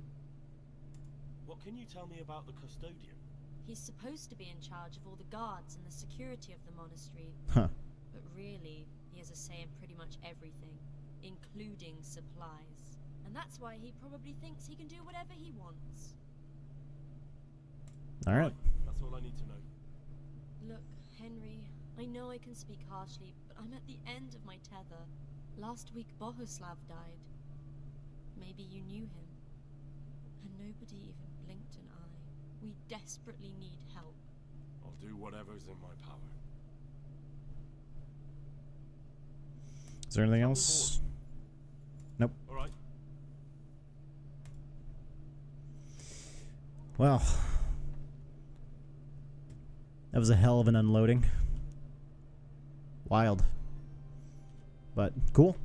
What can you tell me about the custodian? He's supposed to be in charge of all the guards and the security of the monastery. Huh. But really, he has a say in pretty much everything, including supplies. And that's why he probably thinks he can do whatever he wants. All right. That's all I need to know. Look, Henry, I know I can speak harshly, but I'm at the end of my tether. Last week Bohuslav died. Maybe you knew him. And nobody even blinked an eye. We desperately need help. I'll do whatever's in my power. Is there anything else? Nope. All right. Well, that was a hell of an unloading. Wild. But cool.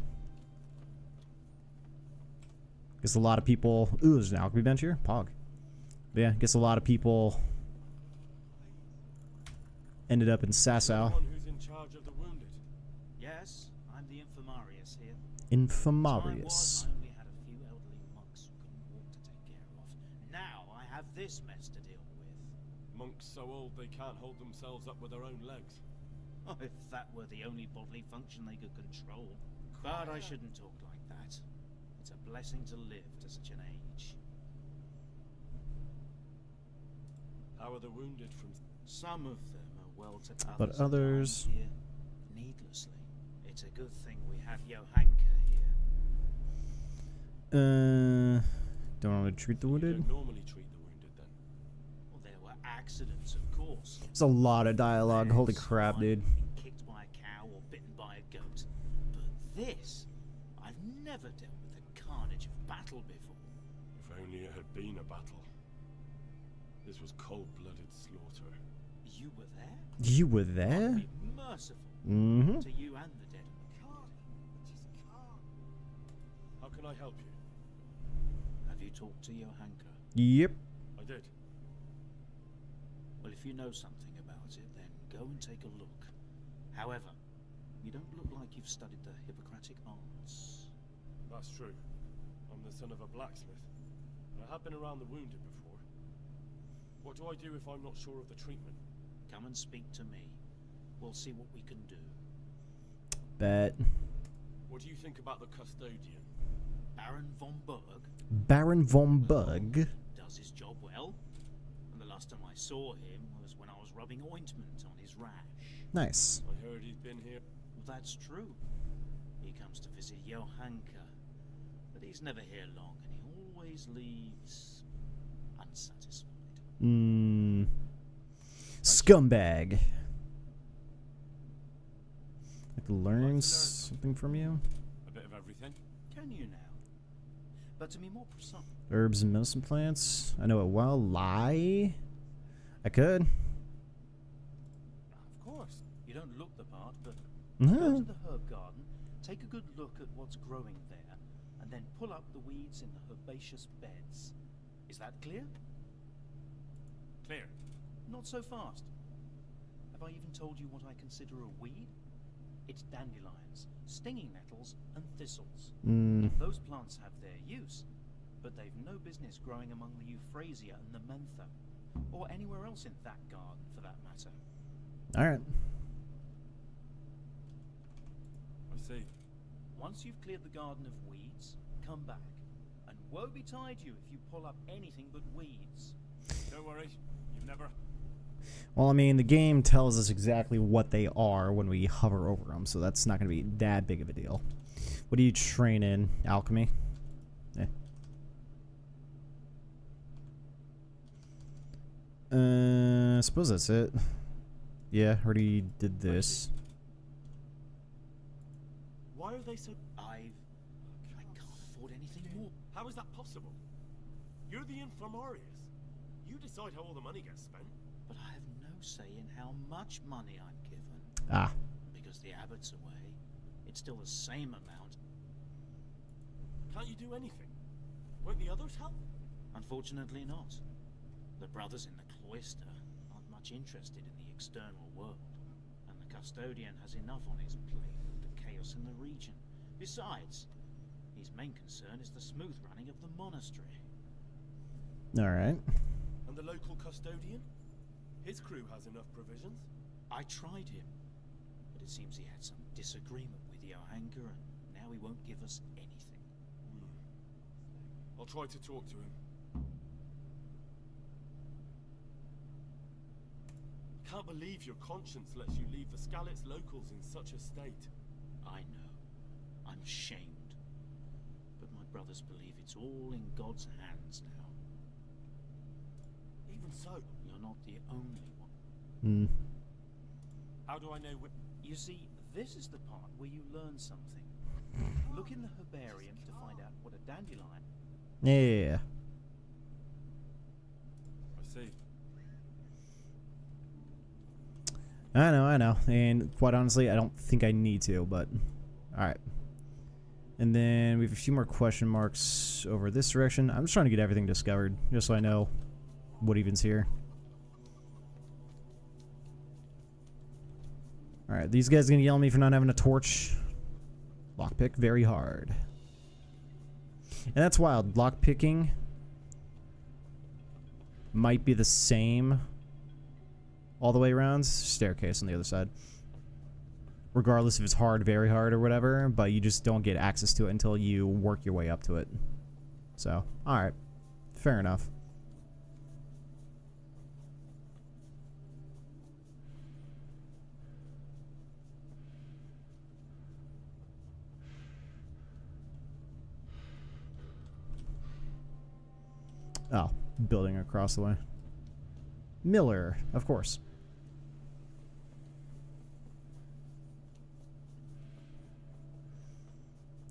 Guess a lot of people... Ooh, there's an alchemy bench here? Pog. But yeah, guess a lot of people ended up in Sasau. Someone who's in charge of the wounded. Yes, I'm the the infirmarius here. Infirmarius. I only had a few elderly monks who couldn't walk to take care of. Now I have this mess to deal with. Monks so old they can't hold themselves up with their own legs. Oh, if that were the only bodily function they could control. But I shouldn't talk like that. It's a blessing to live to such an age. How are the wounded from... Some of them are well to others. But others... Here, needlessly. It's a good thing we have Johanka here. Don't want to treat the wounded? Don't normally treat the wounded then. Well, there were accidents, of course. There's a lot of dialogue. Holy crap, dude. Being kicked by a cow or bitten by a goat. But this, I've never dealt with the carnage of battle before. If only it had been a battle. This was cold-blooded slaughter. You were there? You were there? Be merciful Mm-hmm. to you and the dead. How can I help you? Have you talked to Johanka? Yep. I did. Well, if you know something about it, then go and take a look. However, you don't look like you've studied the Hippocratic arts. That's true. I'm the son of a blacksmith. And I have been around the wounded before. What do I do if I'm not sure of the treatment? Come and speak to me. We'll see what we can do. Bet. What do you think about the custodian? Baron von Berg? Baron von Berg? Does his job well. And the last time I saw him was when I was rubbing ointment on his rash. Nice. I heard he's been here. Well, that's true. He comes to visit Johanka. But he's never here long, and he always leaves unsatisfied. Scumbag. I could learn something from you? A bit of everything. Can you now? But to be more precise. Herbs and medicine plants. I know it well. Lie. I could. Of course. You don't look the part, but Uh-huh. go to the herb garden, take a good look at what's growing there, and then pull up the weeds in the herbaceous beds. Is that clear? Clear. Not so fast. Have I even told you what I consider a weed? It's dandelions, stinging nettles, and thistles. Those plants have their use, but they've no business growing among the euphrasia and the mentha, or anywhere else in that garden for that matter. Alright. I see. Once you've cleared the garden of weeds, come back, and woe betide you if you pull up anything but weeds. Don't worry, you've never... Well, I mean, the game tells us exactly what they are when we hover over them, so that's not going to be that big of a deal. What do you train in? Alchemy? I suppose that's it. Yeah, already did this. Why are they so... I can't afford anything more. How is that possible? You're the infirmarius. You decide how all the money gets spent. But I have no say in how much money I'm given. Ah. Because the abbot's away, it's still the same amount. Can't you do anything? Won't the others help? Unfortunately not. The brothers in the cloister aren't much interested in the external world, and the custodian has enough on his plate with the chaos in the region. Besides, his main concern is the smooth running of the monastery. Alright. And the local custodian? His crew has enough provisions? I tried him, but it seems he had some disagreement with Johanka, and now he won't give us anything. I'll try to talk to him. Can't believe your conscience lets you leave the Skalitz locals in such a state. I know. I'm ashamed. But my brothers believe it's all in God's hands now. Even so, you're not the only one. How do I know You see, this is the part where you learn something. Look in the herbarium to find out what a dandelion... Yeah. I see. I know. And quite honestly, I don't think I need to, but... Alright. And then we have a few more question marks over this direction. I'm just trying to get everything discovered, just so I know what even's here. Alright, these guys gonna yell at me for not having a torch. Lockpick very hard. And that's wild. Lockpicking might be the same all the way around. Staircase on the other side. Regardless if it's hard, very hard, or whatever, but you just don't get access to it until you work your way up to it. So, alright. Fair enough. Oh, building across the way. Miller, of course.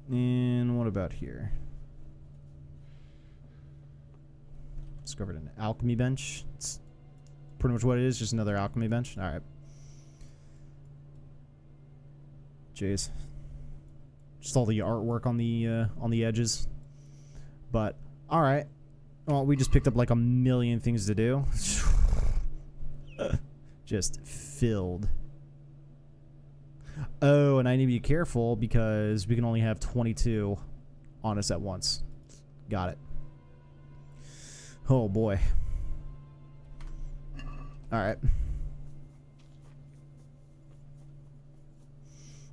And what about here? Discovered an alchemy bench. It's pretty much what it is, just another alchemy bench. Alright. Jeez. Just all the artwork on the edges. But, alright. Well, we just picked up like a million things to do. Just filled. Oh, and I need to be careful because we can only have 22 on us at once. Got it. Oh, boy. Alright.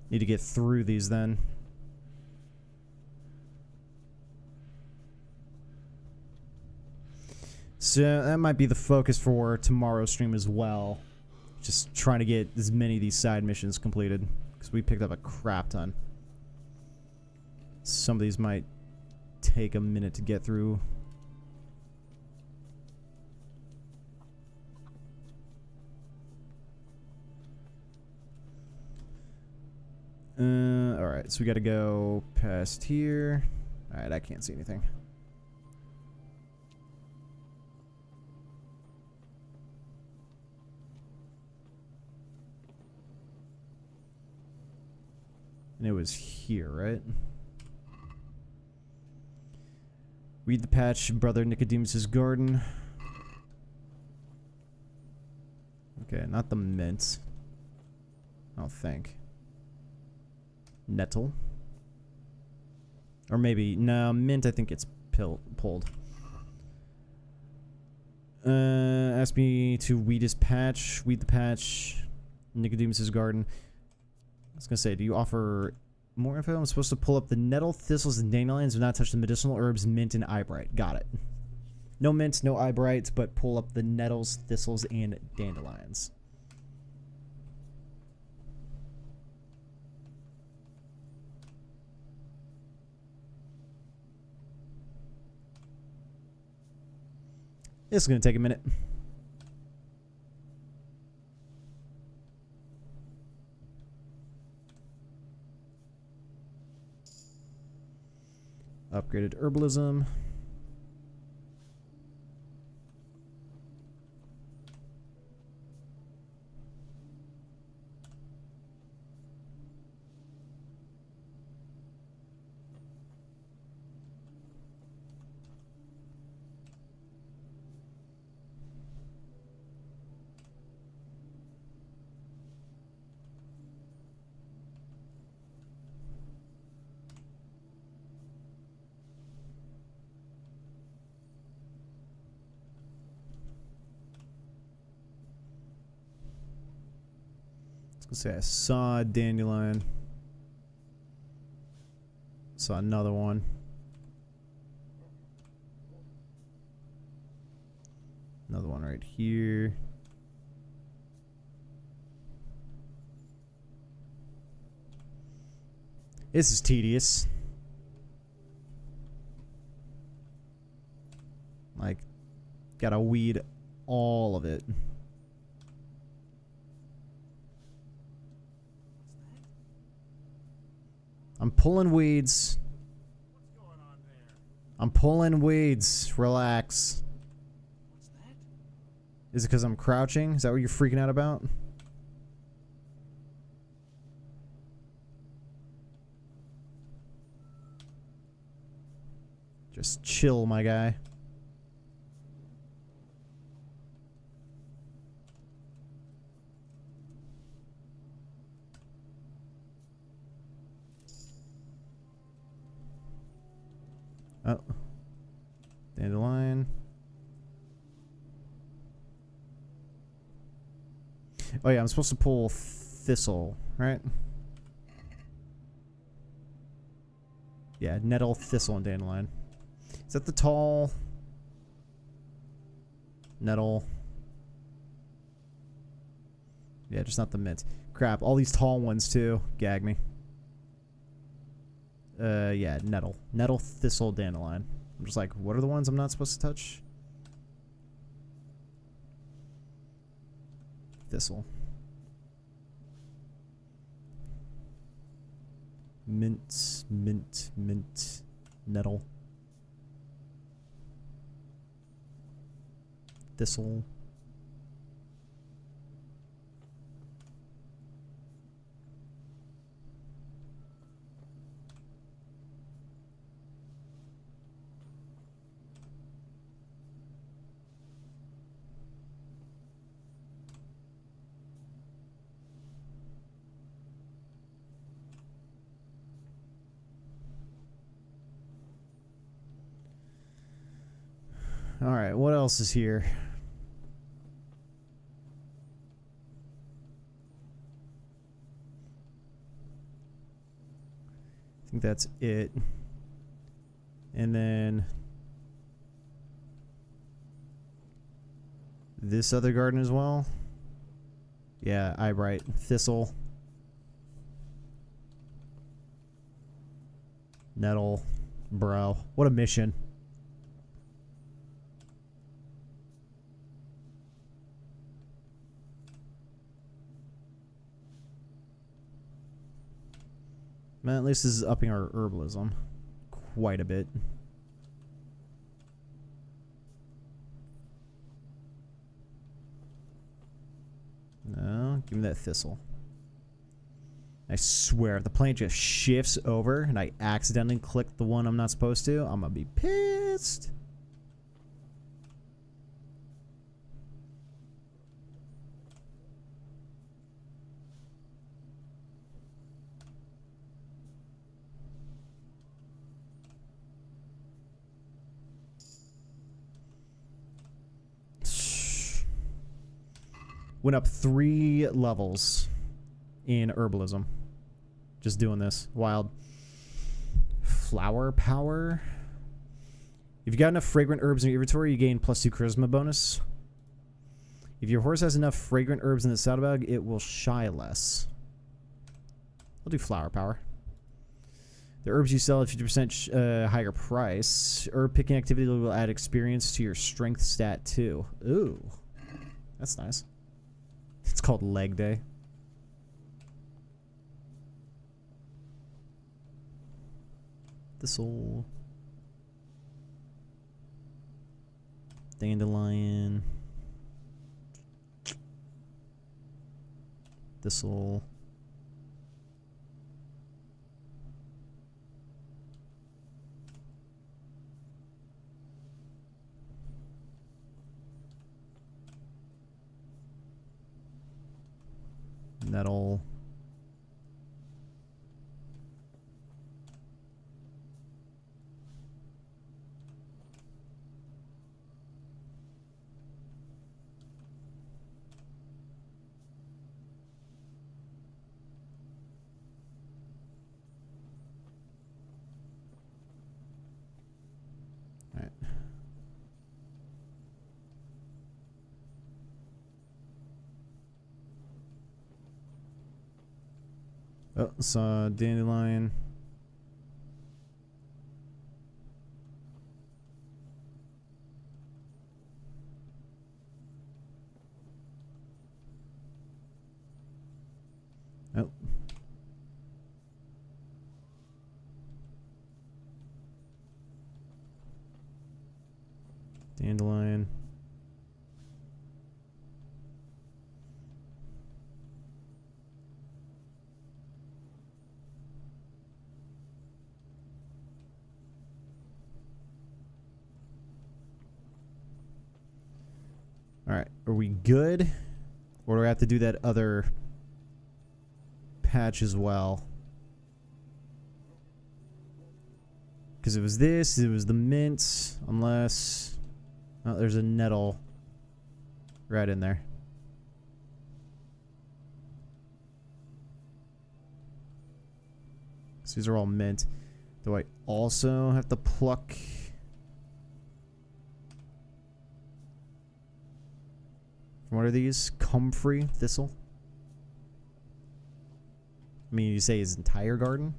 Need to get through these then. So that might be the focus for tomorrow's stream as well. Just trying to get as many of these side missions completed. Because we picked up a crap ton. Some of these might take a minute to get through. Alright, so we gotta go past here. Alright, I can't see anything. And it was here, right? Weed the patch, Brother Nicodemus's garden. Okay, not the mint. I don't think. Nettle. Or maybe, no, mint I think it's pulled. Ask me to weed his patch, weed the patch, Nicodemus's garden. I was gonna say, do you offer more info? I'm supposed to pull up the nettle, thistles, and dandelions, but not touch the medicinal herbs, mint, and eyebright. Got it. No mint, no eyebright, but pull up the nettles, thistles, and dandelions. This is gonna take a minute. Upgraded herbalism. Let's say I saw a dandelion. Saw another one. Another one right here. This is tedious. Like, gotta weed all of it. I'm pulling weeds. I'm pulling weeds. Relax. Is it because I'm crouching? Is that what you're freaking out about? Just chill, my guy. Oh yeah, I'm supposed to pull thistle, right? Yeah, nettle, thistle, and dandelion. Is that the tall? Nettle. Yeah, just not the mint. Crap, all these tall ones too. Gag me. Yeah, nettle. Nettle, thistle, dandelion. I'm just like, what are the ones I'm not supposed to touch? Thistle. Mint, mint, mint, nettle. Thistle. All right, what else is here? I think that's it. And then this other garden as well. Yeah, eyebright, thistle, nettle, bro. What a mission. Man, at least this is upping our herbalism quite a bit. No, give me that thistle. I swear, if the plant just shifts over and I accidentally click the one I'm not supposed to, I'm gonna be pissed. Went up 3 levels in herbalism. Just doing this. Wild. Flower power. If you got enough fragrant herbs in your inventory, you gain +2 charisma bonus. If your horse has enough fragrant herbs in the saddlebag, it will shy less. I'll do flower power. The herbs you sell at 50% higher price. Herb picking activity will add experience to your strength stat too. Ooh. That's nice. It's called leg day. Thistle. Dandelion. Thistle. Nettle. All right. Oh, saw dandelion. Oh. Dandelion. Alright, are we good? Or do we have to do that other patch as well? Because it was this, it was the mint, unless... Oh, there's a nettle right in there. So these are all mint. Do I also have to pluck? What are these? Comfrey thistle? I mean, you say his entire garden?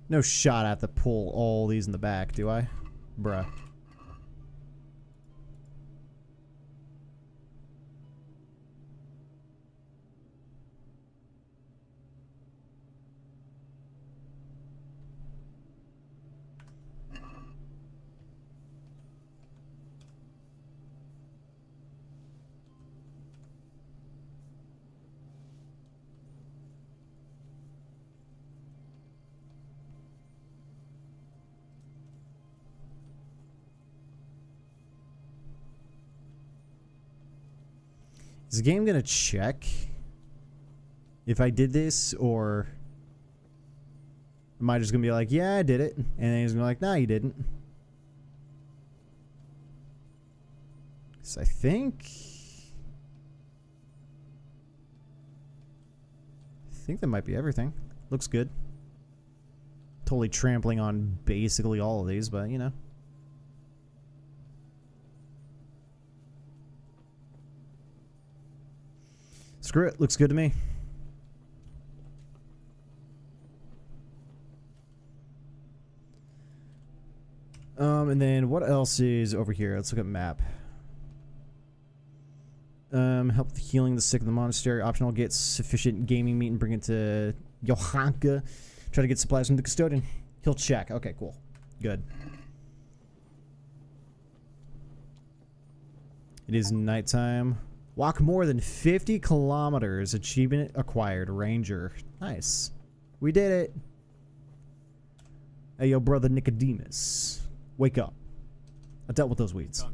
No shot at to pull all these in the back, do I? Bruh. Is the game gonna check if I did this, or am I just gonna be like, yeah, I did it, and then he's gonna be like, nah, you didn't? So I think that might be everything. Looks good. Totally trampling on basically all of these, but you know. Screw it. Looks good to me. And then what else is over here? Let's look at map. Help with healing the sick in the monastery. Optional. Get sufficient gaming meat and bring it to Johanka. Try to get supplies from the custodian. He'll check. Okay, cool. Good. It is nighttime. Walk more than 50 kilometers. Achievement acquired. Ranger. Nice. We did it. Hey, yo, brother Nicodemus. Wake up. I dealt with those weeds.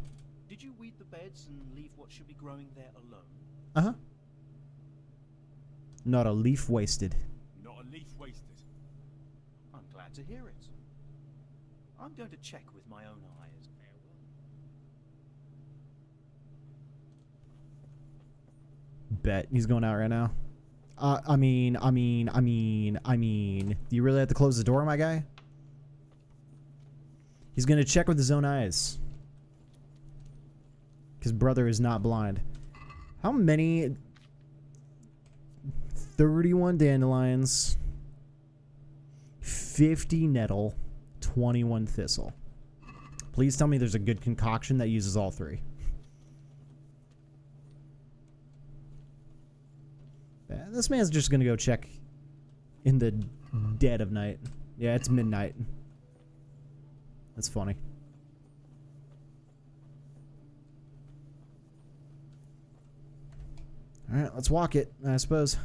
Did you weed the beds and leave what should be growing there alone? Uh-huh. Not a leaf wasted. Not a leaf wasted. I'm glad to hear it. I'm going to check with my own eyes. Bet. He's going out right now. I mean. Do you really have to close the door, my guy? He's going to check with his own eyes. His brother is not blind. How many? 31 dandelions. 50 nettle. 21 thistle. Please tell me there's a good concoction that uses all three. Yeah, this man's just gonna go check in the dead of night. Yeah, it's midnight. That's funny. Alright, let's walk it, I suppose.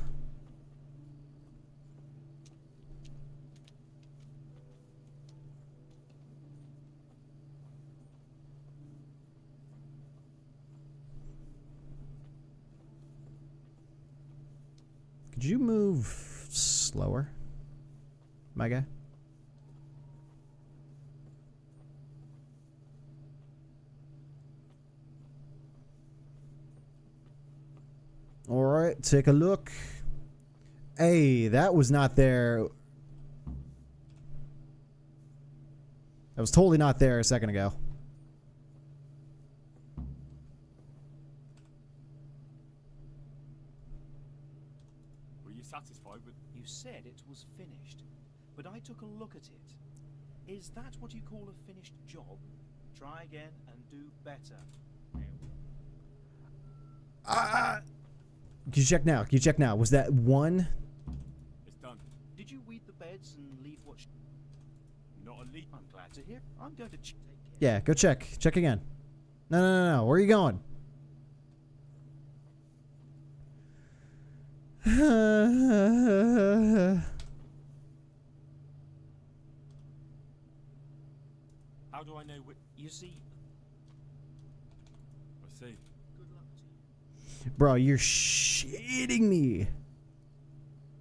Could you move slower, my guy? Alright, take a look. Hey, that was not there. That was totally not there a second ago. Were you satisfied with? You said it was finished, but I took a look at it. Is that what you call a finished job? Try again and do better. Can you check now? Can you check now? Was that one? It's done. Did you weed the beds and leave what? Not a leaf. I'm glad to hear. I'm going to check. Yeah, go check. Check again. No. Where are you going? I know what you see. I see. Good luck to you. Bro, you're shitting me.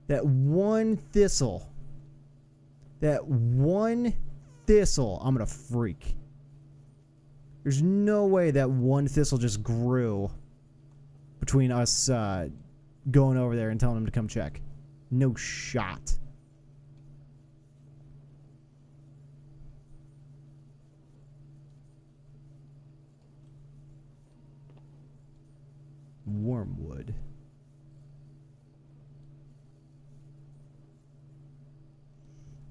That one thistle. That one thistle. I'm gonna freak. There's no way that one thistle just grew between us going over there and telling him to come check. No shot. Wormwood.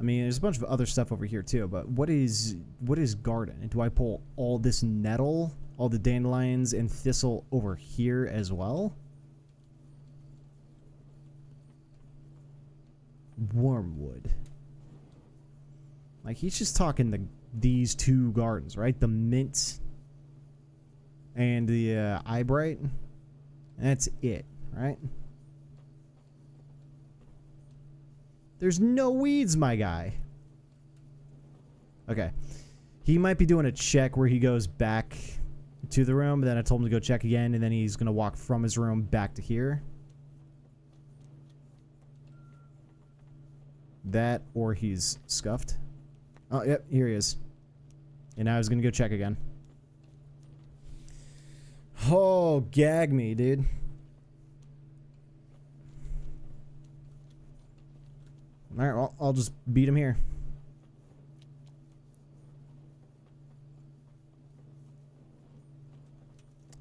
I mean, there's a bunch of other stuff over here too, but what is garden? Do I pull all this nettle, all the dandelions and thistle over here as well? Wormwood. Like, he's just talking these two gardens, right? The mint and the eyebright. That's it, right? There's no weeds, my guy. Okay. He might be doing a check where he goes back to the room, but then I told him to go check again, and then he's going to walk from his room back to here. That, or he's scuffed. Oh, yep, here he is. And now he's going to go check again. Oh, gag me, dude. Alright, well, I'll just beat him here.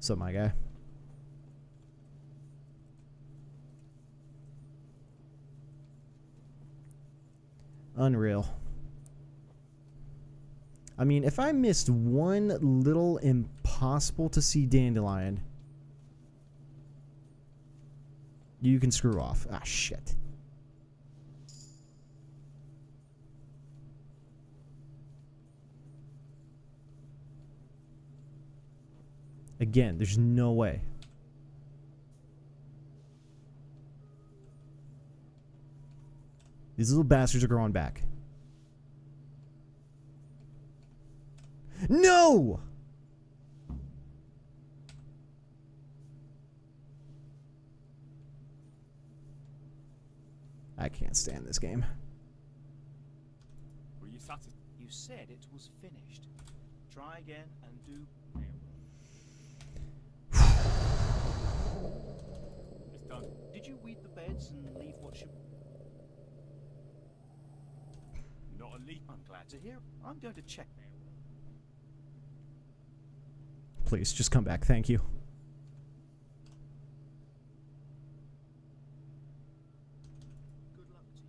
So, my guy. Unreal. I mean, if I missed one little impossible to see dandelion, you can screw off. Ah, shit. Again, there's no way. These little bastards are growing back. No! I can't stand this game. Were you satisfied? You said it was finished. Try again and do. It's done. Did you weed the beds and leave what should? Not a leak. I'm glad to hear. I'm going to check now. Please, just come back. Thank you. Good luck to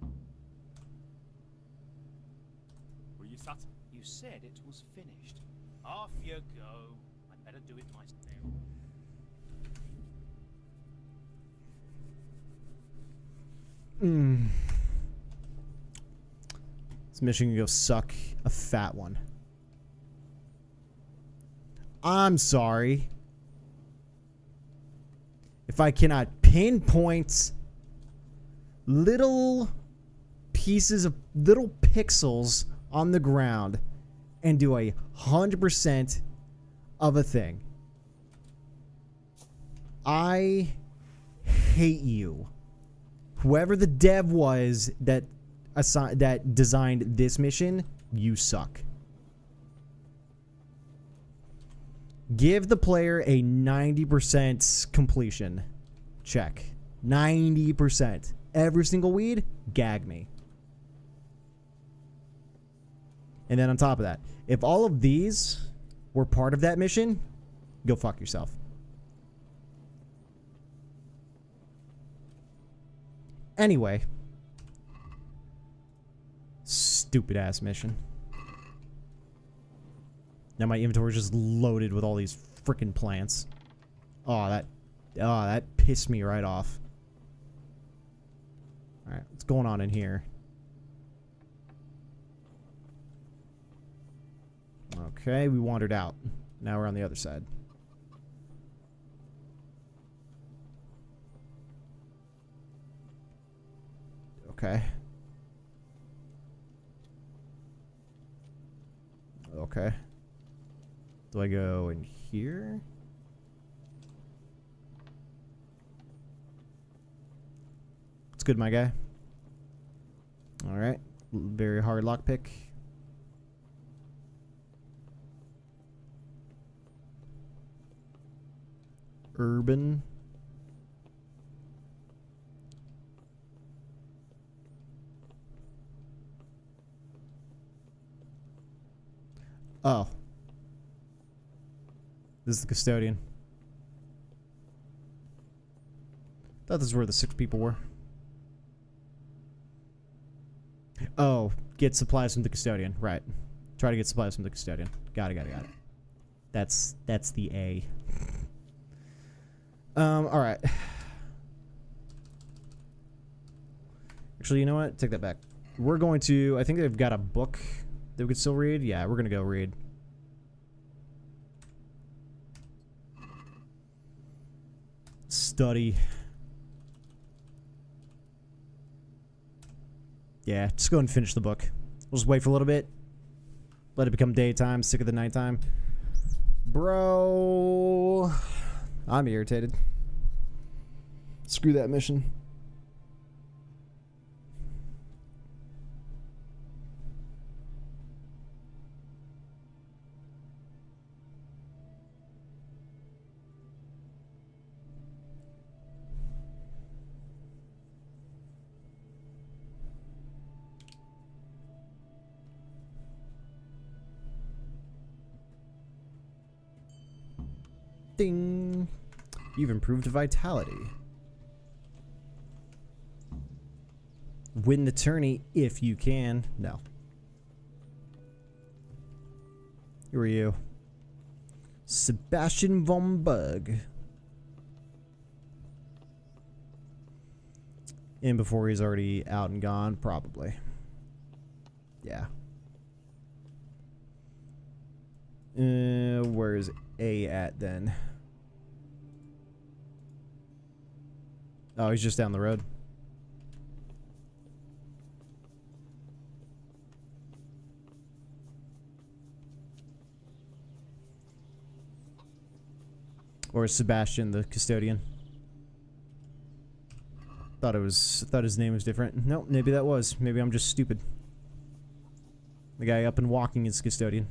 you. Were you satisfied? You said it was finished. Off you go. I'd better do it myself. This mission can go suck a fat one. I'm sorry. If I cannot pinpoint little pieces of little pixels on the ground and do 100% of a thing, I hate you. Whoever the dev was that designed this mission, you suck. Give the player a 90% completion check. 90%. Every single weed, gag me. And then on top of that, if all of these were part of that mission, go fuck yourself. Anyway. Stupid ass mission. Now my inventory is just loaded with all these freaking plants. Oh, that pissed me right off. Alright, what's going on in here? Okay, we wandered out. Now we're on the other side. Okay. Okay. Do I go in here? It's good, my guy. Alright. Very hard lockpick. Urban. Oh. This is the custodian. Thought this is where the 6 people were. Oh, get supplies from the custodian. Right. Try to get supplies from the custodian. Got it. That's the A. Alright. Actually, you know what? Take that back. We're going to... I think they've got a book that we could still read. Yeah, we're going to go read. Study. Yeah, just go and finish the book. We'll just wait for a little bit. Let it become daytime. Sick of the nighttime. Bro. I'm irritated. Screw that mission. Ding. You've improved vitality. Win the tourney if you can. No. Who are you? Sebastian von Bug. And before he's already out and gone, probably. Yeah. Where's A at then? Oh, he's just down the road. Or Sebastian, the custodian. Thought his name was different. Nope, maybe that was. Maybe I'm just stupid. The guy up and walking is custodian.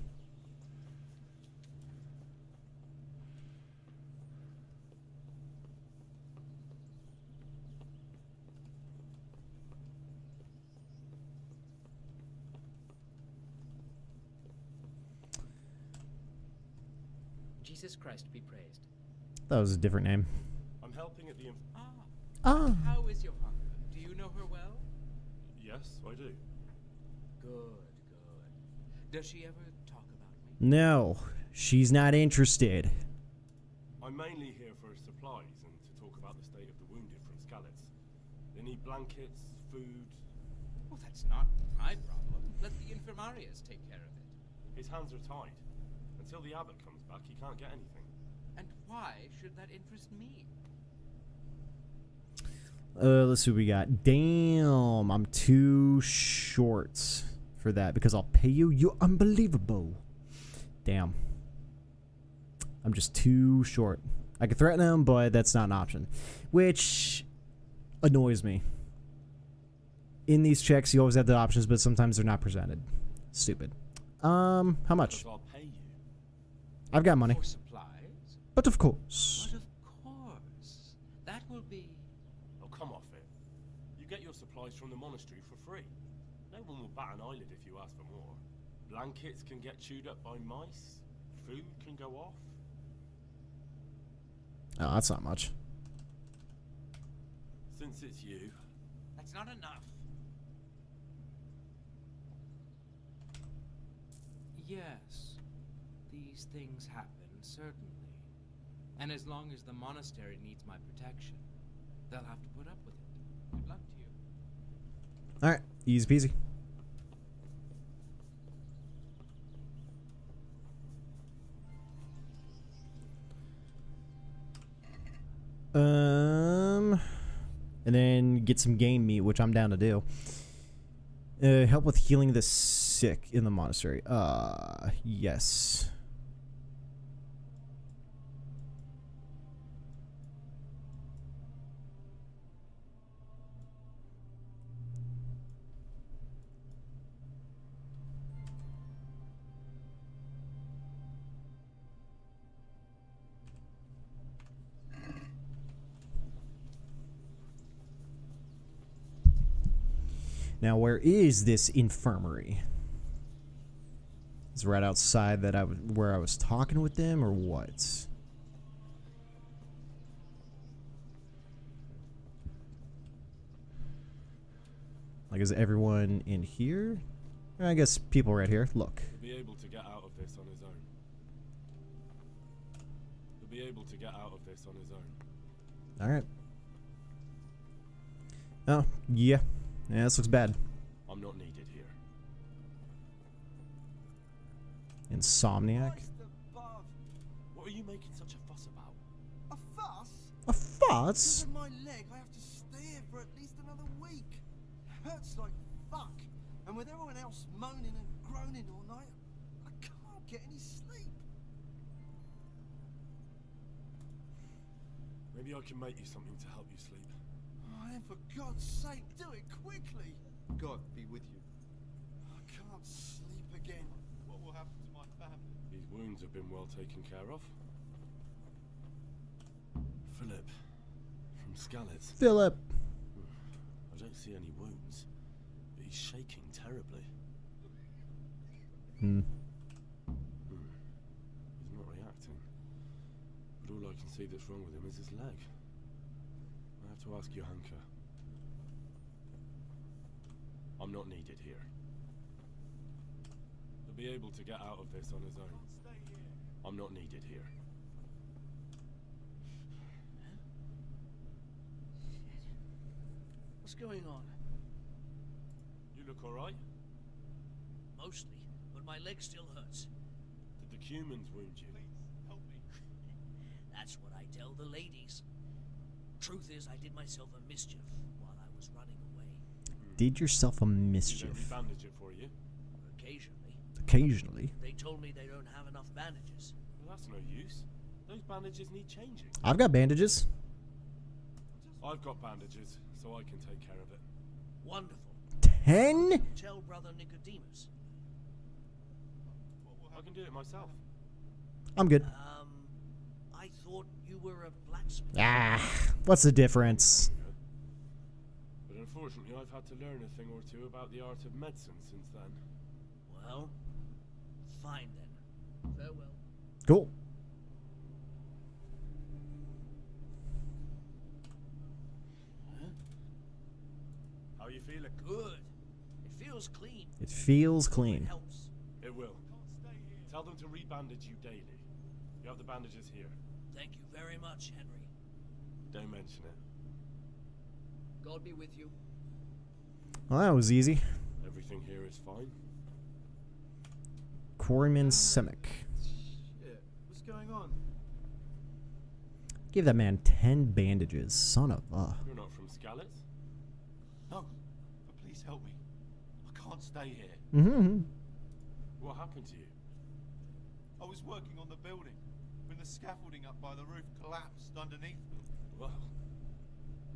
Jesus Christ be praised. That was a different name. I'm helping at the... How is your hunger? Do you know her well? Yes, I do. Good. Does she ever talk about me? No, she's not interested. I'm mainly here for supplies and to talk about the state of the wounded from Skalitz. They need blankets, food... Well, that's not my problem. Let the infirmarius take care of it. His hands are tied. Until the abbot comes back, he can't get anything. And why should that interest me? Let's see what we got. Damn, I'm too short for that because I'll pay you. You're unbelievable. Damn. I'm just too short. I could threaten him, but that's not an option. Which annoys me. In these checks, you always have the options, but sometimes they're not presented. Stupid. How much? I'll pay you. I've got money. For supplies? But of course. But of course. That will be... Oh, come off it. You get your supplies from the monastery for free. No one will bat an eyelid if you ask for more. Blankets can get chewed up by mice. Food can go off. Oh, that's not much. Since it's you... That's not enough. Yes. These things happen, certainly. And as long as the monastery needs my protection, they'll have to put up with it. Good luck to you. Alright, easy peasy. And then get some game meat, which I'm down to do. Help with healing the sick in the monastery? Yes. Now, where is this infirmary? Is it right outside that where I was talking with them, or what? Like, is everyone in here? I guess people right here. Look. He'll be able to get out of this on his own. He'll be able to get out of this on his own. All right. Oh, yeah. Yeah, this looks bad. I'm not needed here. Insomniac. What are you making such a fuss about? A fuss? A fuss? Because of my leg, I have to stay here for at least another week. It hurts like fuck. And with everyone else moaning and groaning all night, I can't get any sleep. Maybe I can make you something to help you sleep. Oh, and for God's sake, do it quickly. God be with you. I can't sleep again. What will happen to my family? These wounds have been well taken care of. Philip, from Skalitz. Philip. I don't see any wounds, but he's shaking terribly. He's not reacting. But all I can see that's wrong with him is his leg. I have to ask Johanka. I'm not needed here. He'll be able to get out of this on his own. I'm not needed here. What's going on? You look alright? Mostly, but my leg still hurts. Did the humans wound you? Please, help me. That's what I tell the ladies. Truth is, I did myself a mischief while I was running away. Did yourself a mischief. Did they bandage it for you? Occasionally. Occasionally? They told me they don't have enough bandages. Well, that's no use. Those bandages need changing. I've got bandages. I've got bandages, so I can take care of it. Wonderful. 10? Tell Brother Nicodemus. I can do it myself. I'm good. I thought you were a blacksmith. Ah, what's the difference? But unfortunately, I've had to learn a thing or two about the art of medicine since then. Well, fine then. Farewell. Cool. How are you feeling? Good. It feels clean. It feels clean. It helps. It will. Tell them to rebandage you daily. You have the bandages here. Thank you very much, Henry. Don't mention it. God be with you. Well, that was easy. Everything here is fine. Quarryman Semic. Shit, what's going on? Give that man 10 bandages. Son of a. You're not from Skalitz? No, but please help me. I can't stay here. What happened to you? I was working on the building when the scaffolding up by the roof collapsed underneath me. Well,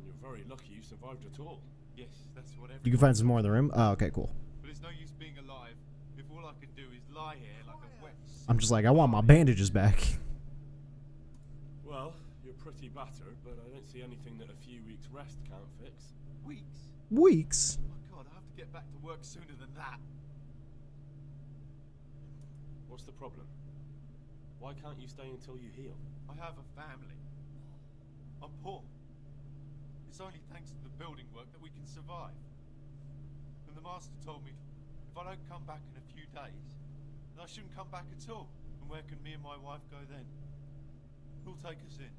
you're very lucky you survived at all. Yes, that's what everyone... You can find some more in the room? Oh, okay, cool. But it's no use being alive if all I can do is lie here like a wet... I'm just like, I want my bandages back. Well, you're pretty battered, but I don't see anything that a few weeks rest can't fix. Weeks? Weeks? Oh my God, I have to get back to work sooner than that. What's the problem? Why can't you stay until you heal? I have a family. I'm poor. It's only thanks to the building work that we can survive. And the master told me, if I don't come back in a few days, then I shouldn't come back at all. And where can me and my wife go then? Who'll take us in?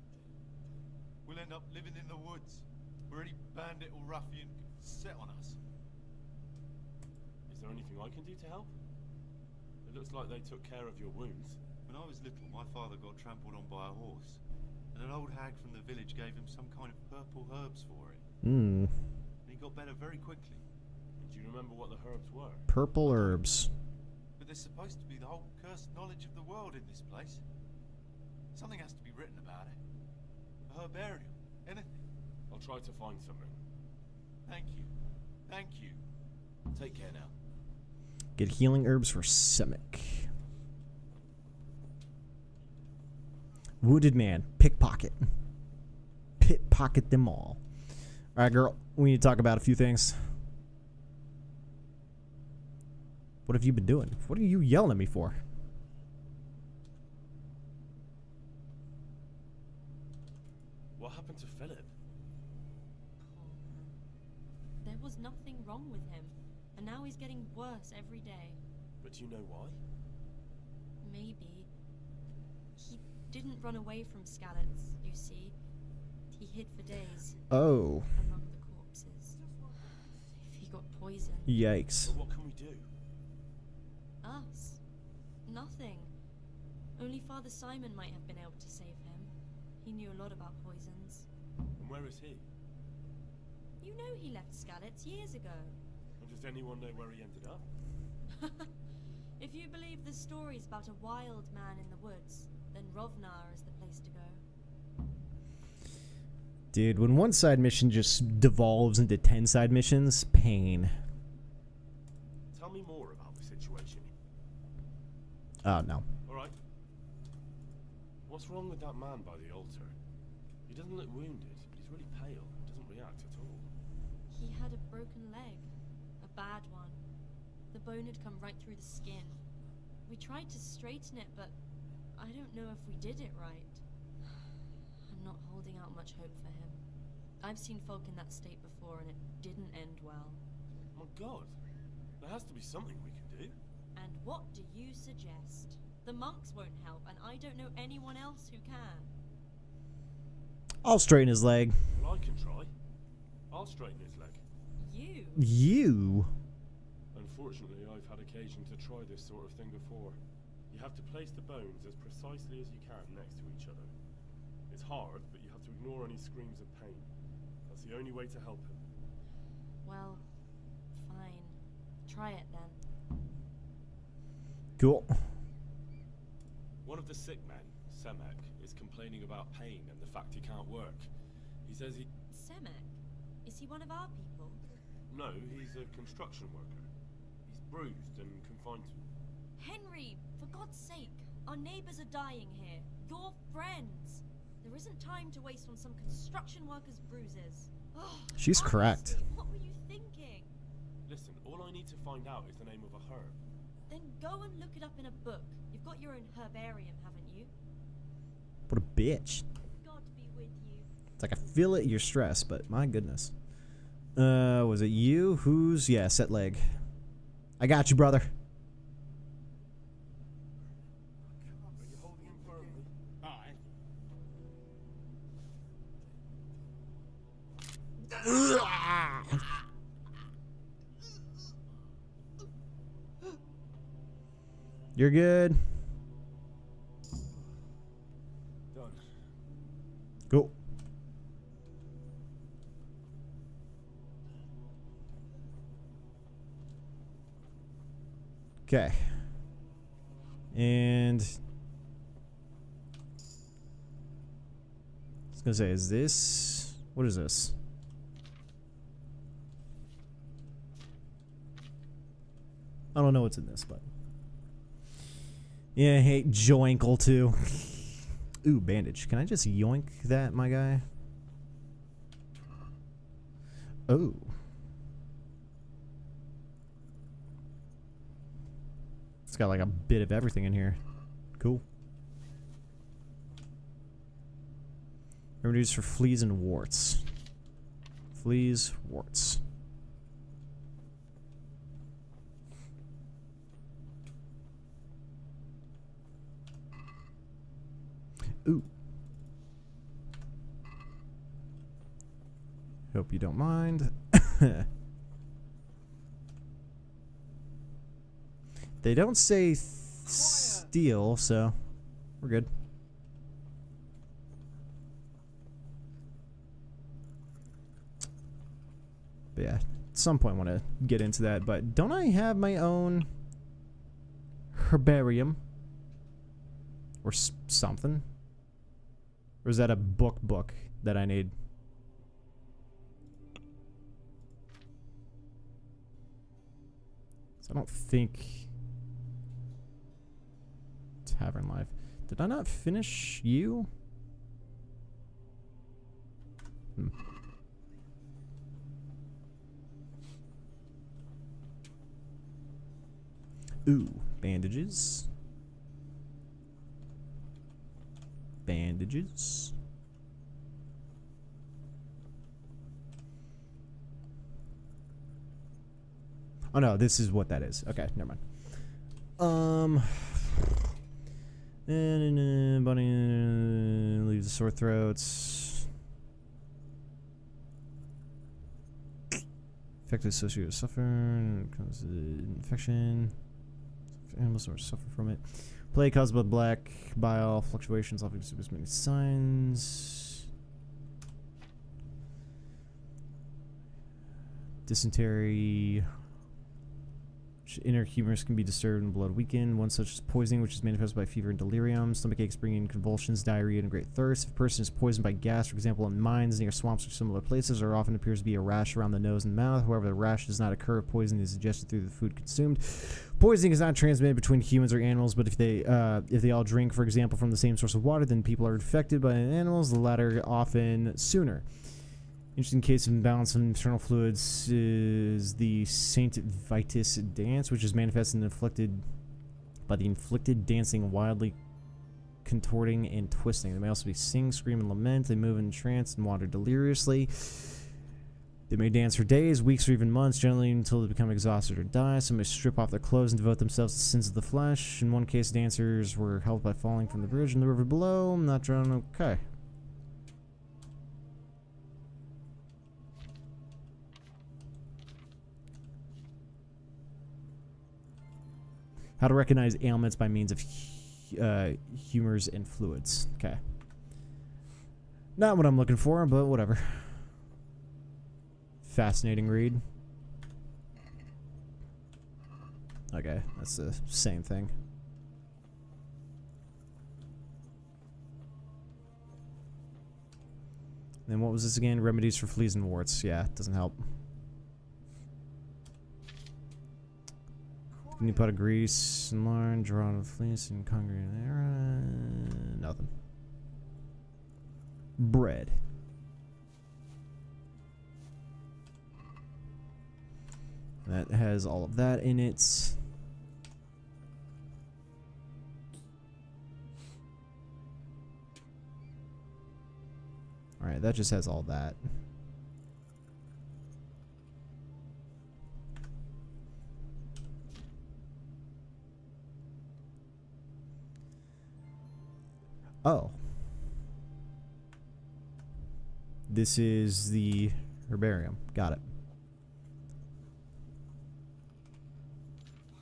We'll end up living in the woods, where any bandit or ruffian can set on us. Is there anything I can do to help? It looks like they took care of your wounds. When I was little, my father got trampled on by a horse, and an old hag from the village gave him some kind of purple herbs for it. And he got better very quickly. Do you remember what the herbs were? Purple herbs. there's supposed to be the whole cursed knowledge of the world in this place. Something has to be written about it. A herbarium. Anything. I'll try to find something. Thank you. Thank you. Take care now. Get healing herbs for Simic. Wounded man. Pickpocket. Pickpocket them all. Alright, girl. We need to talk about a few things. What have you been doing? What are you yelling at me for? What happened to Philip? There was nothing wrong with him, and now he's getting worse every day. But do you know why? Maybe. He didn't run away from Skalitz, you see. He hid for days. Oh. Among the corpses. If he got poisoned. Yikes. But what can we do? Us? Nothing. Only Father Simon might have been able to save him. He knew a lot about poisons. And where is he? You know he left Skalitz years ago. And does anyone know where he ended up? If you believe the stories about a wild man in the woods, then Rovnar is the place to go. Dude, when one side mission just devolves into 10 side missions, pain. Tell me more about the situation. Oh, no. Alright. What's wrong with that man by the altar? He doesn't look wounded, but he's really pale and doesn't react at all. He had a broken leg. A bad one. The bone had come right through the skin. We tried to straighten it, but I don't know if we did it right. I'm not holding out much hope for him. I've seen folk in that state before, and it didn't end well. My God. There has to be something we can do. And what do you suggest? The monks won't help, and I don't know anyone else who can. I'll straighten his leg. Well, I can try. I'll straighten his leg. You? You? Unfortunately, I've had occasion to try this sort of thing before. You have to place the bones as precisely as you can next to each other. It's hard, but you have to ignore any screams of pain. That's the only way to help him. Well, fine. Try it then. Cool. One of the sick men, Semek, is complaining about pain and the fact he can't work. He says he... Semek? Is he one of our people? No, he's a construction worker. He's bruised and confined to... Henry, for God's sake, our neighbors are dying here. Your friends. There isn't time to waste on some construction worker's bruises. Oh, She's honestly, correct. What were you thinking? Listen, all I need to find out is the name of a herb. Then go and look it up in a book. You've got your own herbarium, haven't you? What a bitch. God be with you. It's like I feel it, you're stressed, but my goodness. Was it you? Who's... Yeah, set leg. I got you, brother. Are you holding him firmly? Aye. You're good. Done. Cool. Okay. And... I was gonna say, is this... What is this? I don't know what's in this, but... Yeah, I hate joinkle too. Ooh, bandage. Can I just yoink that, my guy? Oh. It's got like a bit of everything in here. Cool. Remedies for fleas and warts. Fleas, warts. Ooh. Hope you don't mind. They don't say steal, so we're good. But yeah, at some point I want to get into that. But don't I have my own herbarium. Or something. Or is that a book that I need? So I don't think... Tavern Life. Did I not finish you? Ooh, bandages. Bandages. Oh no, this is what that is. Okay, never mind. Bunny leaves the sore throats. Effectively associated with suffer. Causes infection. Animals or suffer from it. Plague caused by black bile fluctuations often exhibits many signs. Dysentery. Inner humors can be disturbed and blood weakened. One such is poisoning, which is manifested by fever and delirium. Stomach aches bringing convulsions, diarrhea, and great thirst. If a person is poisoned by gas, for example, in mines, near swamps, or similar places, there often appears to be a rash around the nose and mouth. However, the rash does not occur if poison is ingested through the food consumed. Poisoning is not transmitted between humans or animals, but if they all drink, for example, from the same source of water, then people are infected by animals, the latter often sooner. Interesting case of imbalance in internal fluids is the Saint Vitus dance, which is manifested and inflicted by the inflicted dancing, wildly contorting and twisting. They may also be sing, scream, and lament. They move in trance and wander deliriously. They may dance for days, weeks, or even months, generally until they become exhausted or die. Some may strip off their clothes and devote themselves to sins of the flesh. In one case, dancers were helped by falling from the bridge in the river below. Not drowned. Okay. How to recognize ailments by means of humors and fluids. Okay. Not what I'm looking for, but whatever. Fascinating read. Okay, that's the same thing. Then what was this again? Remedies for fleas and warts. Yeah, doesn't help. New pot of grease and lard, drawn with fleece and congregate there. Nothing. Bread. That has all of that in it. Alright, that just has all that. Oh. This is the herbarium. Got it.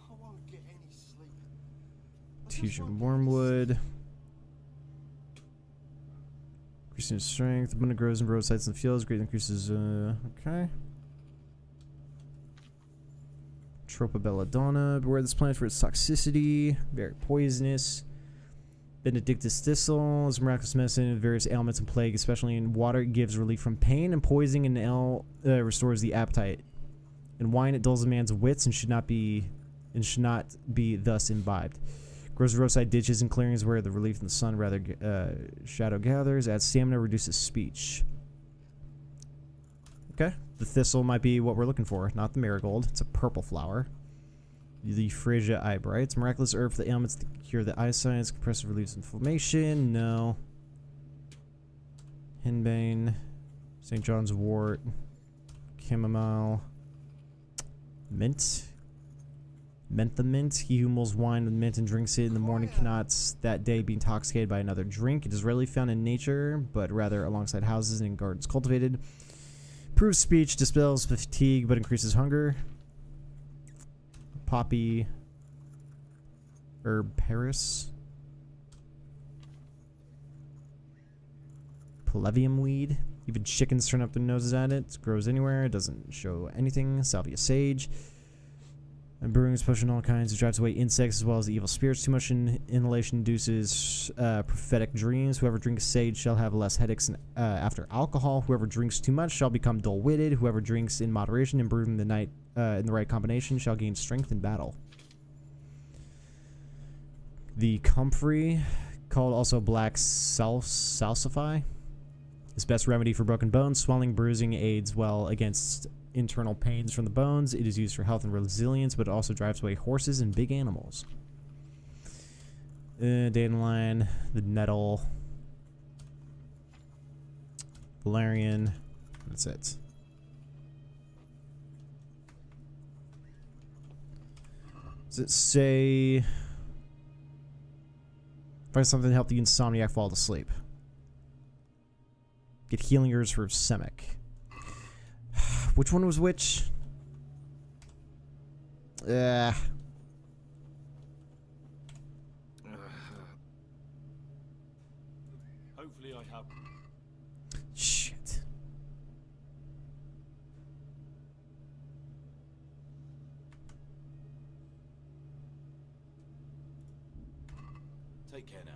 I won't get any sleep. Fusion wormwood. Increasing strength. Abundant grows in roadsides and fields. Greatly increases. Okay. Tropa belladonna. Beware this plant for its toxicity. Very poisonous. Benedictus thistle is miraculous medicine in various ailments and plague, especially in water. It gives relief from pain and poisoning, and ale restores the appetite. In wine, it dulls a man's wits and should not be thus imbibed. Grows roadside ditches and clearings where the relief from the sun rather shadow gathers. Adds stamina, reduces speech. Okay, the thistle might be what we're looking for, not the marigold. It's a purple flower. The Phrygia eyebrights. Miraculous herb for the ailments to cure the eyesight. Compressive relieves inflammation. No. Henbane. St. John's wort. Chamomile. Mint. Menthamint. He who mulls wine with mint and drinks it in the morning cannot that day be intoxicated by another drink. It is rarely found in nature, but rather alongside houses and in gardens cultivated. Improves speech, dispels fatigue, but increases hunger. Poppy. Herb Paris. Palevium weed. Even chickens turn up their noses at it. It grows anywhere. It doesn't show anything. Salvia sage. And brewing is pushing all kinds. It drives away insects as well as evil spirits. Too much inhalation induces prophetic dreams. Whoever drinks sage shall have less headaches after alcohol. Whoever drinks too much shall become dull-witted. Whoever drinks in moderation and brewed in the right combination shall gain strength in battle. The comfrey, called also black salsify, is best remedy for broken bones. Swelling, bruising aids well against internal pains from the bones. It is used for health and resilience, but it also drives away horses and big animals. Dandelion, the nettle, valerian. That's it. Does it say find something to help the insomniac fall to sleep? Get healing herbs for Semic. Which one was which? Hopefully I have. Shit. Take care now.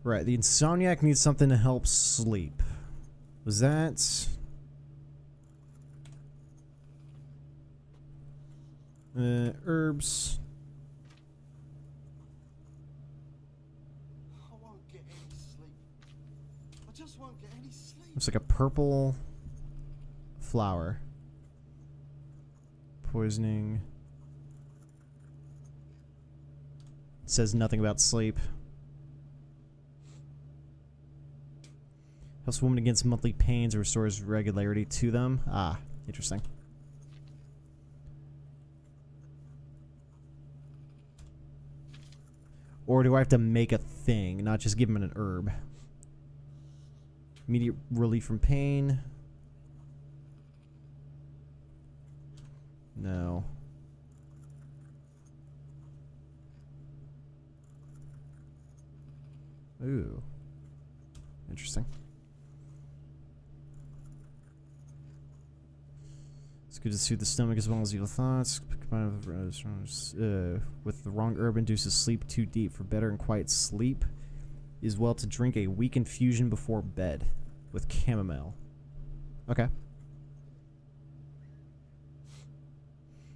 Right, the insomniac needs something to help sleep. Was that... herbs. I won't get any sleep. I just won't get any sleep. Looks like a purple flower. Poisoning. It says nothing about sleep. Helps women against monthly pains or restores regularity to them. Ah, interesting. Or do I have to make a thing, not just give him an herb? Immediate relief from pain. No. Ooh. Interesting. It's good to soothe the stomach as well as evil thoughts. Combined with the wrong herb induces sleep too deep. For better and quiet sleep, it is well to drink a weak infusion before bed with chamomile. Okay.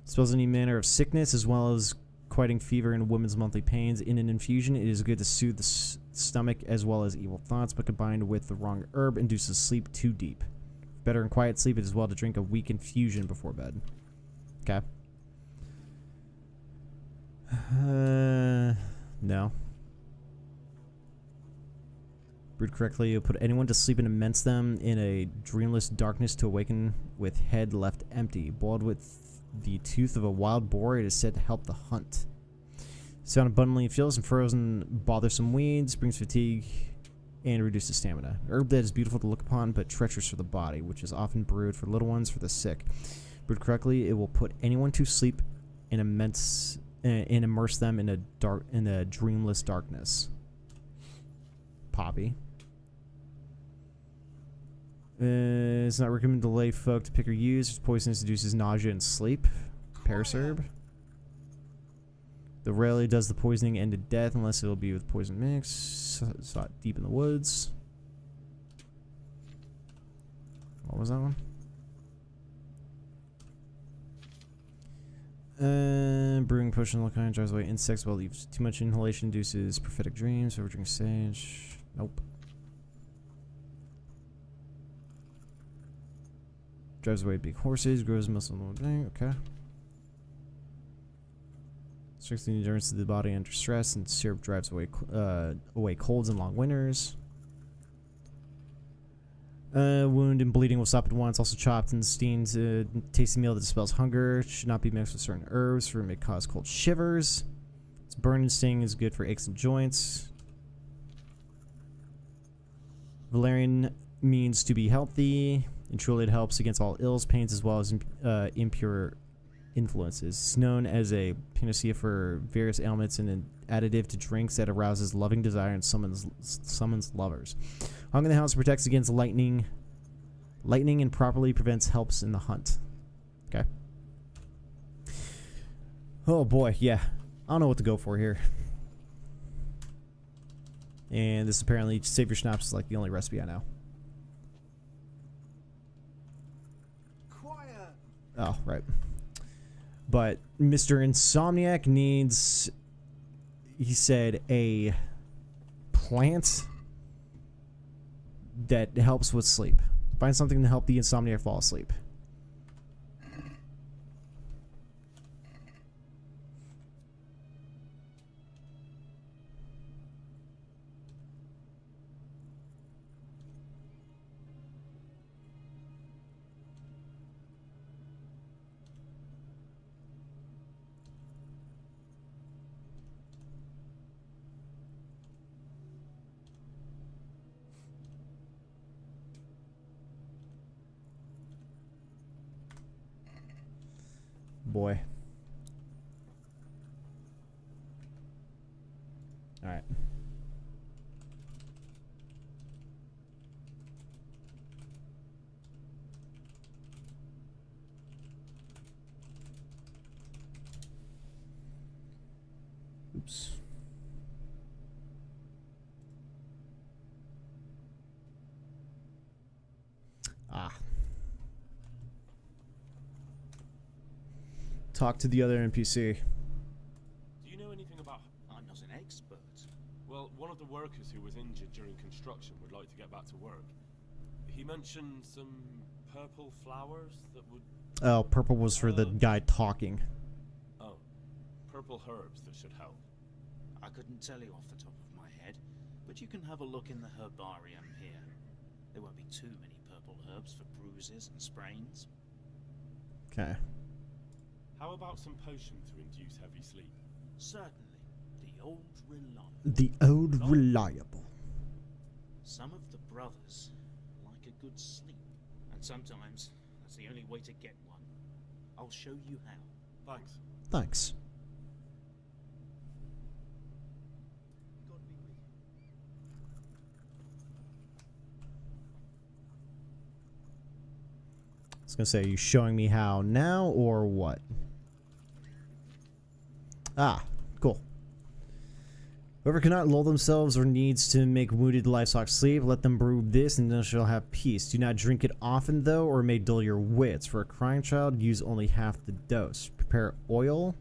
Spells any manner of sickness as well as quieting fever and women's monthly pains. In an infusion, it is good to soothe the stomach as well as evil thoughts, but combined with the wrong herb induces sleep too deep. Better and quiet sleep, it is well to drink a weak infusion before bed. Okay. No. Brewed correctly, you'll put anyone to sleep and immerse them in a dreamless darkness to awaken with head left empty. Boiled with the tooth of a wild boar, it is said to help the hunt. It's found abundantly in fields and frozen bothersome weeds, brings fatigue, and reduces stamina. Herb that is beautiful to look upon, but treacherous for the body, which is often brewed for little ones, for the sick. Brewed correctly, it will put anyone to sleep and immerse them in a dreamless darkness. Poppy. It's not recommended to lay folk to pick or use. It's poisonous, induces nausea and sleep. Paris herb. The rarely does the poisoning end in death unless it'll be with poison mix. Sought deep in the woods. What was that one? Brewing potion of all kinds drives away insects while leaves too much inhalation induces prophetic dreams. Whoever drinks sage. Nope. Drives away big horses. Grows muscle. Okay. Strengthening the endurance of the body under stress, and syrup drives away colds and long winters. Wound and bleeding will stop at once. Also chopped and steamed. Tasty meal that dispels hunger. Should not be mixed with certain herbs, for it may cause cold shivers. Its burn and sting is good for aches and joints. Valerian means to be healthy, and truly it helps against all ills, pains, as well as impure influences. It's known as a panacea for various ailments and an additive to drinks that arouses loving desire and summons lovers. Hung in the house protects against lightning and properly prevents helps in the hunt. Okay. Oh boy, yeah. I don't know what to go for here. And this apparently, save your schnapps is like the only recipe I know. Quiet. Oh, right. But Mr. Insomniac needs, he said, a plant that helps with sleep. Find something to help the Insomniac fall asleep. Boy. All right. Oops. Ah. Talk to the other NPC. Do you know anything about... I'm not an expert. Well, one of the workers who was injured during construction would like to get back to work. He mentioned some purple flowers that would... Oh, purple was for the guy talking. Oh, purple herbs that should help. I couldn't tell you off the top of my head, but you can have a look in the herbarium here. There won't be too many purple herbs for bruises and sprains. Okay. How about some potion to induce heavy sleep? Certainly. The old reliable. The old reliable. Some of the brothers like a good sleep, and sometimes that's the only way to get one. I'll show you how. Thanks. Thanks. I was gonna say, are you showing me how now or what? Ah, cool. Whoever cannot lull themselves or needs to make wounded livestock sleep, let them brew this and then shall have peace. Do not drink it often though, or it may dull your wits. For a crying child, use only half the dose. Prepare oil,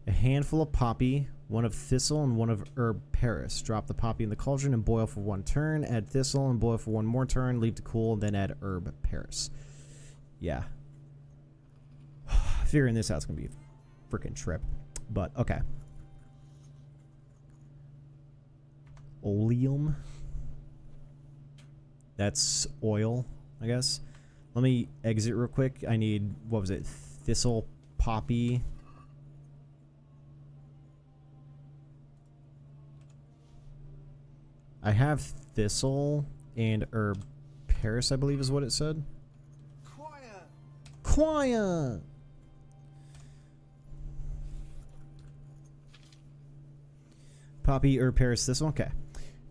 a handful of poppy, one of thistle, and one of herb paris. Drop the poppy in the cauldron and boil for 1 turn. Add thistle and boil for 1 more turn. Leave to cool, then add herb paris. Yeah. Figuring this out's gonna be a freaking trip. But, okay. Oleum. That's oil, I guess. Let me exit real quick. I need, what was it? Thistle, poppy. I have thistle and herb paris, I believe is what it said. Quiet. Quiet. Poppy, herb paris, thistle. Okay.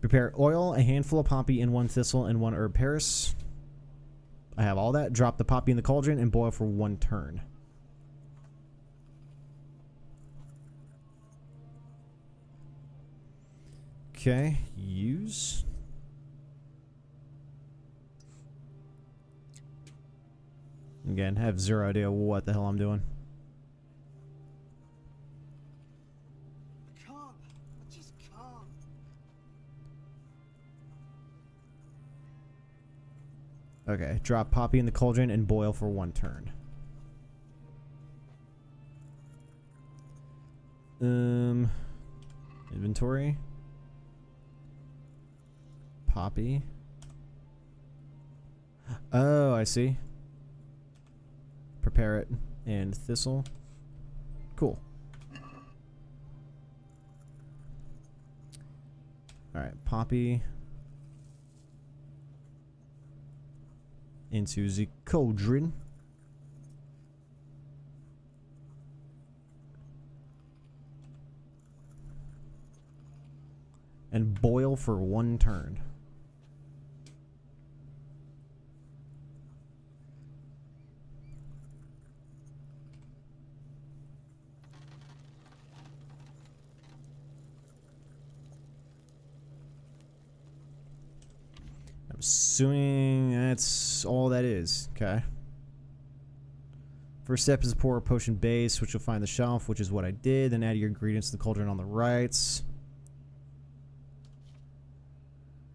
Prepare oil, a handful of poppy, and 1 thistle and 1 herb paris. I have all that. Drop the poppy in the cauldron and boil for 1 turn. Okay, use. Again, I have 0 idea what the hell I'm doing. I can't. I just can't. Okay, drop poppy in the cauldron and boil for 1 turn. Inventory. Poppy. Oh, I see. Prepare it and thistle. Cool. Alright, poppy. Into the cauldron. And boil for 1 turn. Assuming that's all that is. Okay. First step is pour a potion base, which you'll find the shelf, which is what I did. Then add your ingredients to the cauldron on the right.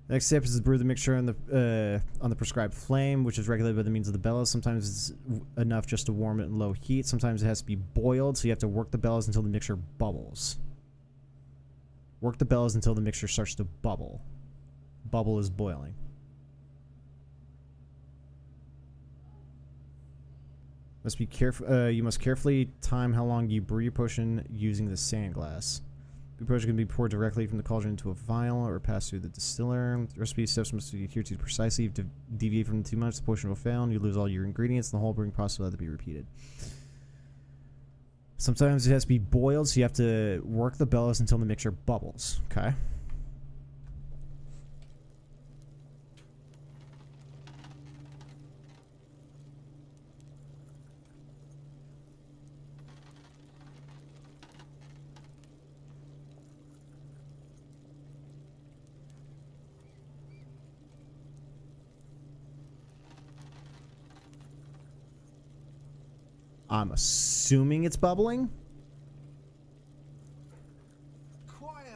Next step is to brew the mixture on the prescribed flame, which is regulated by the means of the bellows. Sometimes it's enough just to warm it in low heat. Sometimes it has to be boiled, so you have to work the bellows until the mixture bubbles. Work the bellows until the mixture starts to bubble. Bubble is boiling. Must be careful. You must carefully time how long you brew your potion using the sand glass. The potion can be poured directly from the cauldron into a vial or pass through the distiller. The recipe steps must be adhered to precisely. If you deviate from them too much, the potion will fail and you lose all your ingredients, and the whole brewing process will have to be repeated. Sometimes it has to be boiled, so you have to work the bellows until the mixture bubbles. Okay. I'm assuming it's bubbling. Quiet.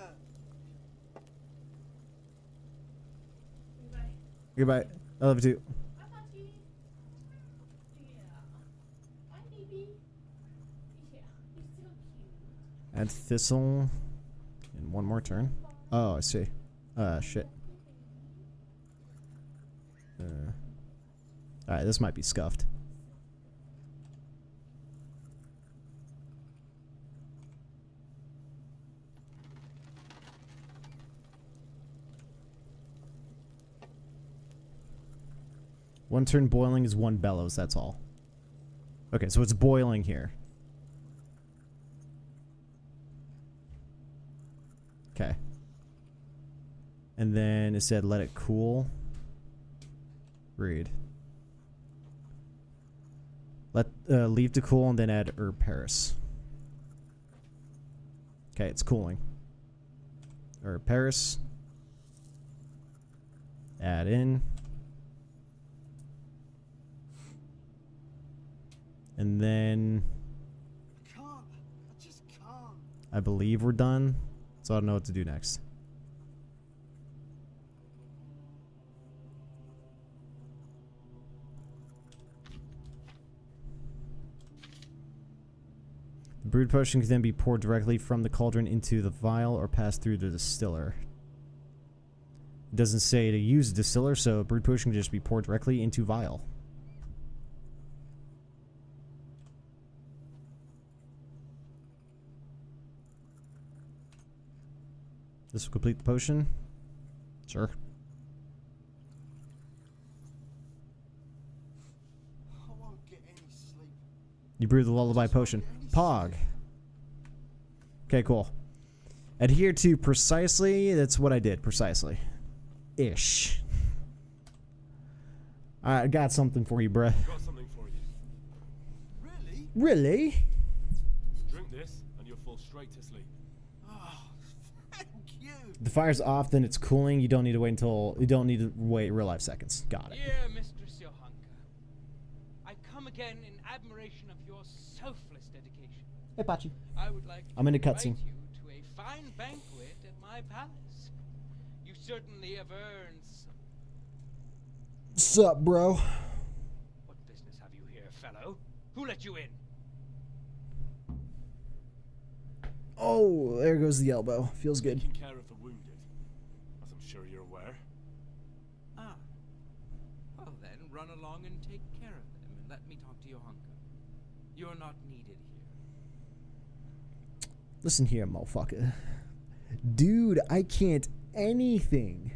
Goodbye. I love you too. Add thistle in one more turn. Oh, I see. Shit. Alright, this might be scuffed. One turn boiling is one bellows, that's all. Okay, so it's boiling here. Okay. And then it said let it cool. Read. Leave to cool and then add herb Paris. Okay, it's cooling. Herb Paris. Add in. And then I believe we're done, so I don't know what to do next. The brewed potion can then be poured directly from the cauldron into the vial or pass through the distiller. It doesn't say to use a distiller, so brewed potion can just be poured directly into vial. This will complete the potion. Sure. I won't get any sleep. You brew the lullaby potion. Pog. Okay, cool. Adhere to precisely. That's what I did. Precisely. Ish. I got something for you, bruh. Got something for you. Really? Really? Drink this, and you'll fall straight to sleep. The fire's off, then it's cooling. You don't need to wait real life seconds. Got it. Dear Mistress Johanka, I come again in admiration of your selfless dedication. Hey, Pachi. I would like I'm in a to invite cutscene. you to a fine banquet at my palace. You certainly have earned some. Sup, bro? What business have you here, fellow? Who let you in? Oh, there goes the elbow. Feels good. Taking care of the wounded, as I'm sure you're aware. Ah. Well then, run along and take care of them, and let me talk to Johanka. You're not needed here. Listen here, motherfucker. Dude, I can't anything.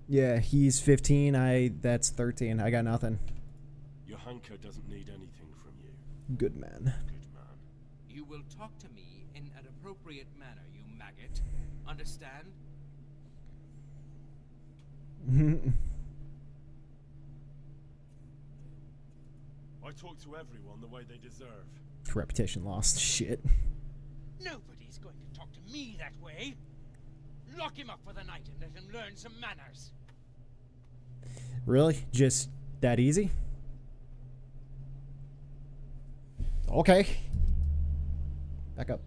Yeah, he's 15. That's 13. I got nothing. Johanka doesn't need anything from you. Good man. Good man. You will talk to me in an appropriate manner, you maggot. Understand? I talk to everyone the way they deserve. Reputation lost. Shit. Nobody's going to talk to me that way. Lock him up for the night and let him learn some manners. Really? Just that easy? Okay. Back up.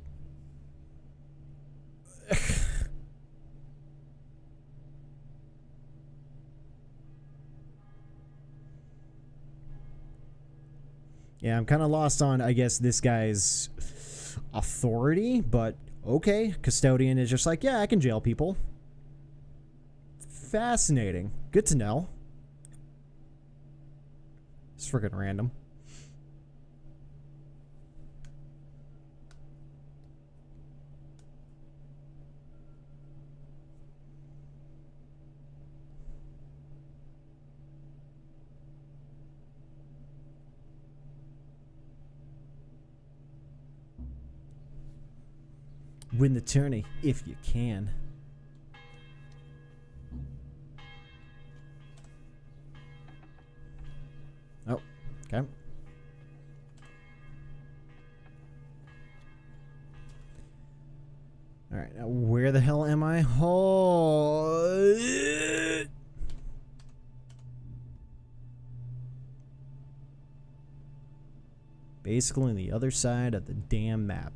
Yeah, I'm kind of lost on, I guess, this guy's authority, but okay. Custodian is just like, yeah, I can jail people. Fascinating. Good to know. It's freaking random. Win the tourney if you can. Oh, okay. All right, now where the hell am I? Oh. Basically on the other side of the damn map.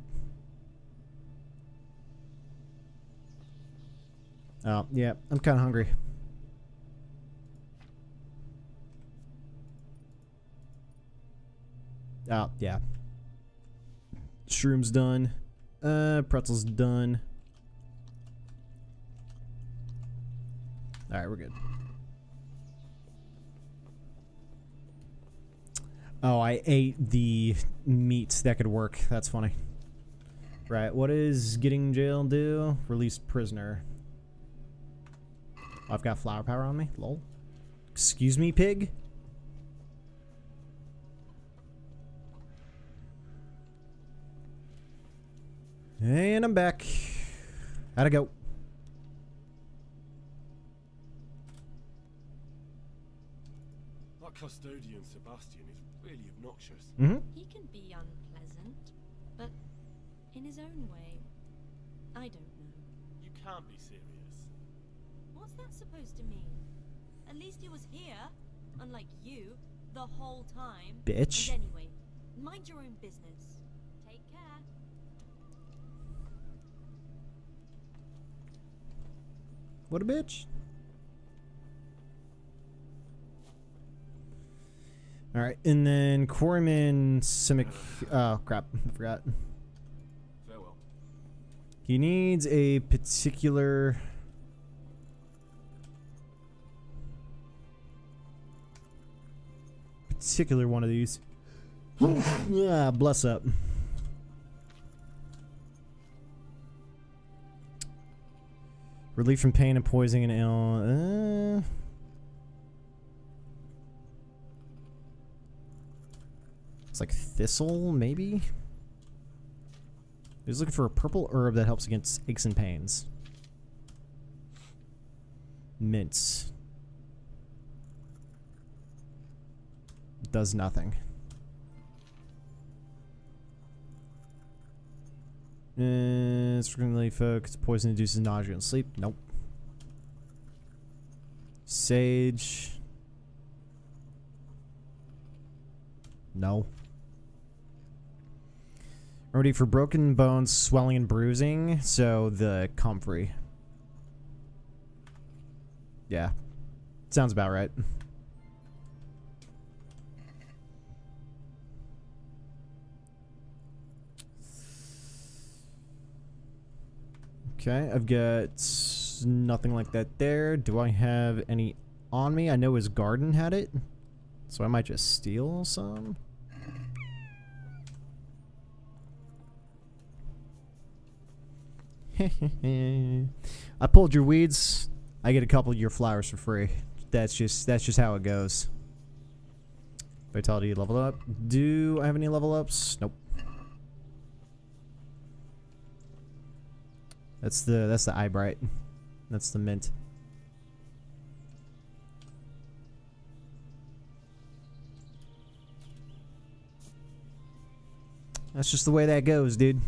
Oh, yeah, I'm kind of hungry. Oh, yeah. Shroom's done. Pretzel's done. Alright, we're good. Oh, I ate the meat that could work. That's funny. Right, what does getting jail do? Release prisoner. I've got flower power on me. Lol. Excuse me, pig? And I'm back. How'd it go? That custodian Sebastian is really obnoxious. Mm-hmm. He can be unpleasant, but in his own way. I don't know. You can't be serious. What's that supposed to mean? At least he was here, unlike you, the whole time. Bitch. And anyway, mind your own business. Take care. What a bitch. Alright, and then Quarryman Simic. Oh, crap. I forgot. Farewell. He needs a particular. One of these. Yeah, bless up. Relief from pain and poisoning and ill. It's like thistle, maybe? He's looking for a purple herb that helps against aches and pains. Mints. Does nothing. Screamingly focus. Poison induces nausea and sleep. Nope. Sage. No. Remedy for broken bones, swelling, and bruising. So the comfrey. Yeah. Sounds about right. Okay, I've got nothing like that there. Do I have any on me? I know his garden had it, so I might just steal some. I pulled your weeds. I get a couple of your flowers for free. That's just how it goes. Vitality level up. Do I have any level ups? Nope. That's the Eyebright. That's the mint. That's just the way that goes, dude.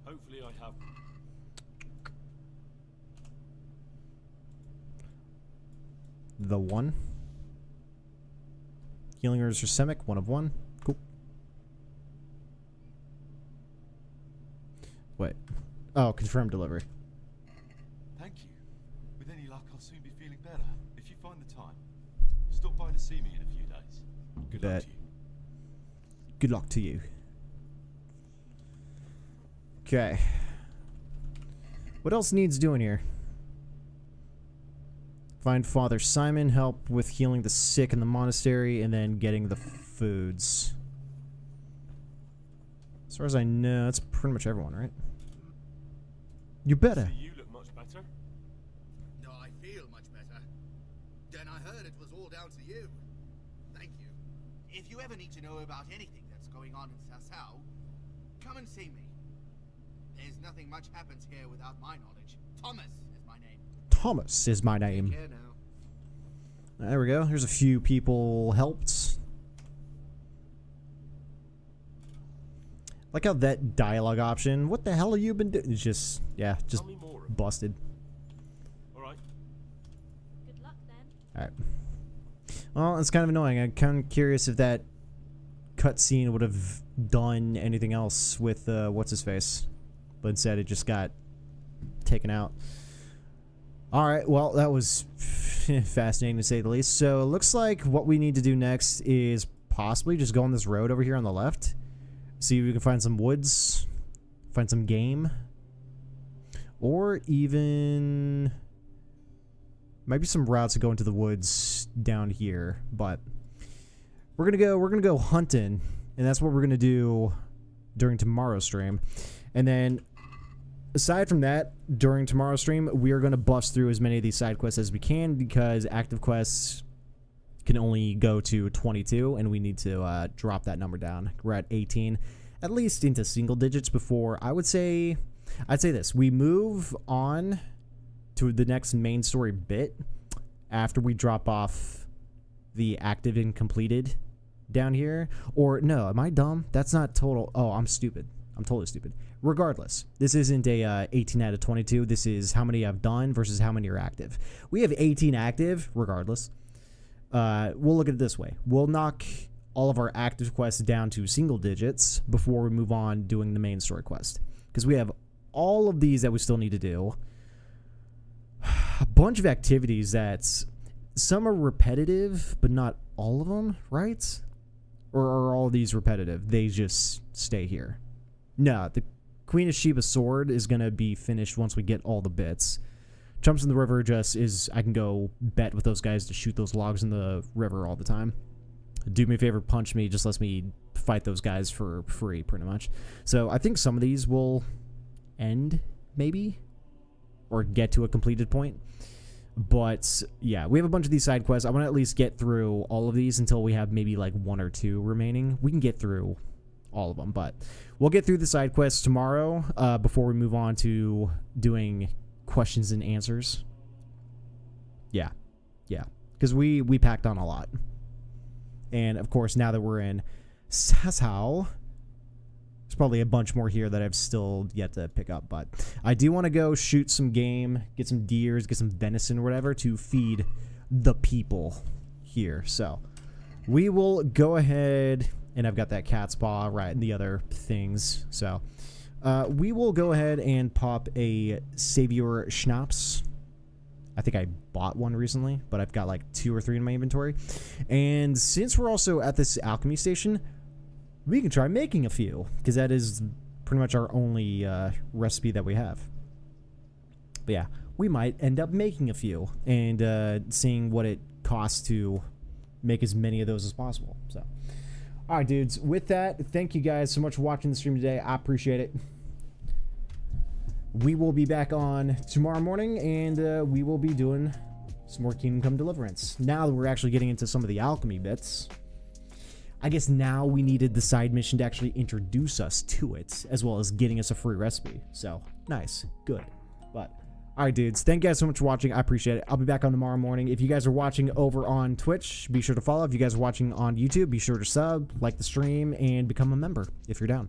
Hopefully I have. The one. Healing Herbs for Semic, 1 of 1. Cool. Wait. Oh, confirmed delivery. Thank you. With any luck, I'll soon be feeling better. If you find the time, stop by to see me in a few days. Good luck to you. Good luck to you. Okay. What else needs doing here? Find Father Simon, help with healing the sick in the monastery, and then getting the foods. As far as I know, that's pretty much everyone, right? You better. You look much better. No, I feel much better. Then I heard it was all down to you. Thank you. If you ever need to know about anything that's going on in Sasau, come and see me. There's nothing much happens here without my knowledge. Thomas is my name. Thomas is my name. Take care now. There we go. Here's a few people helped. Like how that dialogue option, what the hell have you been doing? It's just, yeah, just busted. Alright. Good luck then. Alright. Well, it's kind of annoying. I'm kind of curious if that cutscene would have done anything else with what's-his-face. But instead it just got taken out. Alright, well, that was fascinating to say the least. So it looks like what we need to do next is possibly just go on this road over here on the left. See if we can find some woods, find some game, or even might be some routes to go into the woods down here. But we're gonna go hunting, and that's what we're gonna do during tomorrow's stream. And then aside from that, during tomorrow's stream, we are gonna bust through as many of these side quests as we can because active quests can only go to 22, and we need to drop that number down. We're at 18, at least into single digits before I'd say this. We move on to the next main story bit after we drop off the active and completed down here. Or no, am I dumb? That's not total. Oh, I'm stupid. I'm totally stupid. Regardless, this isn't a 18 out of 22. This is how many I've done versus how many are active. We have 18 active, regardless. We'll look at it this way. We'll knock all of our active quests down to single digits before we move on doing the main story quest. Because we have all of these that we still need to do. A bunch of activities that some are repetitive, but not all of them, right? Or are all of these repetitive? They just stay here. No, the Queen of Sheba's sword is going to be finished once we get all the bits. Jumps in the river just is, I can go bet with those guys to shoot those logs in the river all the time. Do me a favor, punch me, just lets me fight those guys for free, pretty much. So I think some of these will end, maybe, or get to a completed point. But yeah, we have a bunch of these side quests. I want to at least get through all of these until we have maybe like 1 or 2 remaining. We can get through all of them, but we'll get through the side quests tomorrow before we move on to doing questions and answers. Yeah, because we packed on a lot. And of course, now that we're in Sasau, there's probably a bunch more here that I've still yet to pick up, but I do want to go shoot some game, get some deers, get some venison or whatever to feed the people here. So we will go ahead, and I've got that cat's paw right and the other things. So we will go ahead and pop a Savior Schnapps. I think I bought one recently, but I've got like 2 or 3 in my inventory. And since we're also at this alchemy station, we can try making a few, because that is pretty much our only recipe that we have. But yeah, we might end up making a few and seeing what it costs to make as many of those as possible. So, all right, dudes, with that, thank you guys so much for watching the stream today. I appreciate it. We will be back on tomorrow morning, and we will be doing some more Kingdom Come Deliverance. Now that we're actually getting into some of the alchemy bits, I guess now we needed the side mission to actually introduce us to it, as well as getting us a free recipe. So, nice. Good. But, alright, dudes. Thank you guys so much for watching. I appreciate it. I'll be back on tomorrow morning. If you guys are watching over on Twitch, be sure to follow. If you guys are watching on YouTube, be sure to sub, like the stream, and become a member if you're down.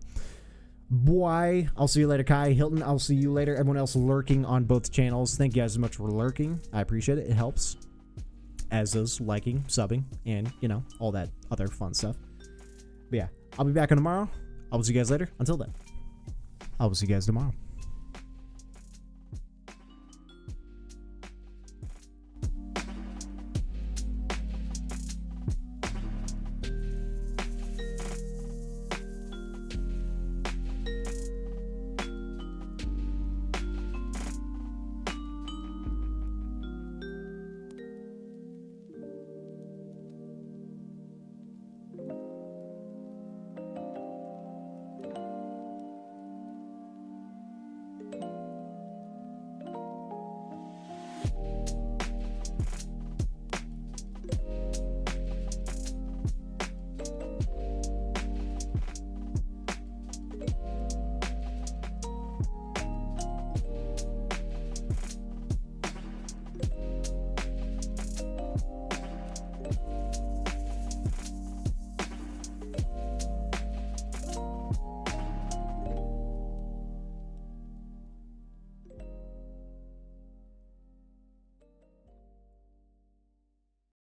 boy. I'll see you later, Kai. Hilton, I'll see you later. Everyone else lurking on both channels, thank you guys so much for lurking. I appreciate it. It helps. As does liking, subbing, and, you know, all that other fun stuff. But yeah, I'll be back on tomorrow. I will see you guys later. Until then, I will see you guys tomorrow.